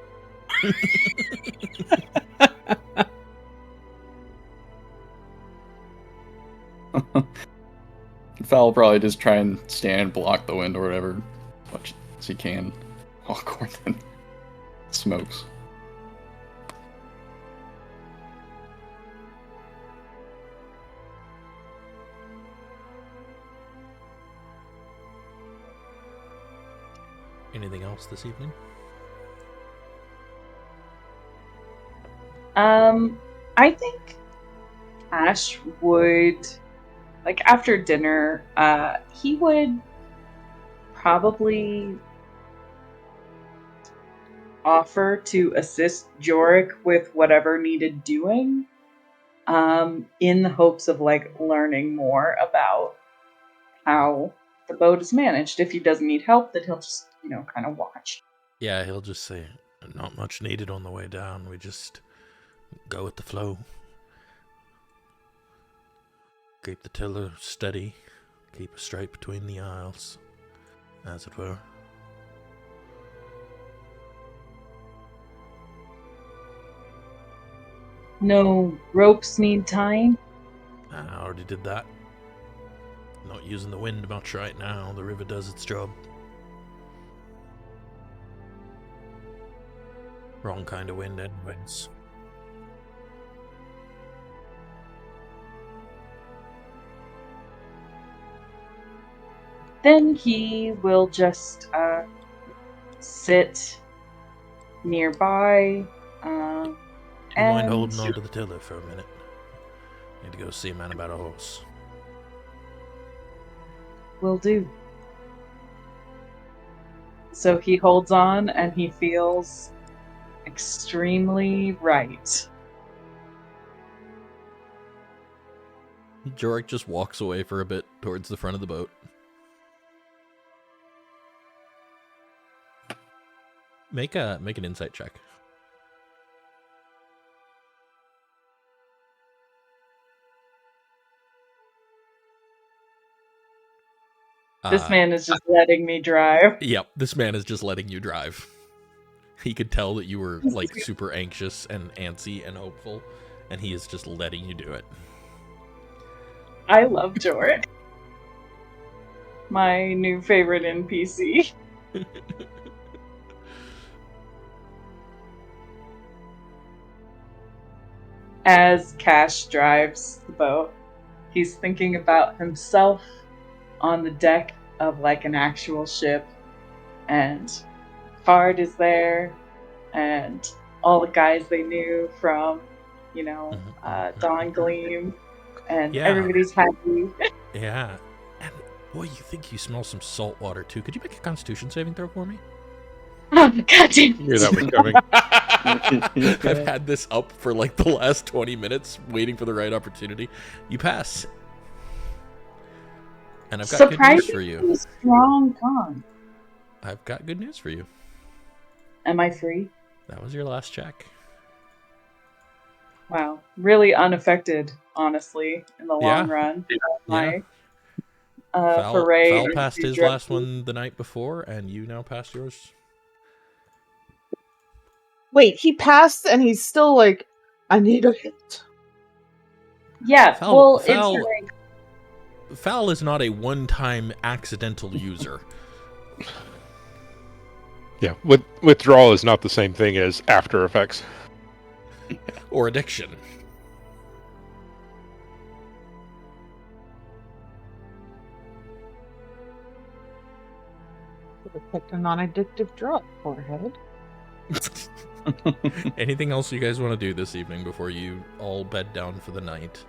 Val will probably just try and stand and block the wind or whatever, much as he can, while Corthynd smokes. Anything else this evening? I think Ash would, like, after dinner, he would probably offer to assist Jorik with whatever needed doing, in the hopes of, like, learning more about how the boat is managed. If he doesn't need help, then he'll just, kind of watch. Yeah, he'll just say, not much needed on the way down. We just go with the flow. Keep the tiller steady. Keep a straight between the aisles, as it were. No ropes need tying? I already did that. Not using the wind much right now. The river does its job. Wrong kind of wind anyways. Then he will just sit nearby. Do you And mind holding on to the tiller for a minute? Need to go see a man about a horse. will do. So he holds on and he feels extremely right. Jorik just walks away for a bit towards the front of the boat. Make an insight check. This man is just letting me drive. Yep, this man is just letting you drive. He could tell that you were like super anxious and antsy and hopeful, and he is just letting you do it. I love Jort. My new favorite NPC. As Cash drives the boat, he's thinking about himself on the deck of like an actual ship, and Card is there, and all the guys they knew from, Dawn Gleam, and everybody's happy. Yeah. And boy, you think you smell some salt water too. Could you make a Constitution saving throw for me? Oh, God damn it. Knew that was coming. I've had this up for like the last 20 minutes, waiting for the right opportunity. You pass. And I've got good news for you. Strong con. I've got good news for you. Am I free? That was your last check. Wow. Really unaffected, honestly, in the long run. My foray. Foul passed his last one the night before, and you now passed yours. Wait, he passed and he's still like, I need a hit. Yeah, Foul is not a one-time accidental user. Yeah, withdrawal is not the same thing as after effects. Or addiction. Could have picked a non-addictive drug, forehead. Anything else you guys want to do this evening before you all bed down for the night?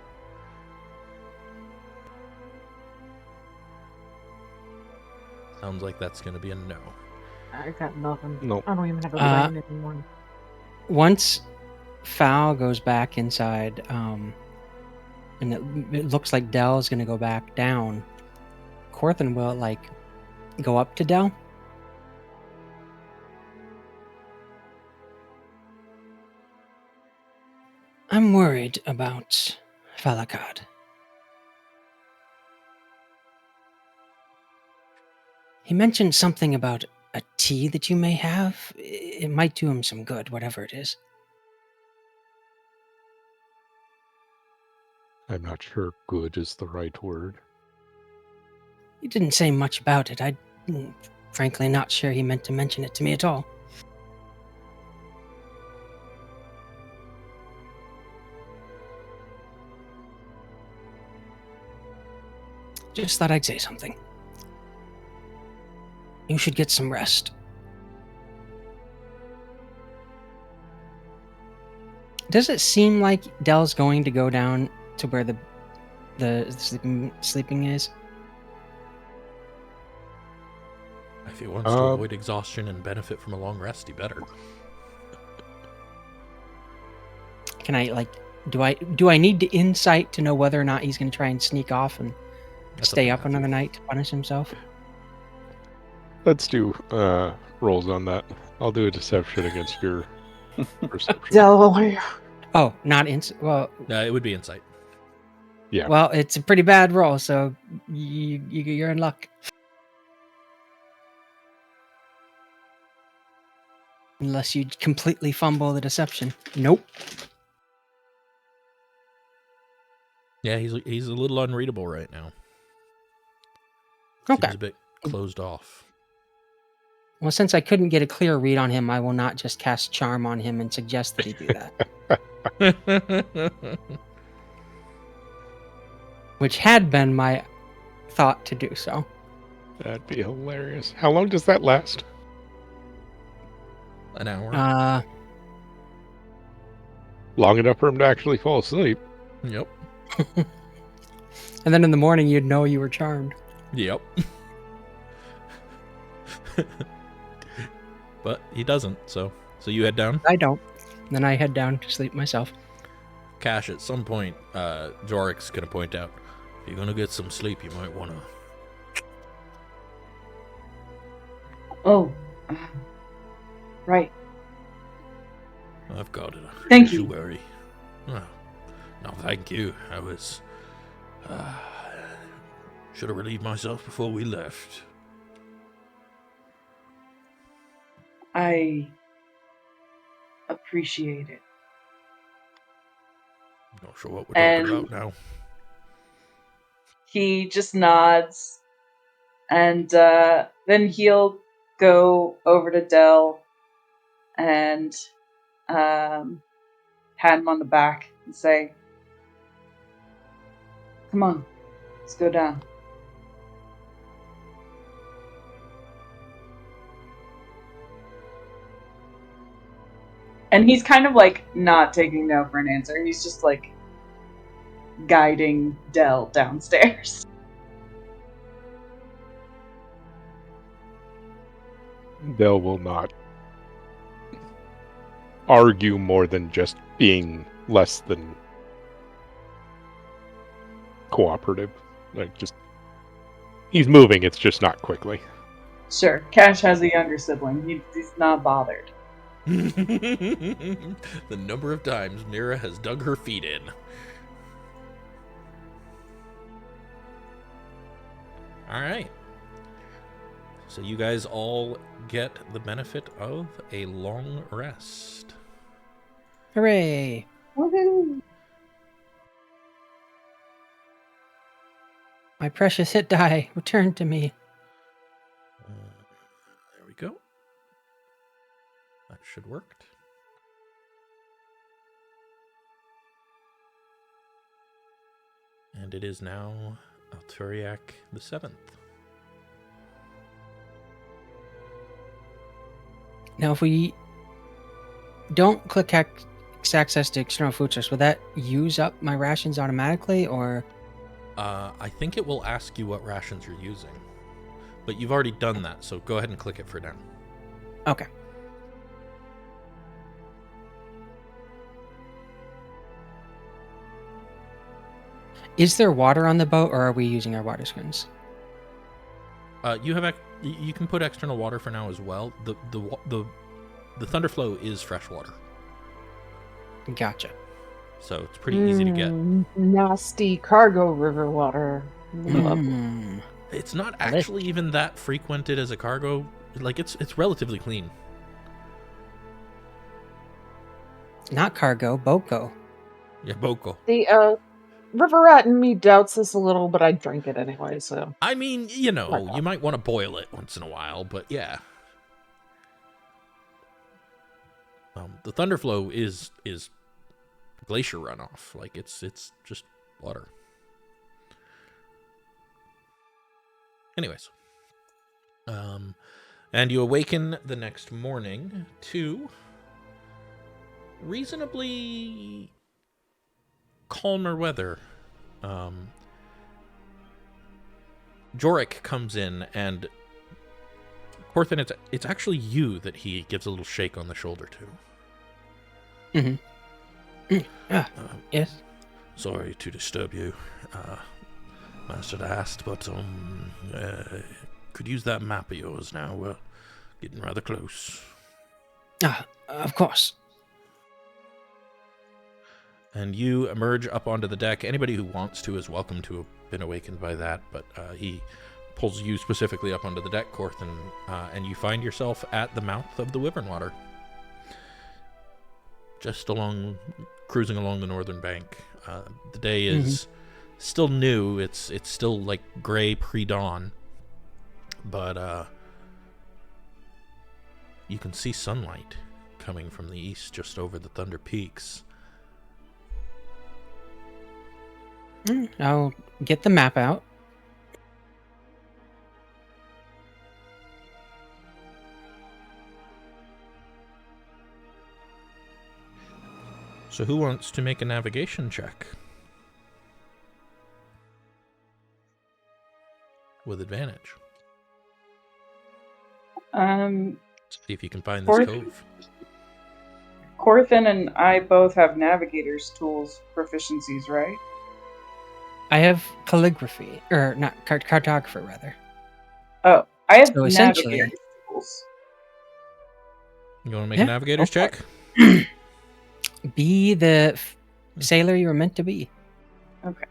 Sounds like that's going to be a no. I got nothing. Nope. I don't even have a brain anymore. Once Foul goes back inside, and it looks like Dell's going to go back down, Corthynd will, go up to Dell. I'm worried about Falaghard. He mentioned something about a tea that you may have. It might do him some good, whatever it is. I'm not sure good is the right word. He didn't say much about it. I'm frankly not sure he meant to mention it to me at all. Just thought I'd say something. You should get some rest. Does it seem like Dell's going to go down to where the sleeping is? If he wants to avoid exhaustion and benefit from a long rest, he better. Can I, do I need to insight to know whether or not he's going to try and sneak off and stay up another night to punish himself? Let's do rolls on that. I'll do a deception against your perception. Delryar. Oh, not insight. Well, It would be insight. Yeah. Well, it's a pretty bad roll, so you're in luck. Unless you completely fumble the deception. Nope. Yeah, he's a little unreadable right now. Okay. Seems a bit closed off. Well, since I couldn't get a clear read on him, I will not just cast Charm on him and suggest that he do that. Which had been my thought to do so. That'd be hilarious. How long does that last? An hour. Long enough for him to actually fall asleep. Yep. And then in the morning, you'd know you were charmed. Yep. But he doesn't, so you head down? I don't. Then I head down to sleep myself. Cash, at some point, Jorik's going to point out, if you're going to get some sleep, you might want to... Oh. Right. I've got it. Thank Don't you you. worry. Oh, no, thank you. I was... should have relieved myself before we left. I appreciate it. Not sure what we're And talking about now. he just nods, and then he'll go over to Del and pat him on the back and say, "Come on, let's go down." And he's kind of like not taking no for an answer. He's just like guiding Del downstairs. Del will not argue more than just being less than cooperative. Like, just he's moving, it's just not quickly. Sure, Cash has a younger sibling. He's not bothered. The number of times Mira has dug her feet in. Alright. So you guys all get the benefit of a long rest. Hooray! Woohoo! My precious hit die returned to me. There we go. That should work. And it is now Alturiak the 7th. Now, if we don't click access to external food source, will that use up my rations automatically, or? I think it will ask you what rations you're using. But you've already done that, so go ahead and click it for now. Okay. Is there water on the boat, or are we using our water skins? You can put external water for now as well. The Thunderflow is fresh water, Gotcha. so it's pretty easy to get. Nasty cargo river water. Mm. It's not actually even that frequented as a cargo. Like it's relatively clean. Not cargo, Boko. Yeah, Boko. The river rat in me doubts this a little, but I drink it anyway. So I mean, you know, Like that. you might want to boil it once in a while, but yeah. The Thunderflow is glacier runoff. Like it's just water. Anyways, and you awaken the next morning to reasonably calmer weather. Jorik comes in, and Corthyndahast, it's actually you that he gives a little shake on the shoulder to. Yes. Sorry to disturb you, Master Dast, but could use that map of yours now. We're getting rather close. Of course. And you emerge up onto the deck. Anybody who wants to is welcome to have been awakened by that, but he pulls you specifically up onto the deck, Corthin, and you find yourself at the mouth of the Wyvern Water. Just cruising along the northern bank. The day is still new. It's still like gray pre-dawn, but you can see sunlight coming from the east just over the Thunder Peaks. I'll get the map out. So who wants to make a navigation check? With advantage. See if you can find this cove. Corthin and I both have navigator's tools proficiencies, right? I have calligraphy, or not, cartographer rather. Oh, I have So essentially- navigator's tools. You want to make a navigator's go check? Be the sailor you were meant to be. Okay.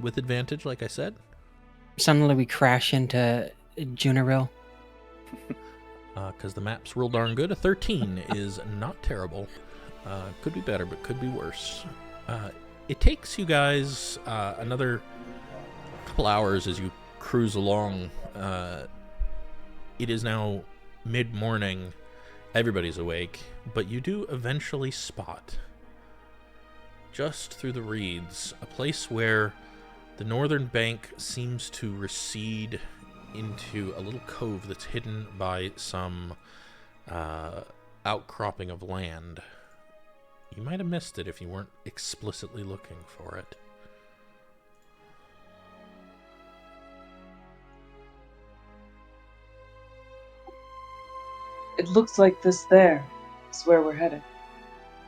With advantage, like I said. Suddenly we crash into Junaril. Because the map's real darn good. A 13 is not terrible. Could be better, but could be worse. It takes you guys another couple hours as you cruise along. It is now mid-morning. Everybody's awake, but you do eventually spot, just through the reeds, a place where the northern bank seems to recede into a little cove that's hidden by some outcropping of land. You might have missed it if you weren't explicitly looking for it. It looks like this there is where we're headed.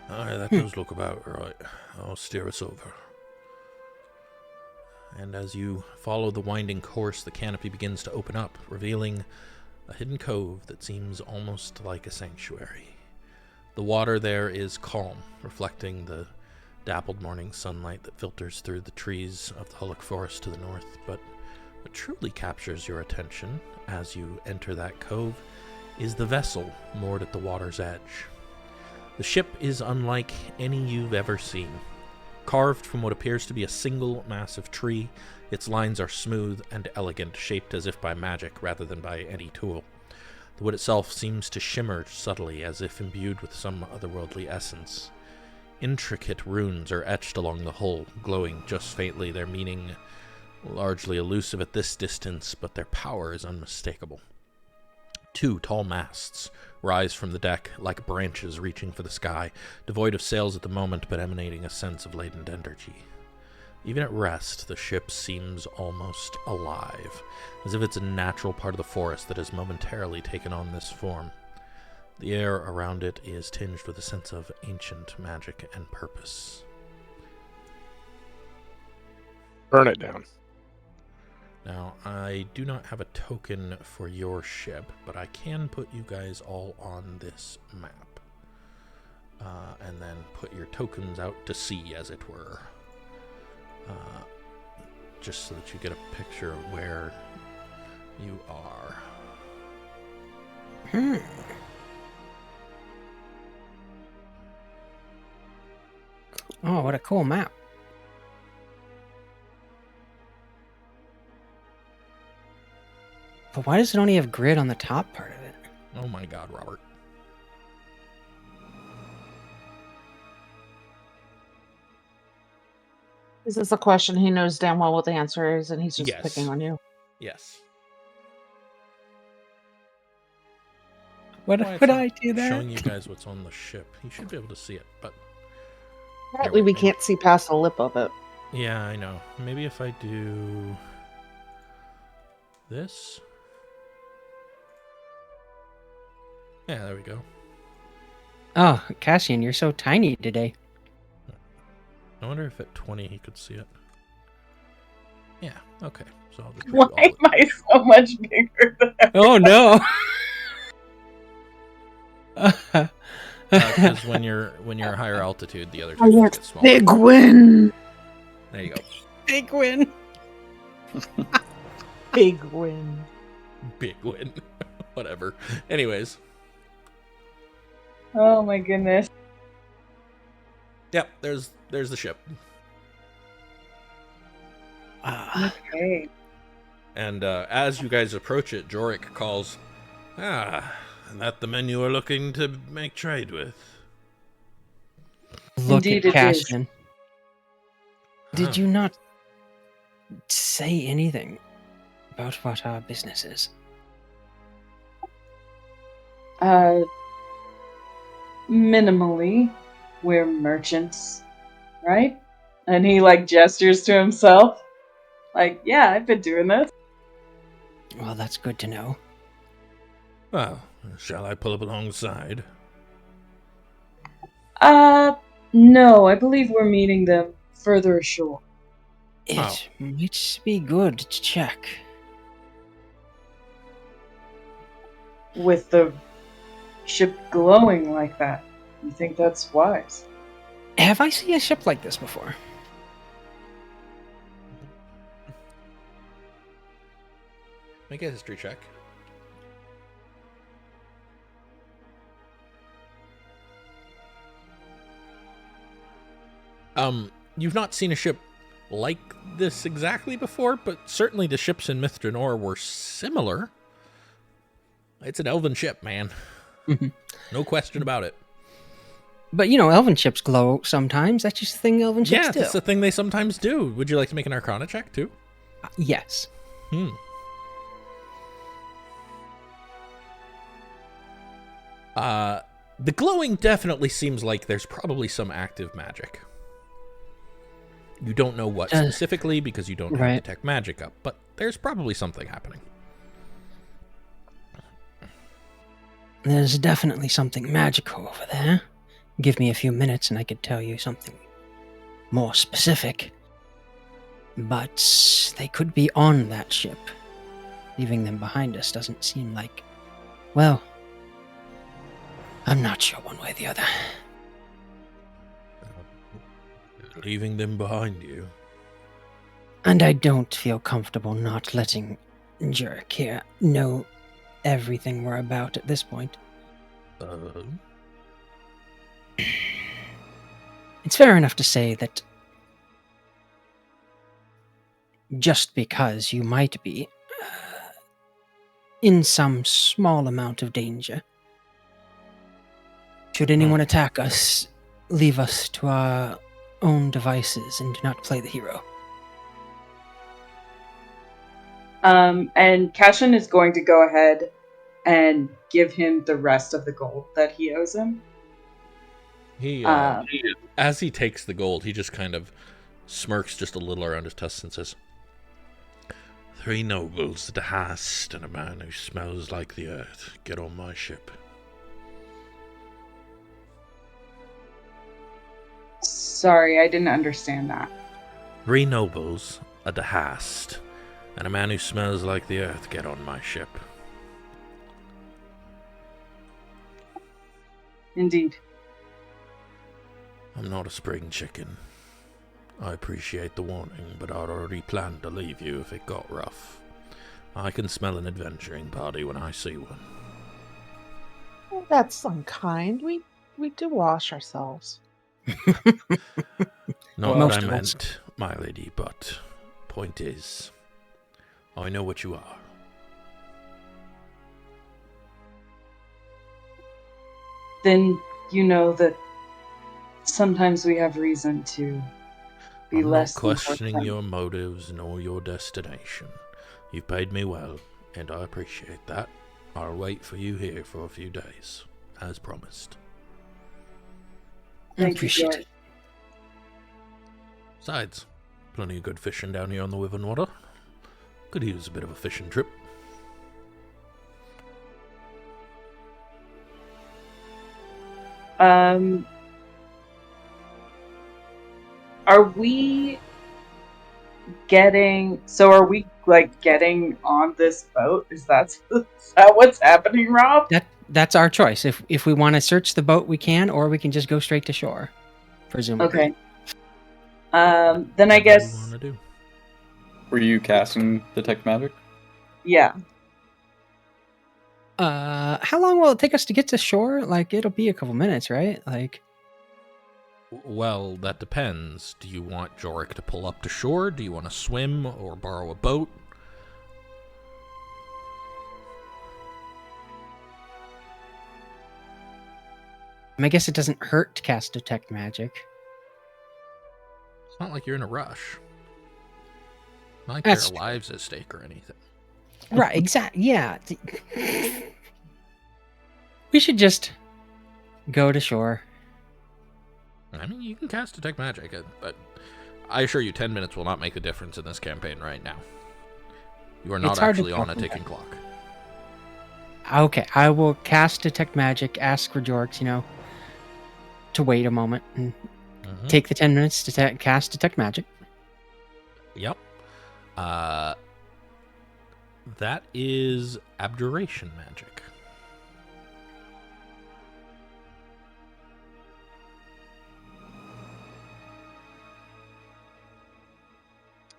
Aye, that does look about right. I'll steer us over. And as you follow the winding course, the canopy begins to open up, revealing a hidden cove that seems almost like a sanctuary. The water there is calm, reflecting the dappled morning sunlight that filters through the trees of the Hullock Forest to the north. But what truly captures your attention as you enter that cove is the vessel moored at the water's edge. The ship is unlike any you've ever seen. Carved from what appears to be a single massive tree, its lines are smooth and elegant, shaped as if by magic rather than by any tool. The wood itself seems to shimmer subtly, as if imbued with some otherworldly essence. Intricate runes are etched along the hull, glowing just faintly, their meaning largely elusive at this distance, but their power is unmistakable. 2 tall masts rise from the deck like branches reaching for the sky, devoid of sails at the moment, but emanating a sense of latent energy. Even at rest, the ship seems almost alive, as if it's a natural part of the forest that has momentarily taken on this form. The air around it is tinged with a sense of ancient magic and purpose. Burn it down. Now, I do not have a token for your ship, but I can put you guys all on this map. And then put your tokens out to sea, as it were. Just so that you get a picture of where you are. Oh, what a cool map. But why does it only have grid on the top part of it? Oh my god, Robert. Is this a question he knows damn well what the answer is, and he's just Yes. picking on you? Yes. What Why would it's I not do that? showing you guys what's on the ship. You should be able to see it, but Apparently we can't see past the lip of it. yeah, I know. Maybe if I do this. Yeah, there we go. Oh, Cassian, you're so tiny today. I wonder if at 20 he could see it. Yeah, okay. So I'll just put Why you all am I so much bigger than Oh no. because when you're a higher altitude, the other I two want get smaller. Figwyn! There you go. Big win. Big win. Big win. Whatever. Anyways. Oh my goodness. Yep, there's the ship. Okay. And as you guys approach it, Jorik calls, that the men you are looking to make trade with. Look Indeed at it is. Cassian. Did you not say anything about what our business is? Minimally, we're merchants, right? And he like gestures to himself. Like, yeah, I've been doing this. Well, that's good to know. Well, shall I pull up alongside? No, I believe we're meeting them further ashore. It Oh. might be good to check. with the ship glowing like that. You think that's wise? Have I seen a ship like this before? Make a history check. You've not seen a ship like this exactly before, but certainly the ships in Mithranor were similar. It's an elven ship, man. No question about it. But, you know, elven ships glow sometimes. That's just a thing elven ships do. Yeah, that's the thing they sometimes do. Would you like to make an Arcana check, too? Yes. The glowing definitely seems like there's probably some active magic. You don't know what specifically because you don't have detect magic up, but there's probably something happening. There's definitely something magical over there. Give me a few minutes and I could tell you something more specific. But they could be on that ship. Leaving them behind us doesn't seem like... Well, I'm not sure one way or the other. Leaving them behind you? And I don't feel comfortable not letting Jerk here know everything we're about at this point. It's fair enough to say that just because you might be in some small amount of danger, should anyone attack us, leave us to our own devices and do not play the hero. And Cassian is going to go ahead and give him the rest of the gold that he owes him. He, as he takes the gold, he just kind of smirks just a little around his tusks and says, 3 nobles, the hast, and a man who smells like the earth. Get on my ship. Sorry, I didn't understand that. 3 nobles, a dehast, and a man who smells like the earth. Get on my ship. Indeed. I'm not a spring chicken. I appreciate the warning, but I'd already planned to leave you if it got rough. I can smell an adventuring party when I see one. Well, that's unkind. We do wash ourselves. Not Most what I of us. meant, my lady, but point is, I know what you are. Then you know that sometimes we have reason to be I'm less not questioning important. your motives nor your destination. You've paid me well, and I appreciate that. I'll wait for you here for a few days, as promised. I Thank you, appreciate George. it. Besides, plenty of good fishing down here on the Wyvern Water. Could use a bit of a fishing trip. Are we getting on this boat? Is that what's happening, Rob? That's our choice. If we want to search the boat, we can, or we can just go straight to shore. Presumably. Okay. Then I What do you guess, want to do? Were you casting detect magic? yeah. How long will it take us to get to shore? Like, it'll be a couple minutes, right? Like, Well, that depends. Do you want Jorik to pull up to shore? Do you want to swim or borrow a boat? I guess it doesn't hurt to cast detect magic. It's not like you're in a rush. Not like That's there are lives at stake or anything. Right, exactly. Yeah. We should just go to shore. I mean, you can cast Detect Magic, but I assure you 10 minutes will not make a difference in this campaign right now. You are not It's hard to actually on a tell. ticking clock. Okay, I will cast detect magic, ask for Jorks, to wait a moment and take the 10 minutes to cast detect magic. Yep. That is Abjuration Magic.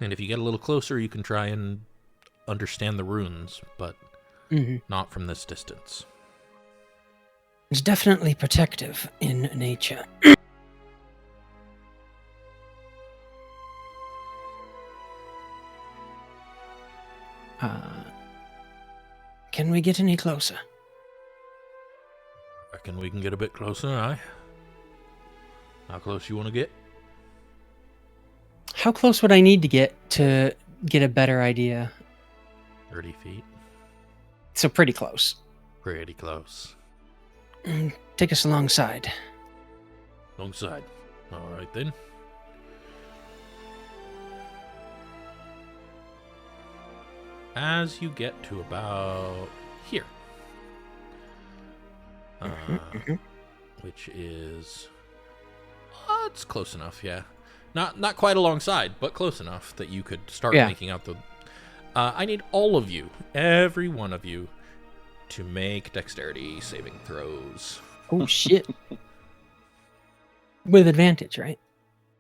And if you get a little closer, you can try and understand the runes, but not from this distance. It's definitely protective in nature. Can we get any closer? Reckon we can get a bit closer, aye? How close you want to get? How close would I need to get a better idea? 30 feet. So pretty close. Pretty close. Take us alongside. Alongside. All right, then. As you get to about here, which is, it's close enough, yeah. Not quite alongside, but close enough that you could start making out the. I need all of you, every one of you, to make dexterity saving throws. Oh shit! With advantage, right?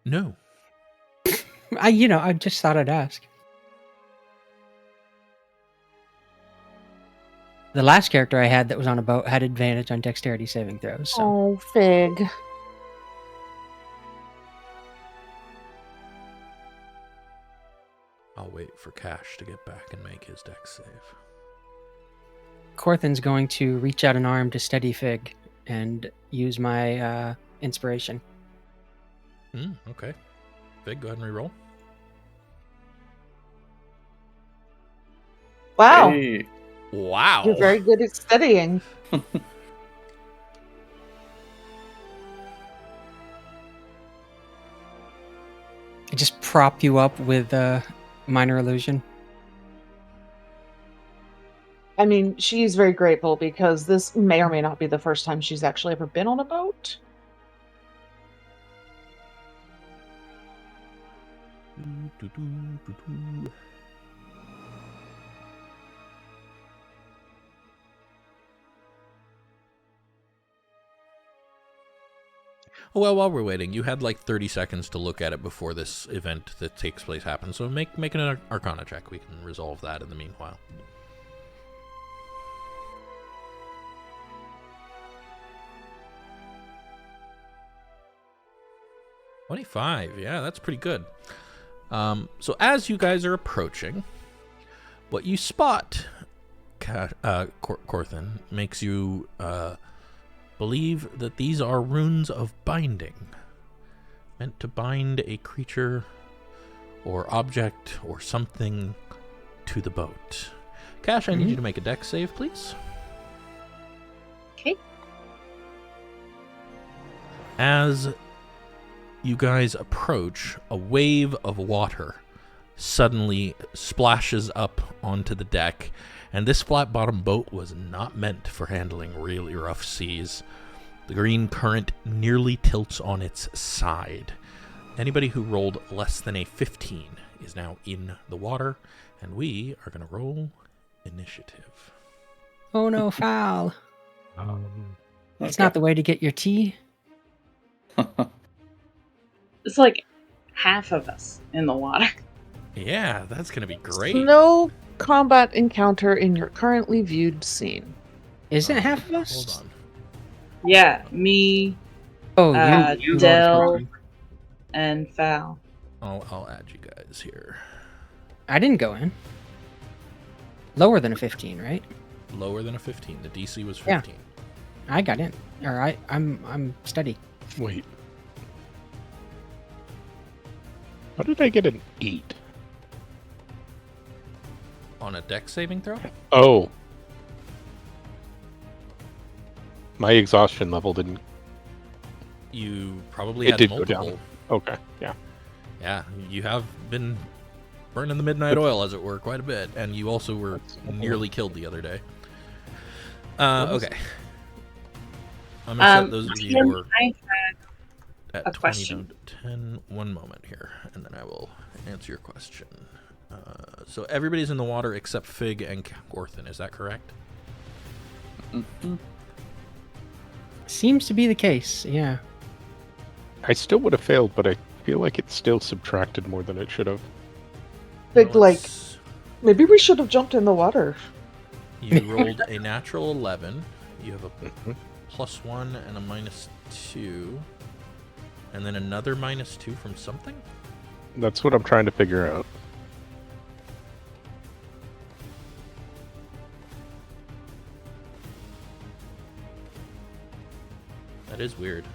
No. I just thought I'd ask. The last character I had that was on a boat had advantage on dexterity saving throws. So. Oh, Fig. I'll wait for Cash to get back and make his dex save. Corthyn's going to reach out an arm to steady Fig and use my inspiration. Okay. Fig, go ahead and reroll. Wow. Hey. Wow. You're very good at studying. I just prop you up with minor illusion. I mean, she's very grateful because this may or may not be the first time she's actually ever been on a boat. Well, while we're waiting, you had like 30 seconds to look at it before this event that takes place happens, so make an Arcana check. We can resolve that in the meanwhile. $25, yeah, that's pretty good. So as you guys are approaching, what you spot, Corthyn, makes you believe that these are runes of binding, meant to bind a creature or object or something to the boat. Cash, I need you to make a dex save, please. Okay. As you guys approach, a wave of water suddenly splashes up onto the deck, and this flat-bottom boat was not meant for handling really rough seas. The green current nearly tilts on its side. Anybody who rolled less than a 15 is now in the water, and we are going to roll initiative. Oh no, foul. It's not the way to get your tea. It's like half of us in the water. Yeah, that's going to be great. No combat encounter in your currently viewed scene. Isn't it half of us? Hold on. Yeah, me, Oh, you Del, and Foul. I'll add you guys here. I didn't go in. Lower than a 15, right? Lower than a 15. The DC was 15. I got in. All right, I'm steady. Wait. How did I get an 8? On a dex saving throw? Oh. My exhaustion level didn't... You probably It had did go multiple. down. Okay, yeah. Yeah, you have been burning the midnight oil, as it were, quite a bit, and you also were nearly killed the other day. Okay. I'm gonna set those of you who are I had at a 20 question. down to 10. One moment here, and then I will answer your question. So everybody's in the water except Fig and Corthyn, is that correct? Mhm. Seems to be the case, yeah. I still would have failed, but I feel like it still subtracted more than it should have. Big, Let's- maybe we should have jumped in the water. You rolled a natural 11. You have a Mhm. +1 and a -2. And then another -2 from something? That's what I'm trying to figure out. That is weird.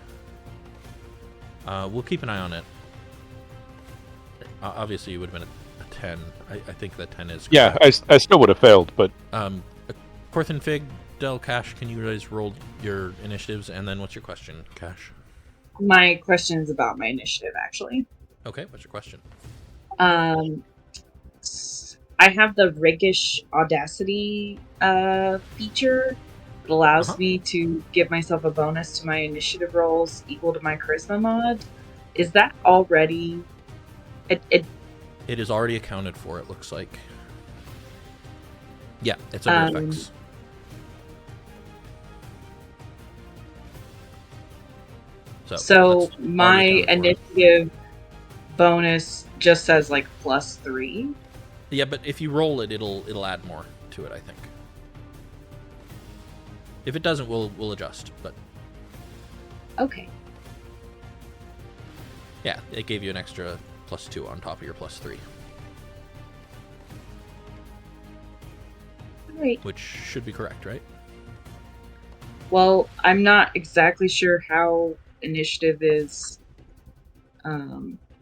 We'll keep an eye on it. Obviously, you would have been a 10. I think that 10 is Yeah, correct. I still would have failed, but Corthynd, Fig, Del, Cash, can you guys roll your initiatives? And then what's your question, Cash? My question is about my initiative, actually. Okay, what's your question? I have the rakish audacity feature. It allows Uh-huh. me to give myself a bonus to my initiative rolls equal to my charisma mod. Is that already? It It is already accounted for, it looks like. Yeah, it's under effects. So that's my already accounted for. initiative bonus just says like +3. Yeah, but if you roll it, it'll add more to it, I think. If it doesn't, we'll adjust. But Okay. yeah, it gave you an extra +2 on top of your +3, Great. which should be correct, right? Well, I'm not exactly sure how initiative is.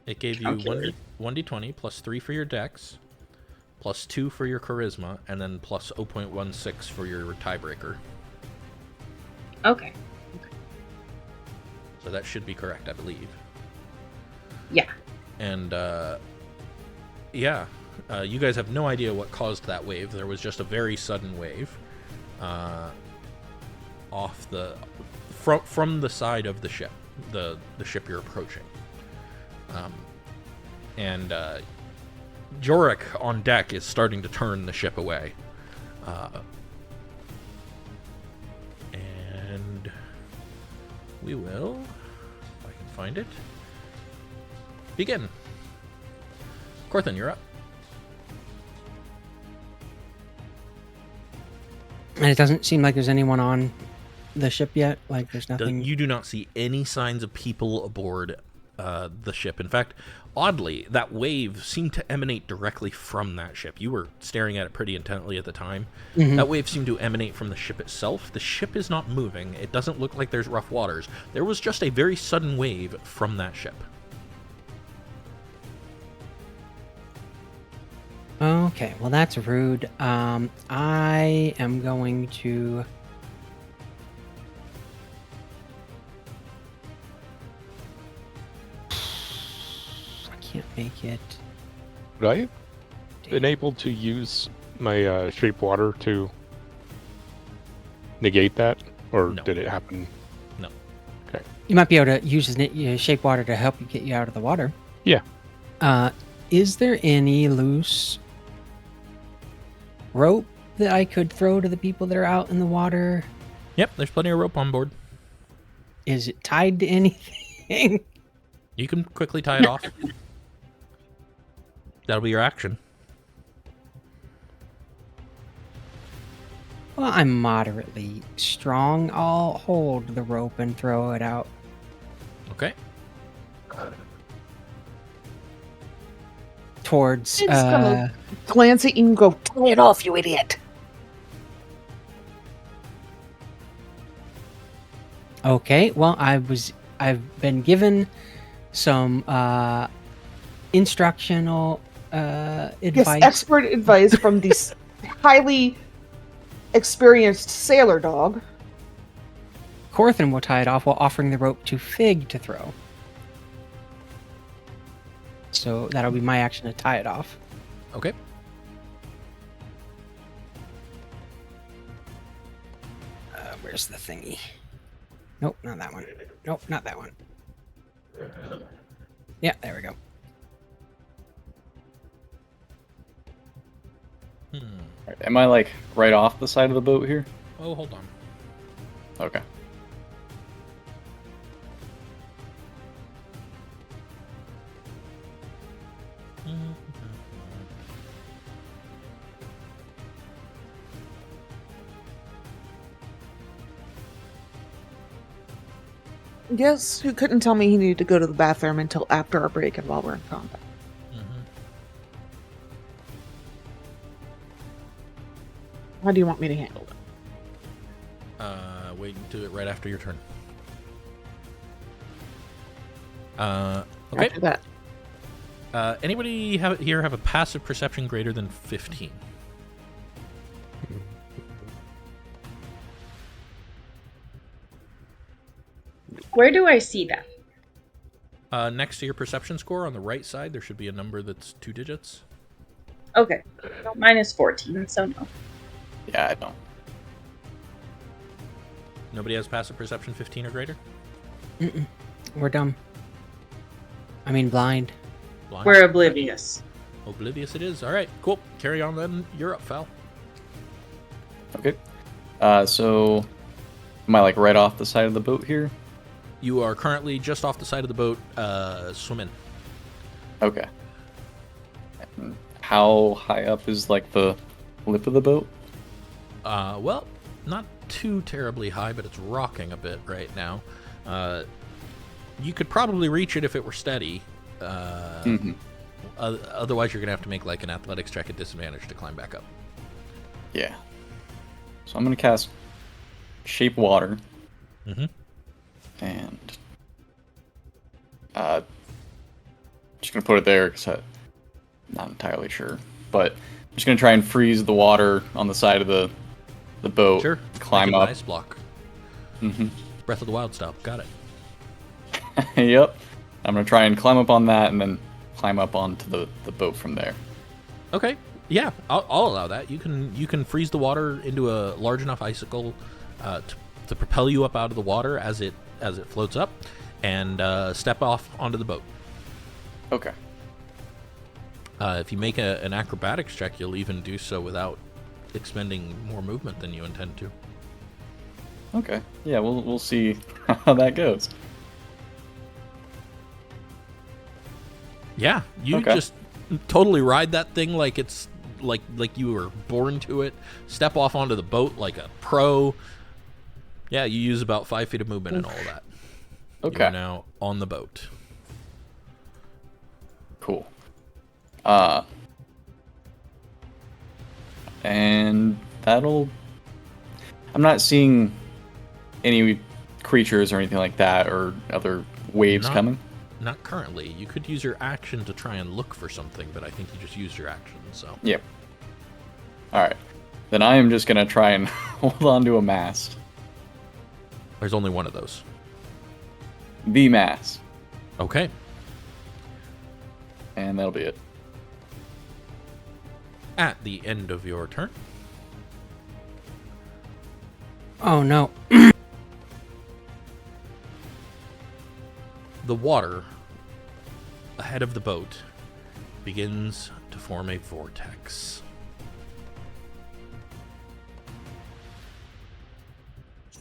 It gave you Calculate. 1d20 +3 for your dex, +2 for your charisma, and then plus 0.16 for your tiebreaker. Okay. So that should be correct, I believe. Yeah. And you guys have no idea what caused that wave. There was just a very sudden wave off from the side of the ship, the ship you're approaching. And Jorik on deck is starting to turn the ship away. And we will, if I can find it, begin. Corthynd, you're up. And it doesn't seem like there's anyone on the ship yet. Like there's nothing. You do not see any signs of people aboard the ship. In fact, oddly, that wave seemed to emanate directly from that ship. You were staring at it pretty intently at the time. Mhm. That wave seemed to emanate from the ship itself. The ship is not moving. It doesn't look like there's rough waters. There was just a very sudden wave from that ship. Okay, well that's rude. I am going to. I can't make it. would I have been able to use my shape water to negate that? Or No. did it happen? No. Okay. You might be able to use shape water to help you get you out of the water. Yeah. Is there any loose rope that I could throw to the people that are out in the water? Yep, there's plenty of rope on board. Is it tied to anything? You can quickly tie it off. That'll be your action. Well, I'm moderately strong. I'll hold the rope and throw it out. Okay. Towards It's gonna glance at you and go, "Tie it off, you idiot." Okay, well, I've been given some instructional advice. Yes, expert advice from this highly experienced sailor dog. Corthynd will tie it off while offering the rope to Fig to throw. So that'll be my action to tie it off. Okay. Where's the thingy? Nope, not that one. Nope, not that one. Yeah, there we go. Alright, am I like right off the side of the boat here? Oh, hold on. Okay. Yes, who couldn't tell me he needed to go to the bathroom until after our break and while we're in combat. How do you want me to handle it? Wait and do it right after your turn. Okay. After that. Anybody here have a passive perception greater than 15? Where do I see that? Next to your perception score on the right side, there should be a number that's 2 digits. Okay. Mine is 14, so no. Yeah, I don't. Nobody has passive perception 15 or greater? Mm-mm. We're dumb. I mean, blind. Blind? We're oblivious. Oblivious it is. All right, cool. Carry on then. You're up, Fal. Okay. So, am I like right off the side of the boat here? You are currently just off the side of the boat, swimming. Okay. And how high up is like the lip of the boat? Well, not too terribly high, but it's rocking a bit right now. You could probably reach it if it were steady. Otherwise, you're going to have to make like an athletics check at disadvantage to climb back up. Yeah. So I'm going to cast Shape Water. Mm-hmm. And just going to put it there because I'm not entirely sure. But I'm just going to try and freeze the water on the side of the boat. Sure. Climb Make it an up. ice block. Mm-hmm. Breath of the Wild style. Got it. Yep. I'm going to try and climb up on that and then climb up onto the boat from there. Okay. Yeah, I'll allow that. You can freeze the water into a large enough icicle to propel you up out of the water as it floats up, and step off onto the boat. Okay. If you make an acrobatics check, you'll even do so without expending more movement than you intend to. Okay. Yeah, we'll see how that goes. Yeah, you just totally ride that thing like it's like you were born to it. Step off onto the boat like a pro. Yeah, you use about 5 feet of movement and all of that. Okay. You're now on the boat. Cool. And that'll... I'm not seeing any creatures or anything like that, or other waves coming? Not currently. You could use your action to try and look for something, but I think you just used your action, so... Yep. Alright. Then I am just going to try and hold on to a mast. There's only one of those. The mast. Okay. And that'll be it. At the end of your turn, Oh no. the water ahead of the boat begins to form a vortex.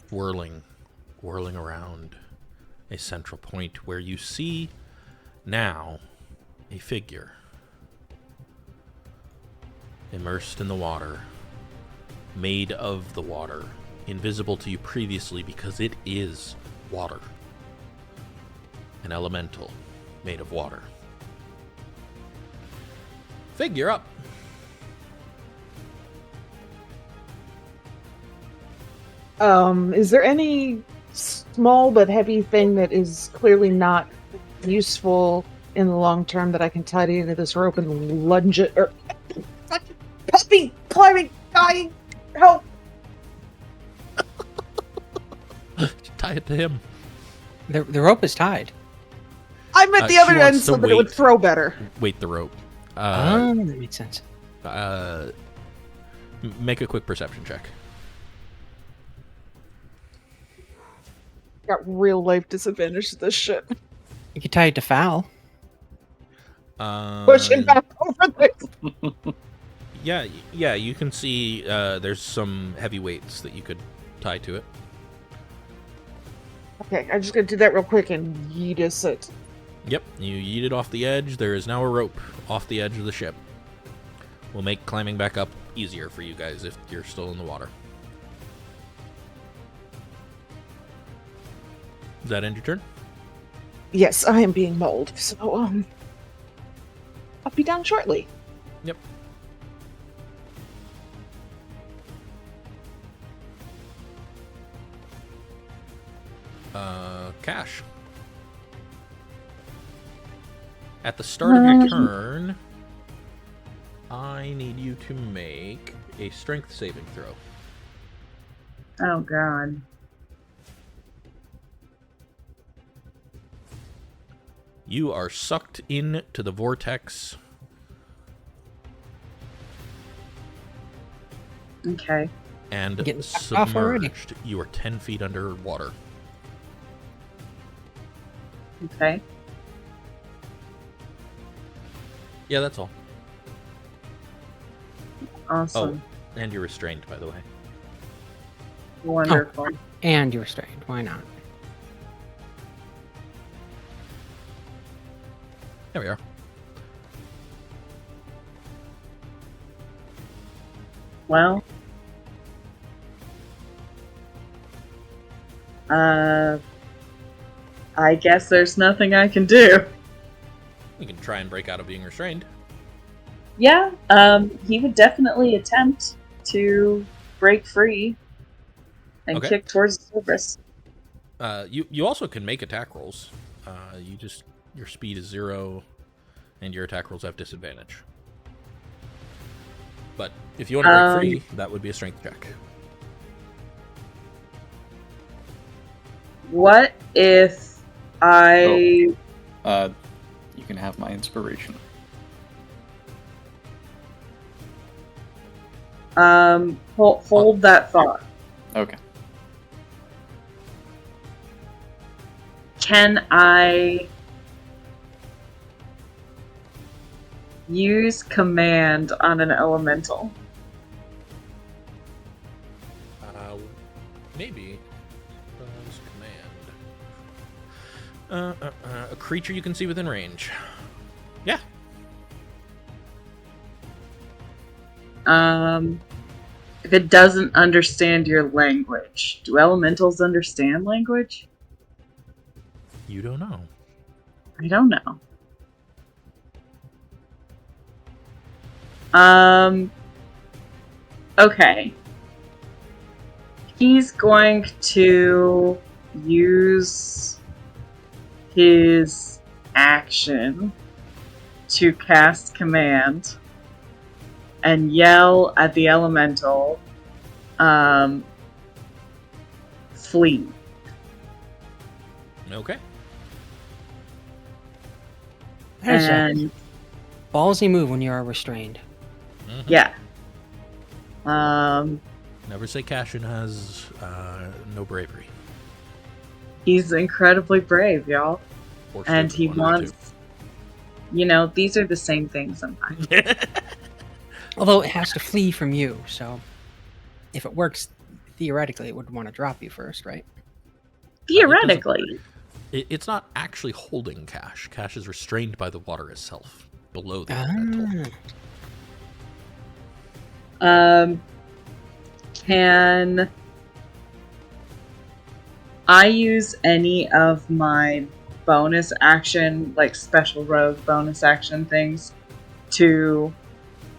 Whirling around a central point where you see now a figure immersed in the water, made of the water, invisible to you previously because it is water. An elemental made of water. Figure up. Is there any small but heavy thing that is clearly not useful in the long term that I can tie into this rope and lunge it? Or puppy climbing, dying, help! Tie it to him. The rope is tied. I'm at the She other wants end to so that it would wait. throw better. Wait the rope. That makes sense. Make a quick perception check. Got real life disadvantage to this shit. You could tie it to Foul. Push him back over this. Yeah, you can see there's some heavy weights that you could tie to it. Okay, I'm just gonna do that real quick and yeetus it. Yep, you yeet it off the edge. There is now a rope off the edge of the ship. Will make climbing back up easier for you guys if you're still in the water. Does that end your turn? Yes, I am being mauled, so I'll be down shortly. Yep. Cash. At the start of your turn, I need you to make a strength saving throw. Oh god. You are sucked into the vortex. Okay. And Getting sucked off already. submerged. You are 10 feet under water. Okay. Yeah, that's all. Awesome. Oh, and you're restrained, by the way. Wonderful. And you're restrained. Why not? There we are. Well. I guess there's nothing I can do. You can try and break out of being restrained. Yeah, he would definitely attempt to break free and Okay. kick towards the surface. You also can make attack rolls. Your speed is 0, and your attack rolls have disadvantage. But if you want to break free, that would be a strength check. What if I... You can have my inspiration. Hold that thought. Okay. Can I use command on an elemental? Maybe. Command. A creature you can see within range. Yeah. If it doesn't understand your language, do elementals understand language? You don't know. I don't know. Okay. He's going to use his action to cast command and yell at the elemental, flee. Okay. There's a And ballsy move when you are restrained. Mhm. yeah. Never say Cassian has no bravery. He's incredibly brave, y'all. Or And stupid, he one of the wants, you know, these are the same things sometimes. two. Although it has to flee from you, so if it works, theoretically it would want to drop you first, right? Theoretically. It's not actually holding Cash. Cash is restrained by the water itself, below the elemental. Can I use any of my bonus action, like special rogue bonus action things, to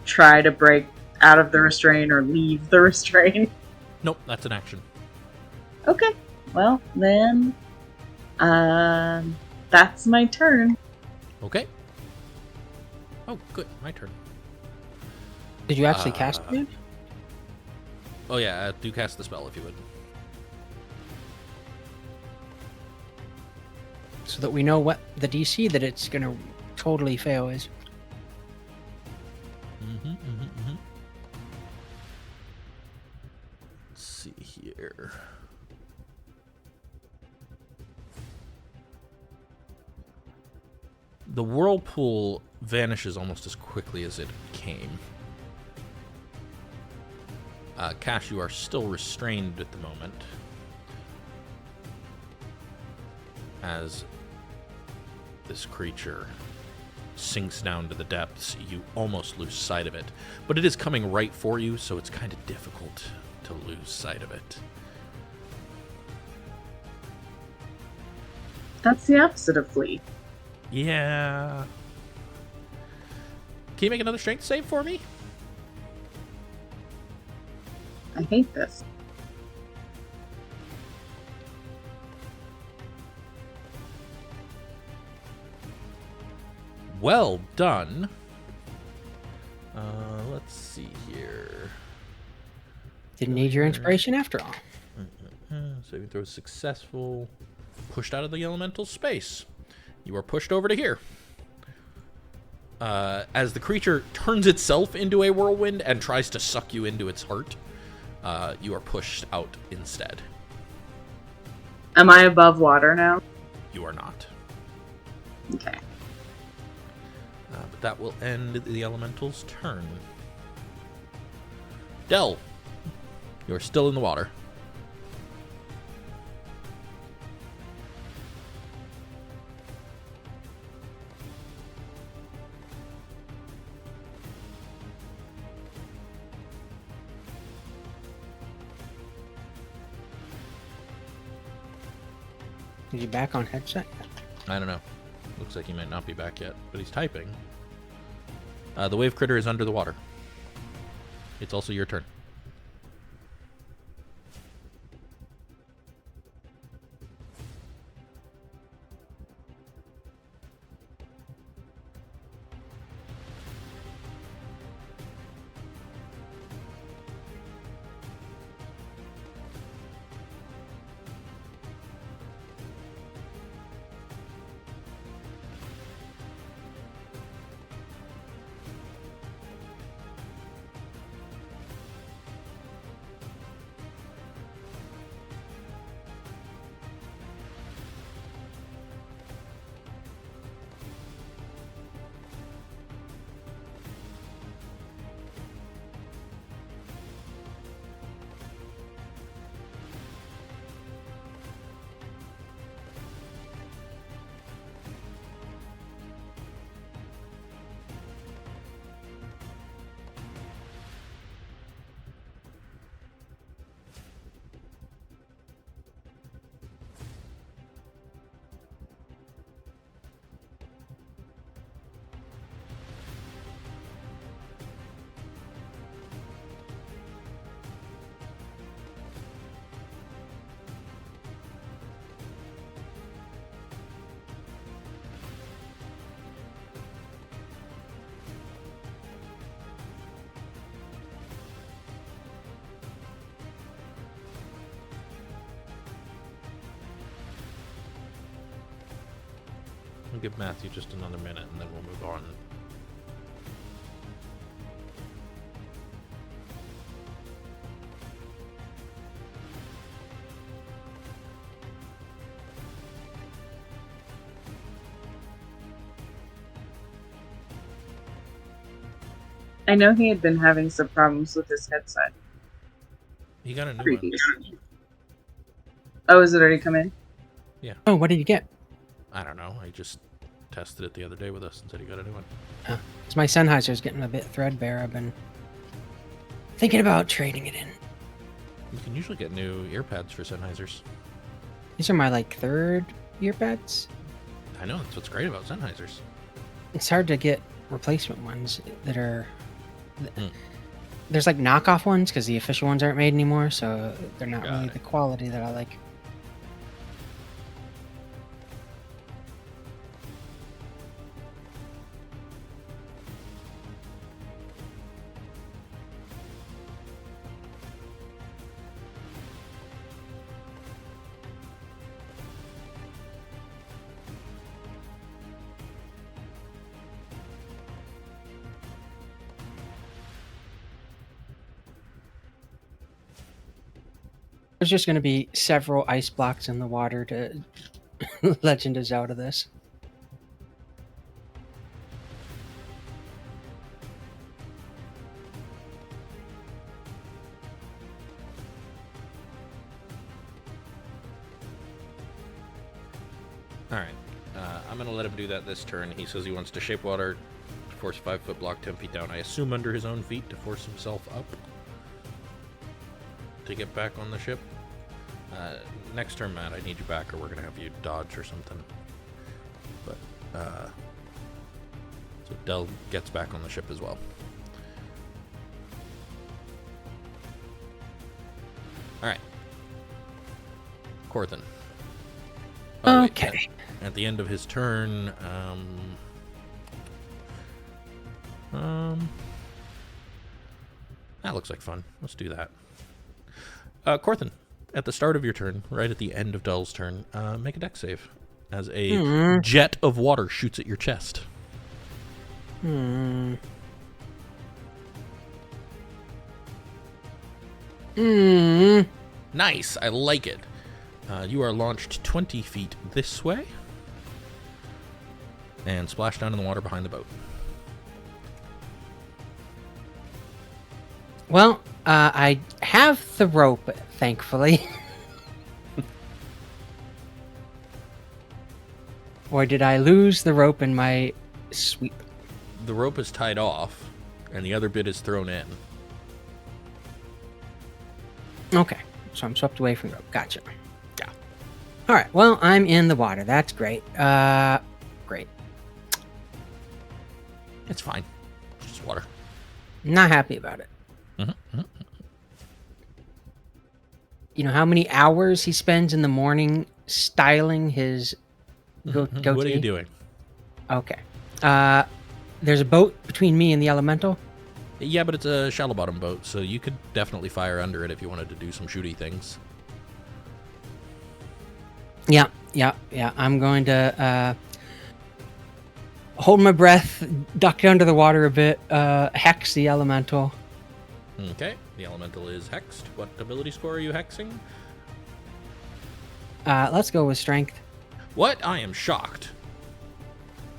try to break out of the restraint or leave the restraint? Nope, that's an action. Okay, well then, that's my turn. Okay. Oh, good. My turn. Did you actually cast it? Oh yeah, do cast the spell if you would. So that we know what the DC that it's going to totally fail is. Let's see here. The whirlpool vanishes almost as quickly as it came. Cash, you are still restrained at the moment. As this creature sinks down to the depths, you almost lose sight of it. But it is coming right for you, so it's kind of difficult to lose sight of it. That's the opposite of flee. Yeah. Can you make another strength save for me? I hate this. Well done. Let's see here. Didn't need your inspiration after all. Saving throw is successful. Pushed out of the elemental space. You are pushed over to here. As the creature turns itself into a whirlwind and tries to suck you into its heart, you are pushed out instead. Am I above water now? You are not. Okay. But that will end the elemental's turn. Del, you're still in the water. Is he back on headset? I don't know. Looks like he might not be back yet, but he's typing. The wave critter is under the water. It's also your turn. We'll give Matthew just another minute and then we'll move on. I know he had been having some problems with his headset. He got a new one. Previously. Oh, has it already come in? Oh, what did you get? I don't know. I just tested it the other day with us and said he got a new one. Because my Sennheiser's getting a bit threadbare. I've been thinking about trading it in. You can usually get new earpads for Sennheisers. These are my third earbuds. I know, that's what's great about Sennheisers. It's hard to get replacement ones that are... There's knockoff ones because the official ones aren't made anymore, so they're not really the quality that I like. There's just going to be several ice blocks in the water to Legend is out of this. Alright. I'm going to let him do that this turn. He says he wants to shape water, force 5-foot block 10 feet down. I assume under his own feet to force himself up to get back on the ship. Next turn, Matt, I need you back, or we're gonna have you dodge or something. But so Del gets back on the ship as well. All right, Corthynd. Okay. Wait, at the end of his turn, that looks like fun. Let's do that. Corthynd, at the start of your turn, right at the end of Del's turn, make a dex save as a jet of water shoots at your chest. Nice, I like it. You are launched 20 feet this way and splash down in the water behind the boat. Well, I have the rope, thankfully. Or did I lose the rope in my sweep? The rope is tied off, and the other bit is thrown in. Okay, so I'm swept away from the rope. Gotcha. Yeah. All right, well, I'm in the water. That's great. Great. It's fine. It's just water. Not happy about it. You know how many hours he spends in the morning styling his goatee? What are you doing? Okay. There's a boat between me and the elemental. Yeah, but it's a shallow bottom boat, so you could definitely fire under it if you wanted to do some shooty things. Yeah. I'm going to hold my breath, duck under the water a bit, hex the elemental. Okay, the elemental is hexed. What ability score are you hexing? Let's go with strength. What? I am shocked.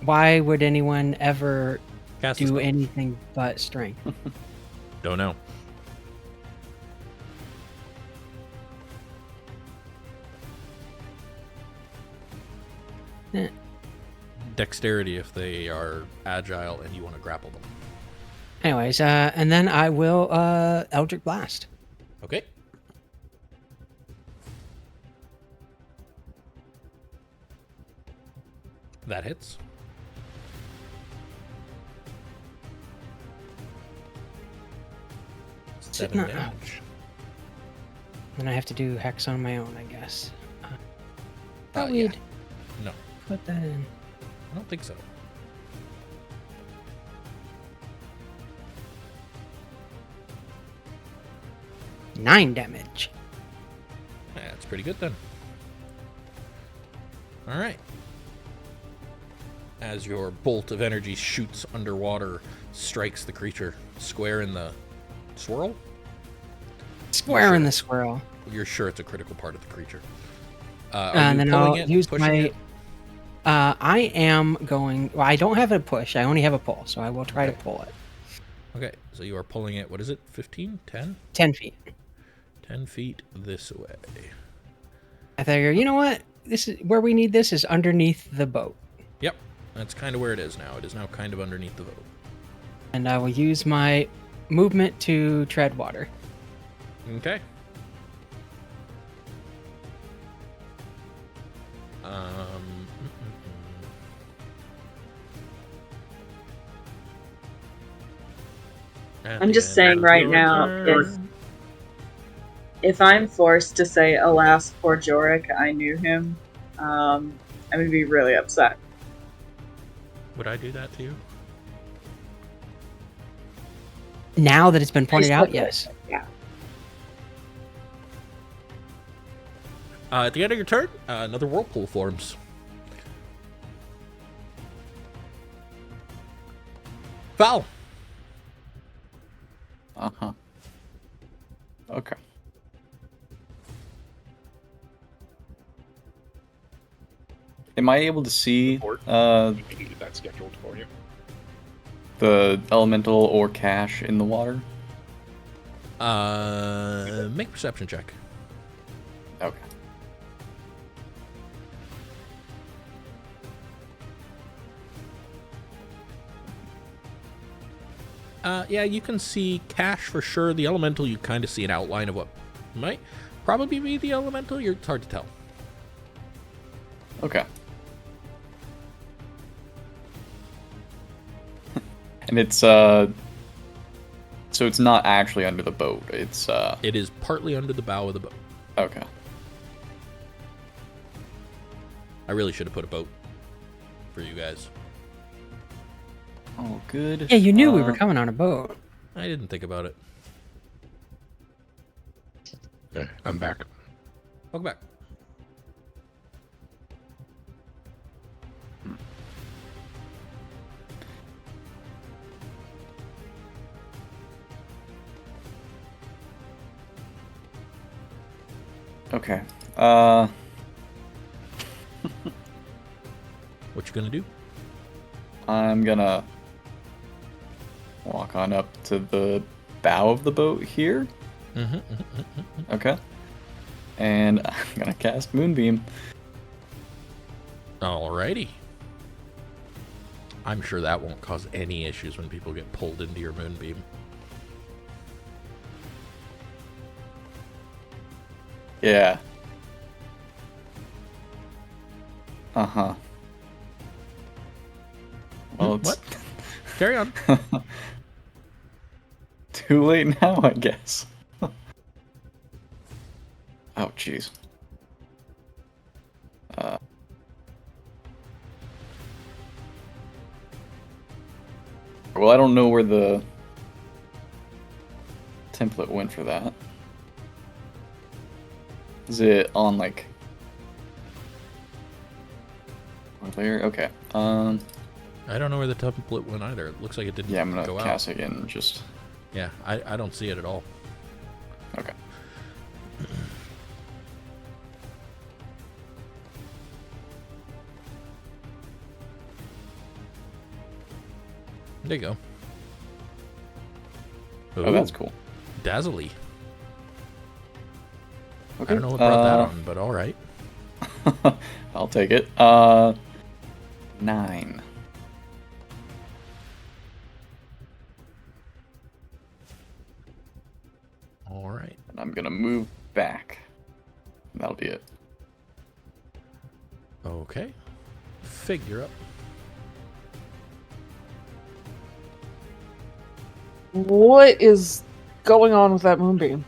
Why would anyone ever Cast a do spell. anything but strength? Don't know. Eh. Dexterity if they are agile and you want to grapple them. Anyways, and then I will Eldritch Blast. Okay. That hits. Sitting 7 on- damage. Then I have to do hex on my own, I guess. Thought Yeah. we'd No, put that in. I don't think so. Nine damage. Yeah, that's pretty good then. All right. As your bolt of energy shoots underwater, strikes the creature square in the swirl. Square in the swirl. You're sure it's a critical part of the creature. And then pulling I'll it, use pushing my. it? I am going. Well, I don't have a push. I only have a pull, so I will try to Okay. pull it. Okay, so you are pulling it. What is it? 15? 10? 10 feet. 10 feet this way. I figure, you know what? This is where we need this is underneath the boat, Yep, that's kind of where it is now. It is now kind of underneath the boat. and I will use my movement to tread water. Okay. At I'm the just end saying of right your now, turn- if I'm forced to say, alas, poor Jorik, I knew him, I'm going to be really upset. Would I do that to you? Now that it's been pointed out, Basically, yes. Yeah. At the end of your turn, another whirlpool forms. Val. Uh-huh. Okay. Am I able to see Report. You can get that scheduled for you. the elemental or cache in the water? Make perception check. Okay. Yeah, you can see Cash for sure. The elemental, you kind of see an outline of what might. Probably be the elemental. It's hard to tell. Okay. And it's so it's not actually under the boat. It's It is partly under the bow of the boat. Okay. I really should have put a boat for you guys. Oh, good. Yeah, you knew we were coming on a boat. I didn't think about it. Okay, I'm back. Welcome back. Okay. What you gonna do? I'm gonna walk on up to the bow of the boat here. Okay. And I'm gonna cast Moonbeam. Alrighty. I'm sure that won't cause any issues when people get pulled into your moonbeam. Yeah. Uh-huh. Well, it's What? Carry on. too late now, I guess. Oh, jeez. Well, I don't know where the template went for that. Is it on, like... there? Okay. I don't know where the template went either. It looks like it didn't Yeah, I'm go gonna out. cast it again and just... Yeah, I don't see it at all. Okay. There you go. Oh, that's cool. Dazzly. Okay. I don't know what brought that on, but alright. I'll take it. 9. Alright. And I'm gonna move back. That'll be it. Okay. Figure up. What is going on with that moonbeam?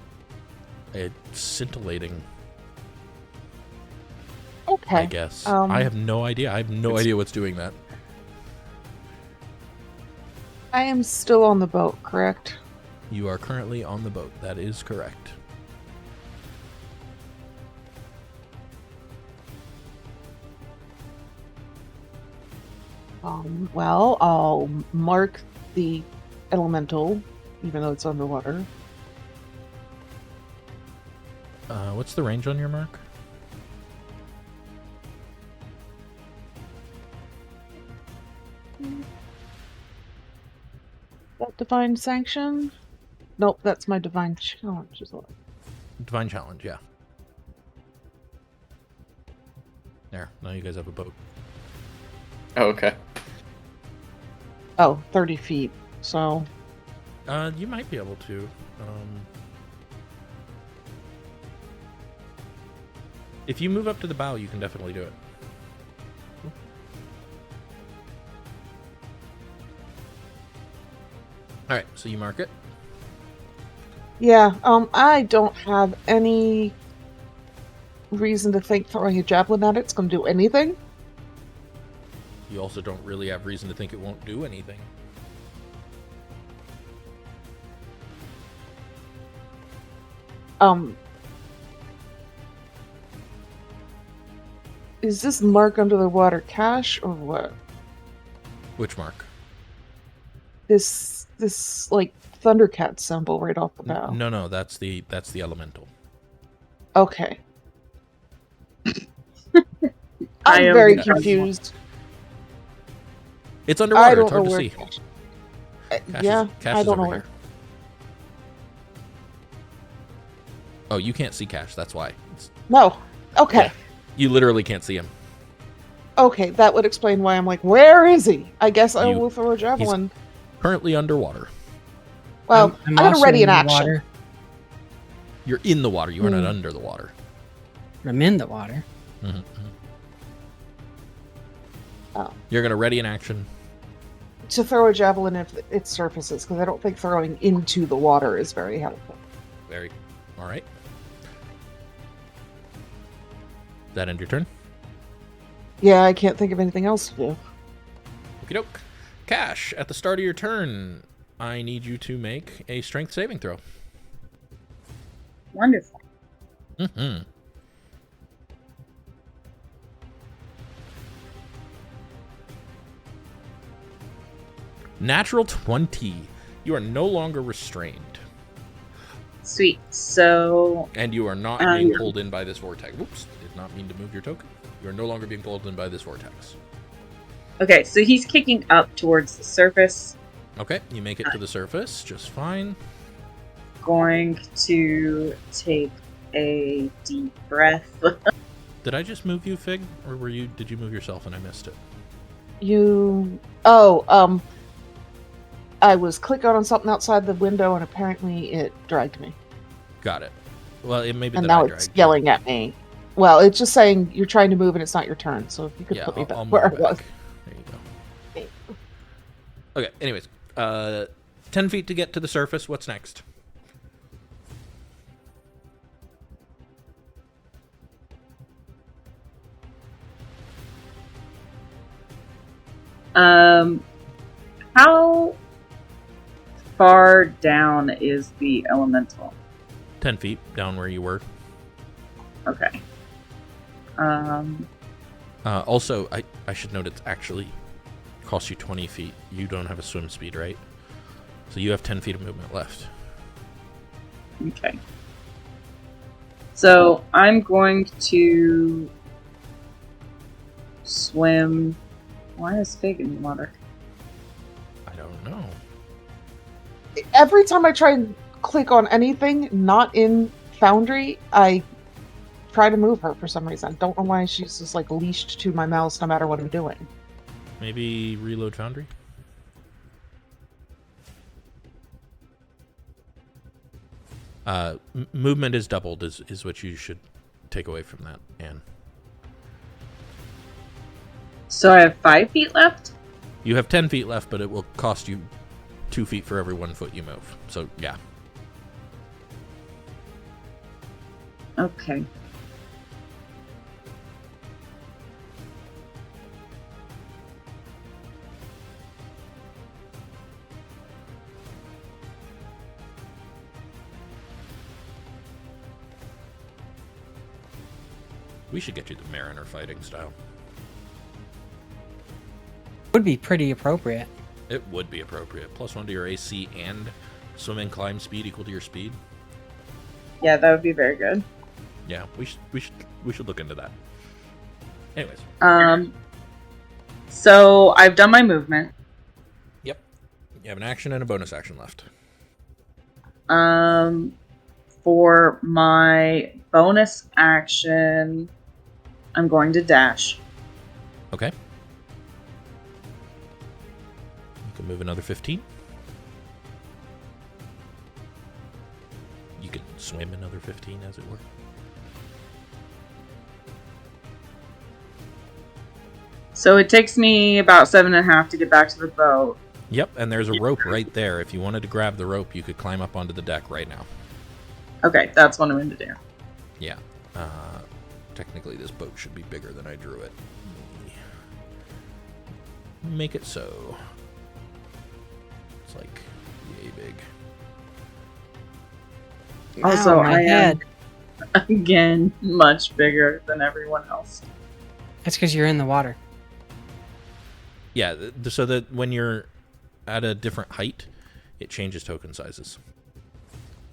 It's scintillating, Okay. I guess. I have no idea. I have no idea what's doing that. I am still on the boat, correct? You are currently on the boat. That is correct. Well, I'll mark the elemental, even though it's underwater. What's the range on your mark? That divine sanction? Nope, that's my divine challenge as well. Divine challenge, yeah. There, now you guys have a boat. Oh, okay. Oh, 30 feet. So, You might be able to. If you move up to the bow, you can definitely do it. Alright, so you mark it. yeah, I don't have any reason to think throwing a javelin at it's going to do anything. You also don't really have reason to think it won't do anything. Is this mark under the water cash or what? Which mark? This like Thundercat symbol right off the bow. No, that's the elemental. Okay. I I'm am very confused. confused. It's I underwater, don't it's hard know to where. see. Cash Yeah, is, Cash I is don't know over where. here. Oh, you can't see Cash, that's why. No. Okay. Yeah, you literally can't see him. Okay, that would explain why I'm like, where is he? I guess I You- will throw a javelin. Currently underwater. Well, I'm gonna also ready an in the action. water. You're in the water. You are not under the water. I'm in the water. Mm-hmm. Oh. You're going to ready an action. To throw a javelin if it surfaces, because I don't think throwing into the water is very helpful. All right. That end your turn? Yeah, I can't think of anything else to do. Okie doke. Cash, at the start of your turn, I need you to make a strength saving throw. Wonderful. Mm-hmm. Natural 20. You are no longer restrained. Sweet. So, And you are not being pulled in by this vortex. Whoops, did not mean to move your token. You are no longer being pulled in by this vortex. okay, so he's kicking up towards the surface. Okay, you make it to the surface just fine. Going to take a deep breath. Did I just move you, Fig? Or did you move yourself and I missed it? I was clicking on something outside the window and apparently it dragged me. Got it. Well, it may be And that now I it's dragged yelling at me. Well, it's just saying you're trying to move and it's not your turn, so if you could Yeah, put me I'll back move where I back. was. There you go. Okay, anyways. 10 feet to get to the surface. What's next? How far down is the elemental? 10 feet down where you were. Okay. Also, I should note it's actually costs you 20 feet. You don't have a swim speed, right? So you have 10 feet of movement left. Okay. So I'm going to swim. Why is Fig in the water? I don't know. Every time I try and click on anything not in Foundry, I try to move her for some reason. Don't know why she's just like leashed to my mouse no matter what I'm doing. Maybe reload Foundry? Movement is doubled is what you should take away from that, Anne. So I have 5 feet left? You have 10 feet left, but it will cost you 2 feet for every 1 foot you move. So, yeah. Okay. We should get you the Mariner fighting style. Would be pretty appropriate. It would be appropriate. +1 to your AC and swim and climb speed equal to your speed. Yeah, that would be very good. Yeah, we should look into that. Anyways. So I've done my movement. Yep. You have an action and a bonus action left. For my bonus action, I'm going to dash. Okay. You can move another 15. You can swim another 15, as it were. So it takes me about 7.5 to get back to the boat. Yep, and there's a rope right there. If you wanted to grab the rope, you could climb up onto the deck right now. Okay, that's what I'm going to do. Yeah. Technically, this boat should be bigger than I drew it. Make it so. It's like yay big. Also, Ow, my I head. am, again, much bigger than everyone else. That's because you're in the water. Yeah, so that when you're at a different height, it changes token sizes.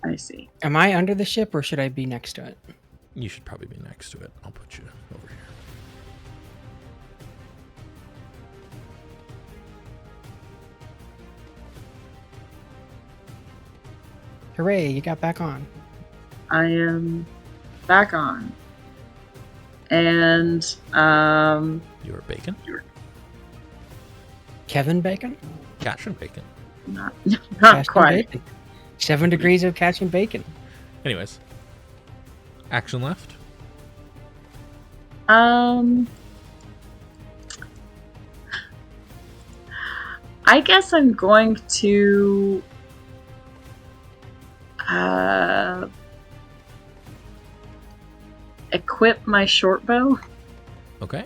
I see. Am I under the ship or should I be next to it? You should probably be next to it. I'll put you over here. Hooray, you got back on. I am back on. And, You're Bacon? Kevin Bacon? Cassian Bacon. not Cassian quite. Bacon. 7 degrees of Cassian Bacon. Anyways, Action left. I guess I'm going to equip my short bow. Okay.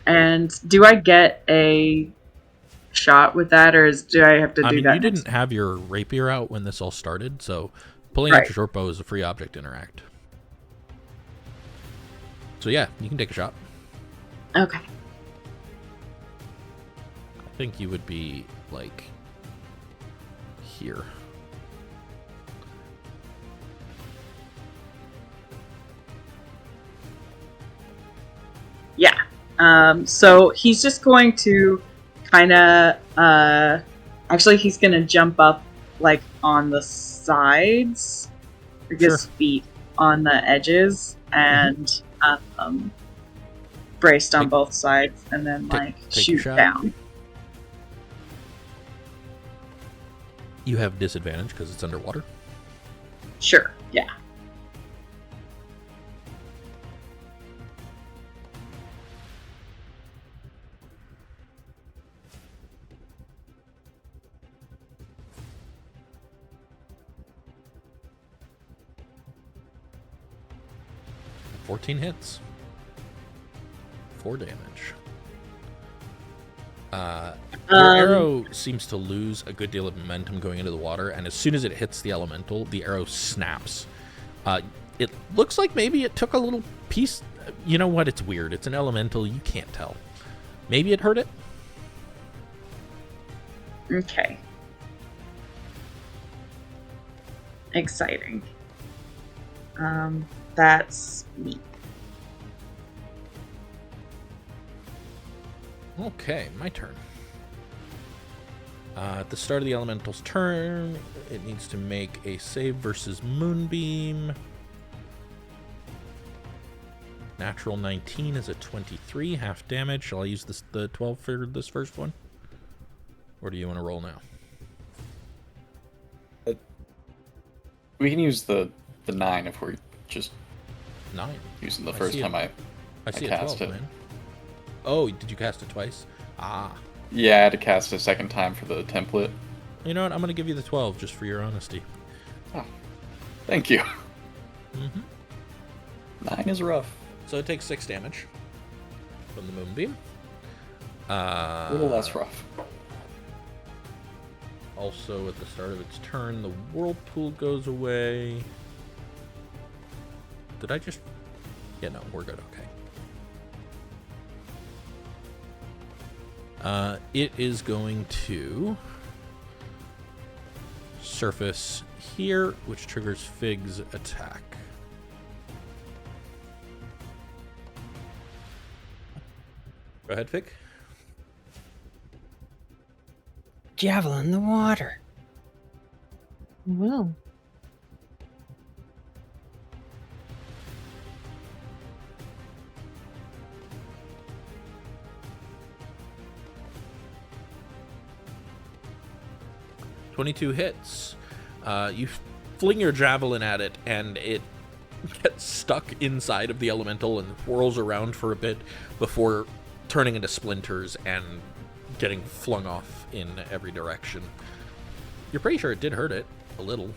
And do I get a shot with that, or do I have to do that? You didn't have your rapier out when this all started, so pulling Right. out your short bow is a free object interact. So yeah, you can take a shot. Okay. I think you would be like here. Yeah. So he's just going to kind of, actually he's going to jump up like on the sides, or his feet on the edges, and braced on both sides, and then take shoot your shot. down. You have disadvantage because it's underwater. Sure, yeah. – 14 hits. 4 damage. Your arrow seems to lose a good deal of momentum going into the water, and as soon as it hits the elemental, the arrow snaps. It looks like maybe it took a little piece. You know what? It's weird. It's an elemental. You can't tell. Maybe it hurt it. Okay. Exciting. That's me. Okay, my turn. At the start of the elemental's turn, it needs to make a save versus Moonbeam. Natural 19 is a 23, half damage. Shall I use the 12 for this first one? Or do you want to roll now? We can use the 9 if we're just 9. using the first time I see a cast 12, it. man. Oh, did you cast it twice? Ah. Yeah, I had to cast a second time for the template. You know what? I'm going to give you the 12 just for your honesty. Oh, thank you. Mm-hmm. 9 is rough. So it takes 6 damage from the Moonbeam. A little less rough. Also, at the start of its turn, the Whirlpool goes away. Did I just... Yeah, no, we're good. Okay. It is going to surface here, which triggers Fig's attack. Go ahead, Fig. Javelin in the water. Well, 22 hits. You fling your javelin at it, and it gets stuck inside of the elemental and whirls around for a bit before turning into splinters and getting flung off in every direction. You're pretty sure it did hurt it a little.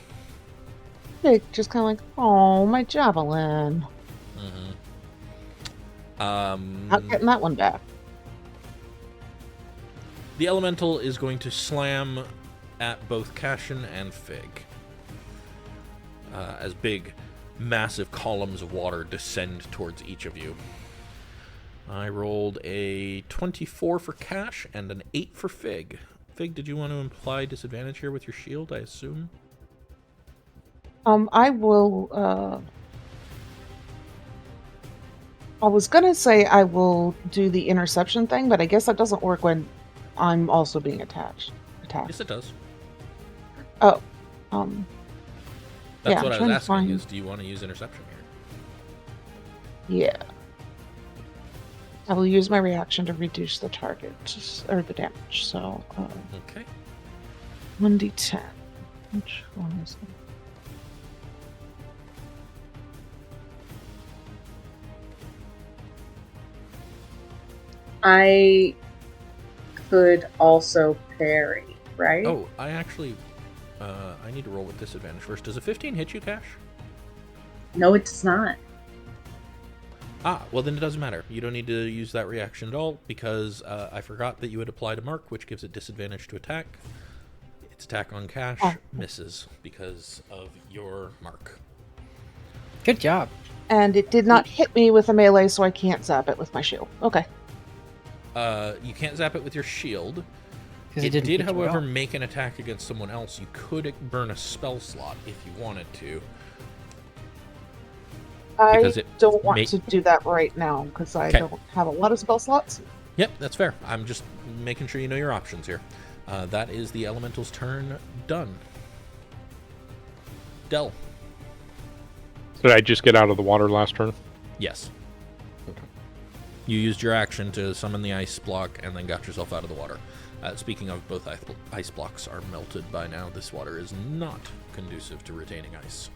Nick just kind of like, oh, my javelin. Not getting that one back. The elemental is going to slam at both Cassian and Fig as big, massive columns of water descend towards each of you. I rolled a 24 for Cash and an 8 for Fig. Fig, did you want to imply disadvantage here with your shield, I assume? I will, I was gonna say I will do the interception thing, but I guess that doesn't work when I'm also being attacked. Yes, it does. Oh, That's yeah, what I I'm was asking, trying to is do you want to use interception here? yeah. I will use my reaction to reduce the target, or the damage, so, Okay. 1d10. Which one is I could also parry, right? Oh, I actually, I need to roll with disadvantage first. Does a 15 hit you, Cash? No, it does not. Ah, well then it doesn't matter. You don't need to use that reaction at all, because I forgot that you had applied a mark, which gives it disadvantage to attack. Its attack on Cash misses because of your mark. Good job. And it did not hit me with a melee, so I can't zap it with my shield. Okay. You can't zap it with your shield. 'Cause It didn't did, hit you at however, all. make an attack against someone else. You could burn a spell slot if you wanted to. I Because it don't want may- to do that right now, because I Okay. don't have a lot of spell slots. Yep, that's fair. I'm just making sure you know your options here. That is the elemental's turn done. Del. Did I just get out of the water last turn? Yes. Okay. You used your action to summon the ice block and then got yourself out of the water. Speaking of, both ice blocks are melted by now. This water is not conducive to retaining ice.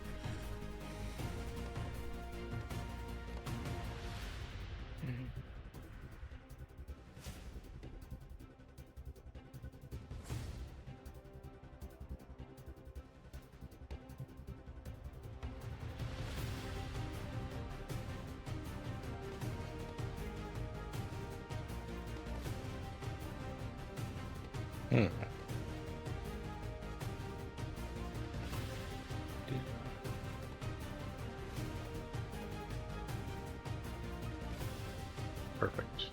Perfect.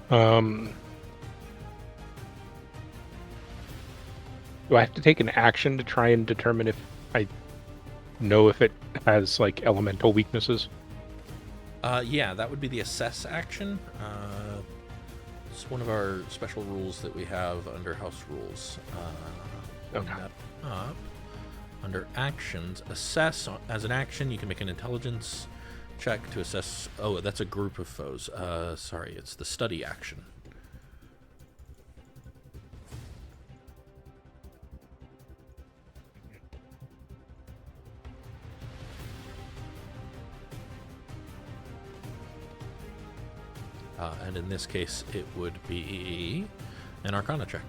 Do I have to take an action to try and determine if I know if it has like elemental weaknesses? Yeah, that would be the assess action. It's one of our special rules that we have under house rules. Bring Okay. that up. Under actions, assess. As an action, you can make an intelligence check to assess. Oh, that's a group of foes. Sorry, it's the study action. And in this case, it would be an Arcana check.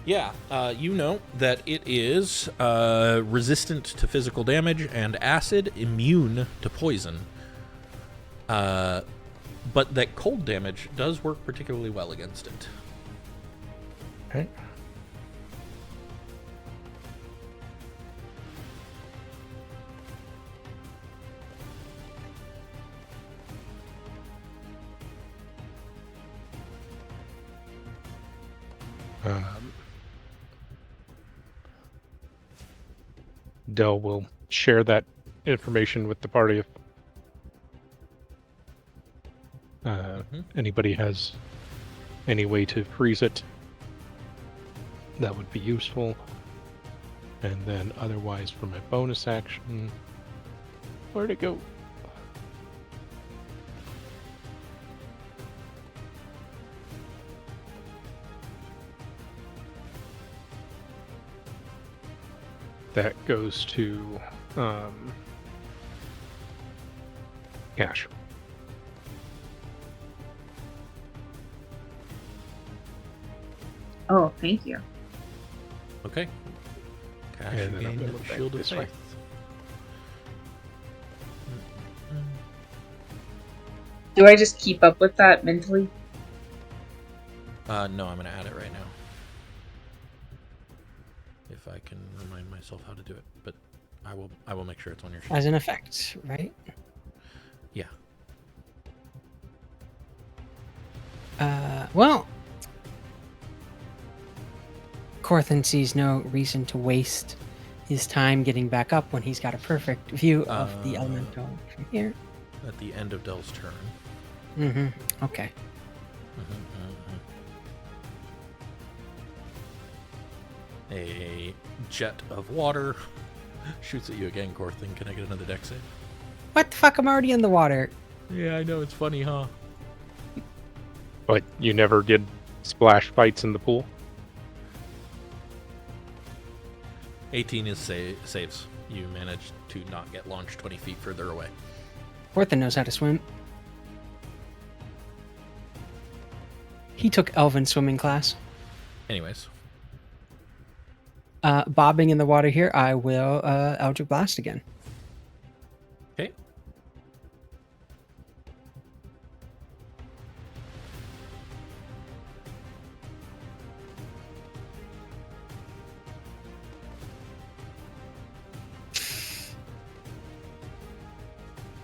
Yeah, you know that it is resistant to physical damage and acid, immune to poison. But that cold damage does work particularly well against it. Okay. Del will share that information with the party if anybody has any way to freeze it. That would be useful. And then otherwise for my bonus action, where'd it go? That goes to Cash. Oh, thank you. Okay. Cash, And you then I'm gain gonna look back Shield of this way. Faith. Do I just keep up with that mentally? No, I'm going to add it right now. If I can remind myself how to do it, but I will make sure it's on your sheet. As an effect, right? Yeah. Well, Corthynd sees no reason to waste his time getting back up when he's got a perfect view of the elemental from here. At the end of Del's turn. Mm-hmm. Okay. A jet of water shoots at you again, Corthynd. Can I get another dex save? What the fuck? I'm already in the water. Yeah, I know, it's funny, huh? But you never did splash fights in the pool? 18 is saves. You manage to not get launched 20 feet further away. Corthyndahast knows how to swim. He took Elven swimming class. Anyways. Bobbing in the water here, I will Eldritch Blast again. Okay.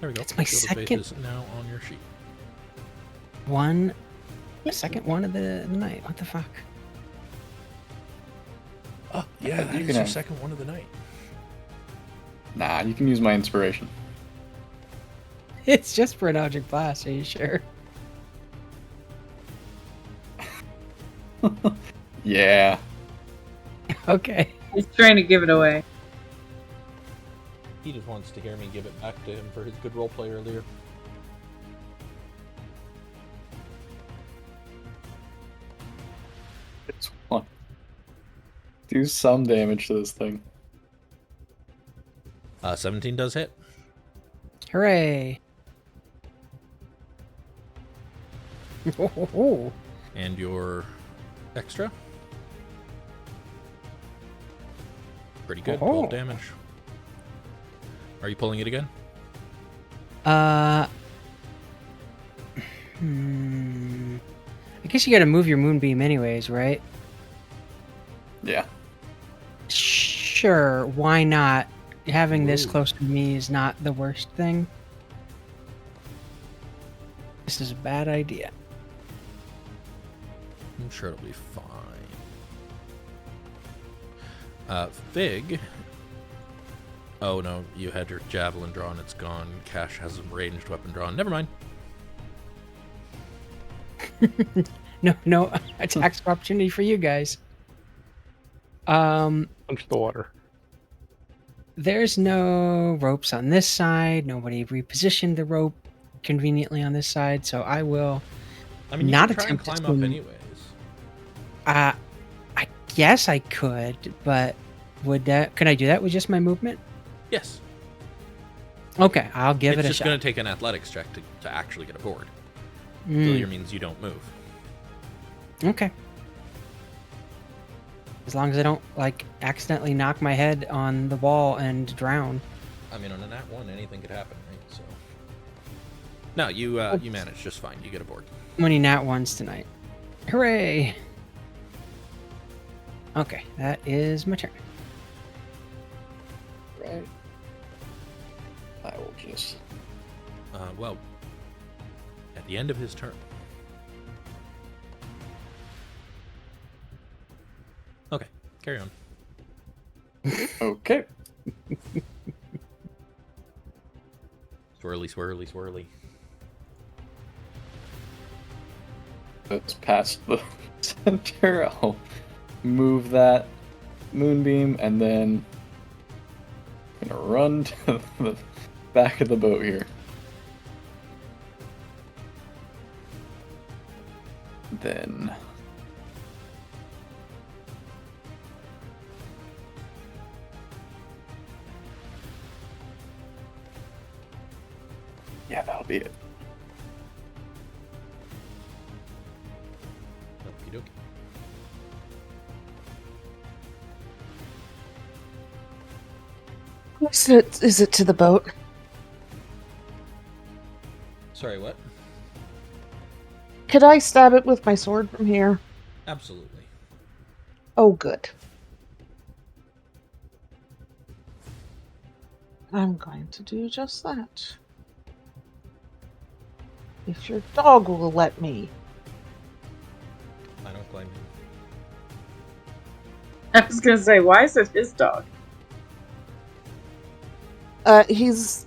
There we go. That's my Shield of Faith second- is now on your sheet. Second one of the night. What the fuck? Oh, yeah, that You is can your have- second one of the night. Nah, you can use my inspiration. It's just for an Eldritch Blast, are you sure? Yeah. Okay. He's trying to give it away. He just wants to hear me give it back to him for his good roleplay earlier. It's one. Do some damage to this thing. 17 does hit. Hooray. Oh. And your extra? Pretty good. Oh. 12 damage. Are you pulling it again? I guess you gotta move your moonbeam anyways, right? Yeah. Sure, why not? Having this Ooh. close to me is not the worst thing. This is a bad idea. I'm sure it'll be fine. Fig. Oh no, you had your javelin drawn, it's gone. Cash has a ranged weapon drawn. Never mind. No attacks of opportunity for you guys. Punch the water. There's no ropes on this side. Nobody repositioned the rope conveniently on this side, so I will. I mean, you Not can try and attempt to climb up swim. anyways. I guess I could, but could I do that with just my movement? Yes. Okay, I'll give It's it a just shot. going to take an athletics check to actually get aboard. Mm, Failure means you don't move. okay. As long as I don't accidentally knock my head on the wall and drown. I mean, on a nat 1, anything could happen, right? So. No, you manage just fine. You get aboard. How many nat ones tonight? Hooray! Okay, that is my turn. Right. I will just. Well, at the end of his turn. Okay, carry on. Okay. Swirly, swirly, swirly. That's past the center. I'll move that moonbeam and then I'm gonna run to the back of the boat here. Then yeah, that'll be it. Okie dokie. Is it to the boat? Sorry, what? Could I stab it with my sword from here? Absolutely. Oh, good. I'm going to do just that. If your dog will let me. I don't blame you. I was gonna say, why is it his dog? He's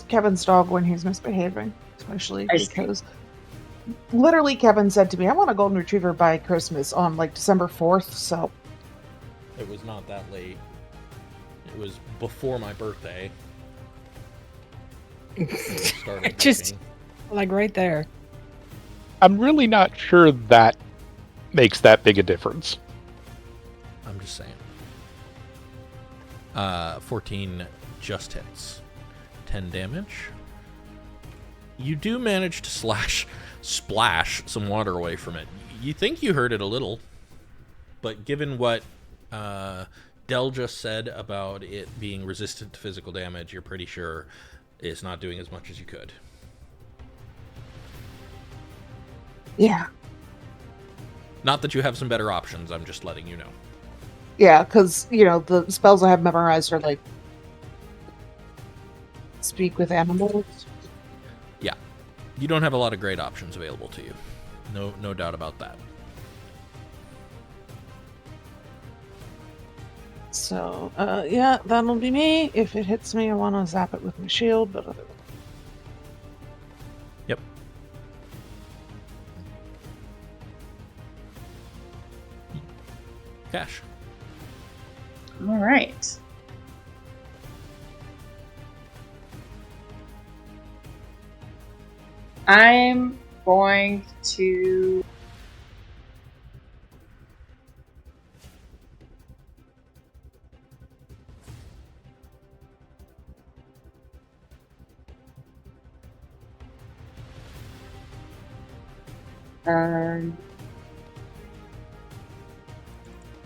Kevin's dog when he's misbehaving, especially I see. because literally Kevin said to me, "I want a golden retriever by Christmas on December 4th." So It was not that late. It was before my birthday. It started Just raining. right there. I'm really not sure that makes that big a difference. I'm just saying. 14 just hits. 10 damage. You do manage to splash some water away from it. You think you hurt it a little, but given what Del just said about it being resistant to physical damage, you're pretty sure it's not doing as much as you could. Yeah. Not that you have some better options, I'm just letting you know. Yeah, because, the spells I have memorized are like speak with animals. Yeah. You don't have a lot of great options available to you. No doubt about that. So, yeah, that'll be me. If it hits me, I want to zap it with my shield, but otherwise... Yep. Cash. All right. I'm going to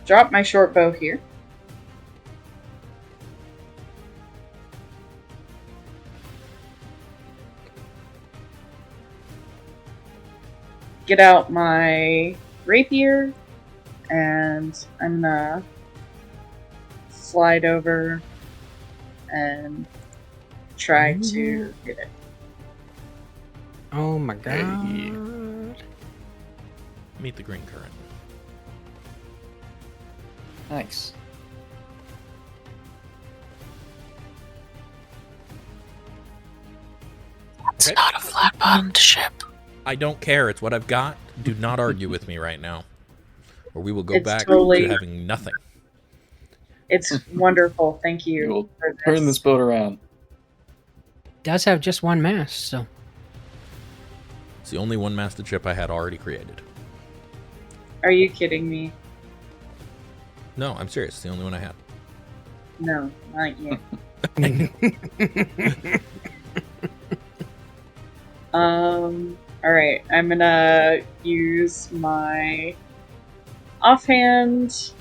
drop my short bow here. Get out my rapier, and I'm gonna slide over and try to hit it. Oh my god. Hey. Meet the green current. Nice. It's not a flat-bottomed ship. I don't care. It's what I've got. Do not argue with me right now, or we will go It's back totally- to having nothing. It's wonderful. Thank You you will for this. turn this boat around. Does have just one mast, so It's the only one-masted ship I had already created. Are you kidding me? No, I'm serious. It's the only one I had. No, not yet. Alright, I'm gonna use my offhand.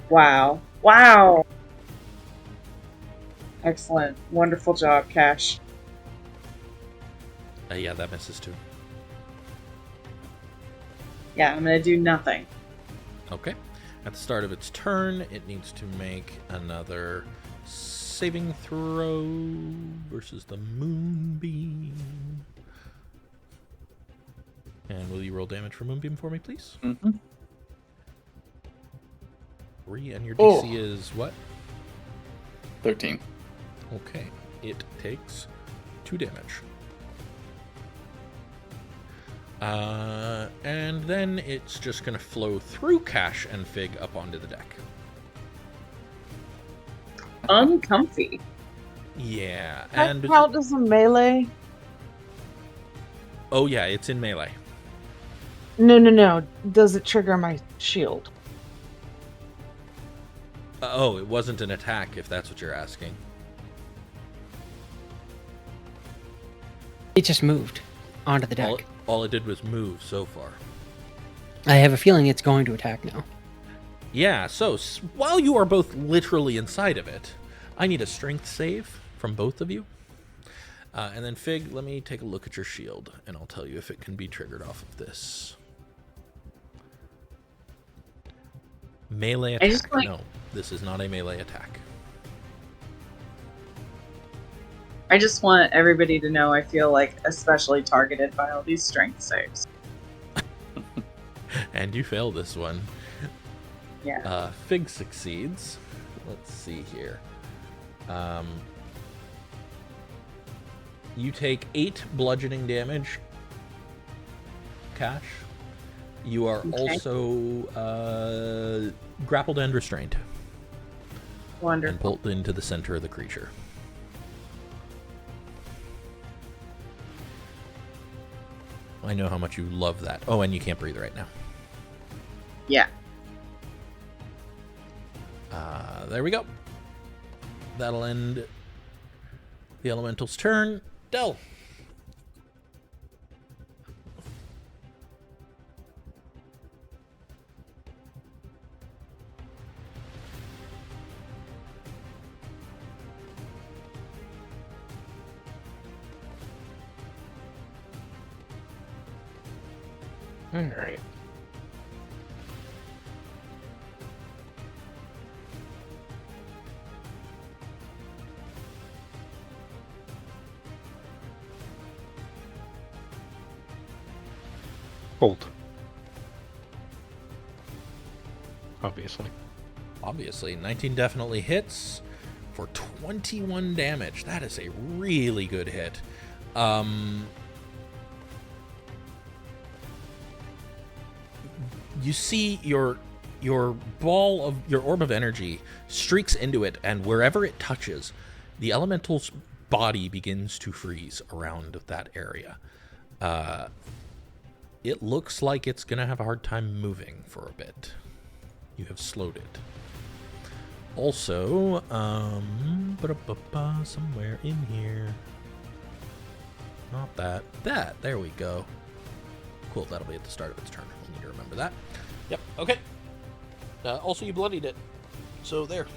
Wow. Wow! Excellent. Wonderful job, Cash. Yeah, that misses too. Yeah, I'm gonna do nothing. Okay. At the start of its turn, it needs to make another saving throw versus the moonbeam. And will you roll damage for moonbeam for me, please? Mm-hmm. 3, and your Oh. DC is what? 13. Okay. It takes 2 damage. And then it's just going to flow through Cash and Fig up onto the deck. Uncomfy. Yeah, That and count as a melee? oh yeah, it's in melee. No. Does it trigger my shield? Oh, it wasn't an attack, if that's what you're asking. it just moved onto the deck. All it did was move so far. I have a feeling it's going to attack now. Yeah, so while you are both literally inside of it, I need a strength save from both of you. And then Fig, let me take a look at your shield, and I'll tell you if it can be triggered off of this. Melee I just attack. like- No, this is not a melee attack. I just want everybody to know I feel like especially targeted by all these strength saves. And you fail this one. Yeah. Fig succeeds. Let's see here. You take 8 bludgeoning damage, Cash. You are Okay. also grappled and restrained, and Wonderful. pulled into the center of the creature. I know how much you love that. Oh, and you can't breathe right now. Yeah. There we go. That'll end the elemental's turn. Del. All right. Cold. Obviously. 19 definitely hits for 21 damage. That is a really good hit. You see your orb of energy streaks into it, and wherever it touches, the elemental's body begins to freeze around that area. It looks like it's going to have a hard time moving for a bit. You have slowed it. Also, somewhere in here. Not that. That. There we go. Cool, that'll be at the start of its turn. We'll need to remember that. Yep, okay. Also, you bloodied it. So, there.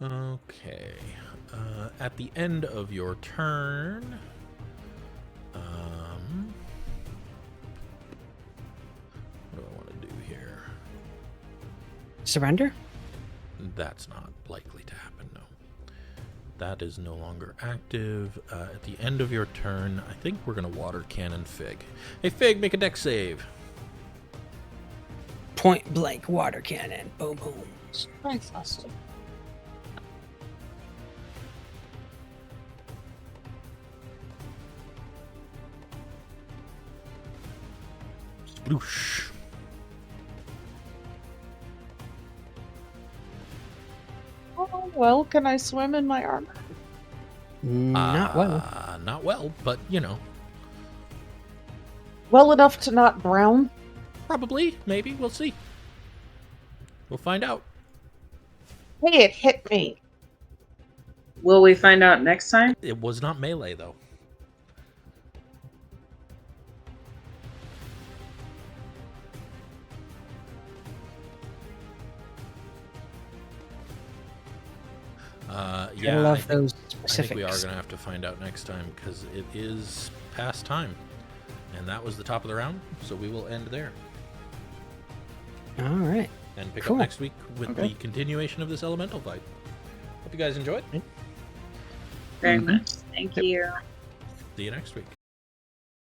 Okay. At the end of your turn, what do I want to do here? Surrender? That's not likely to happen, no. That is no longer active. At the end of your turn, I think we're going to water cannon Fig. Hey, Fig, make a dex save. Point blank water cannon. Boom, boom. Fantastic. Sploosh. Oh, well, can I swim in my armor? Not well. Not well, but, you know. Well enough to not drown? Probably, maybe, we'll see. We'll find out. Hey, it hit me. Will we find out next time? It was not melee, though. I love those I specifics. think we are going to have to find out next time, because it is past time. And that was the top of the round, so we will end there. All right. And pick Cool. up next week with Okay. the continuation of this elemental fight. Hope you guys enjoyed. Very much. Thank you. See you next week.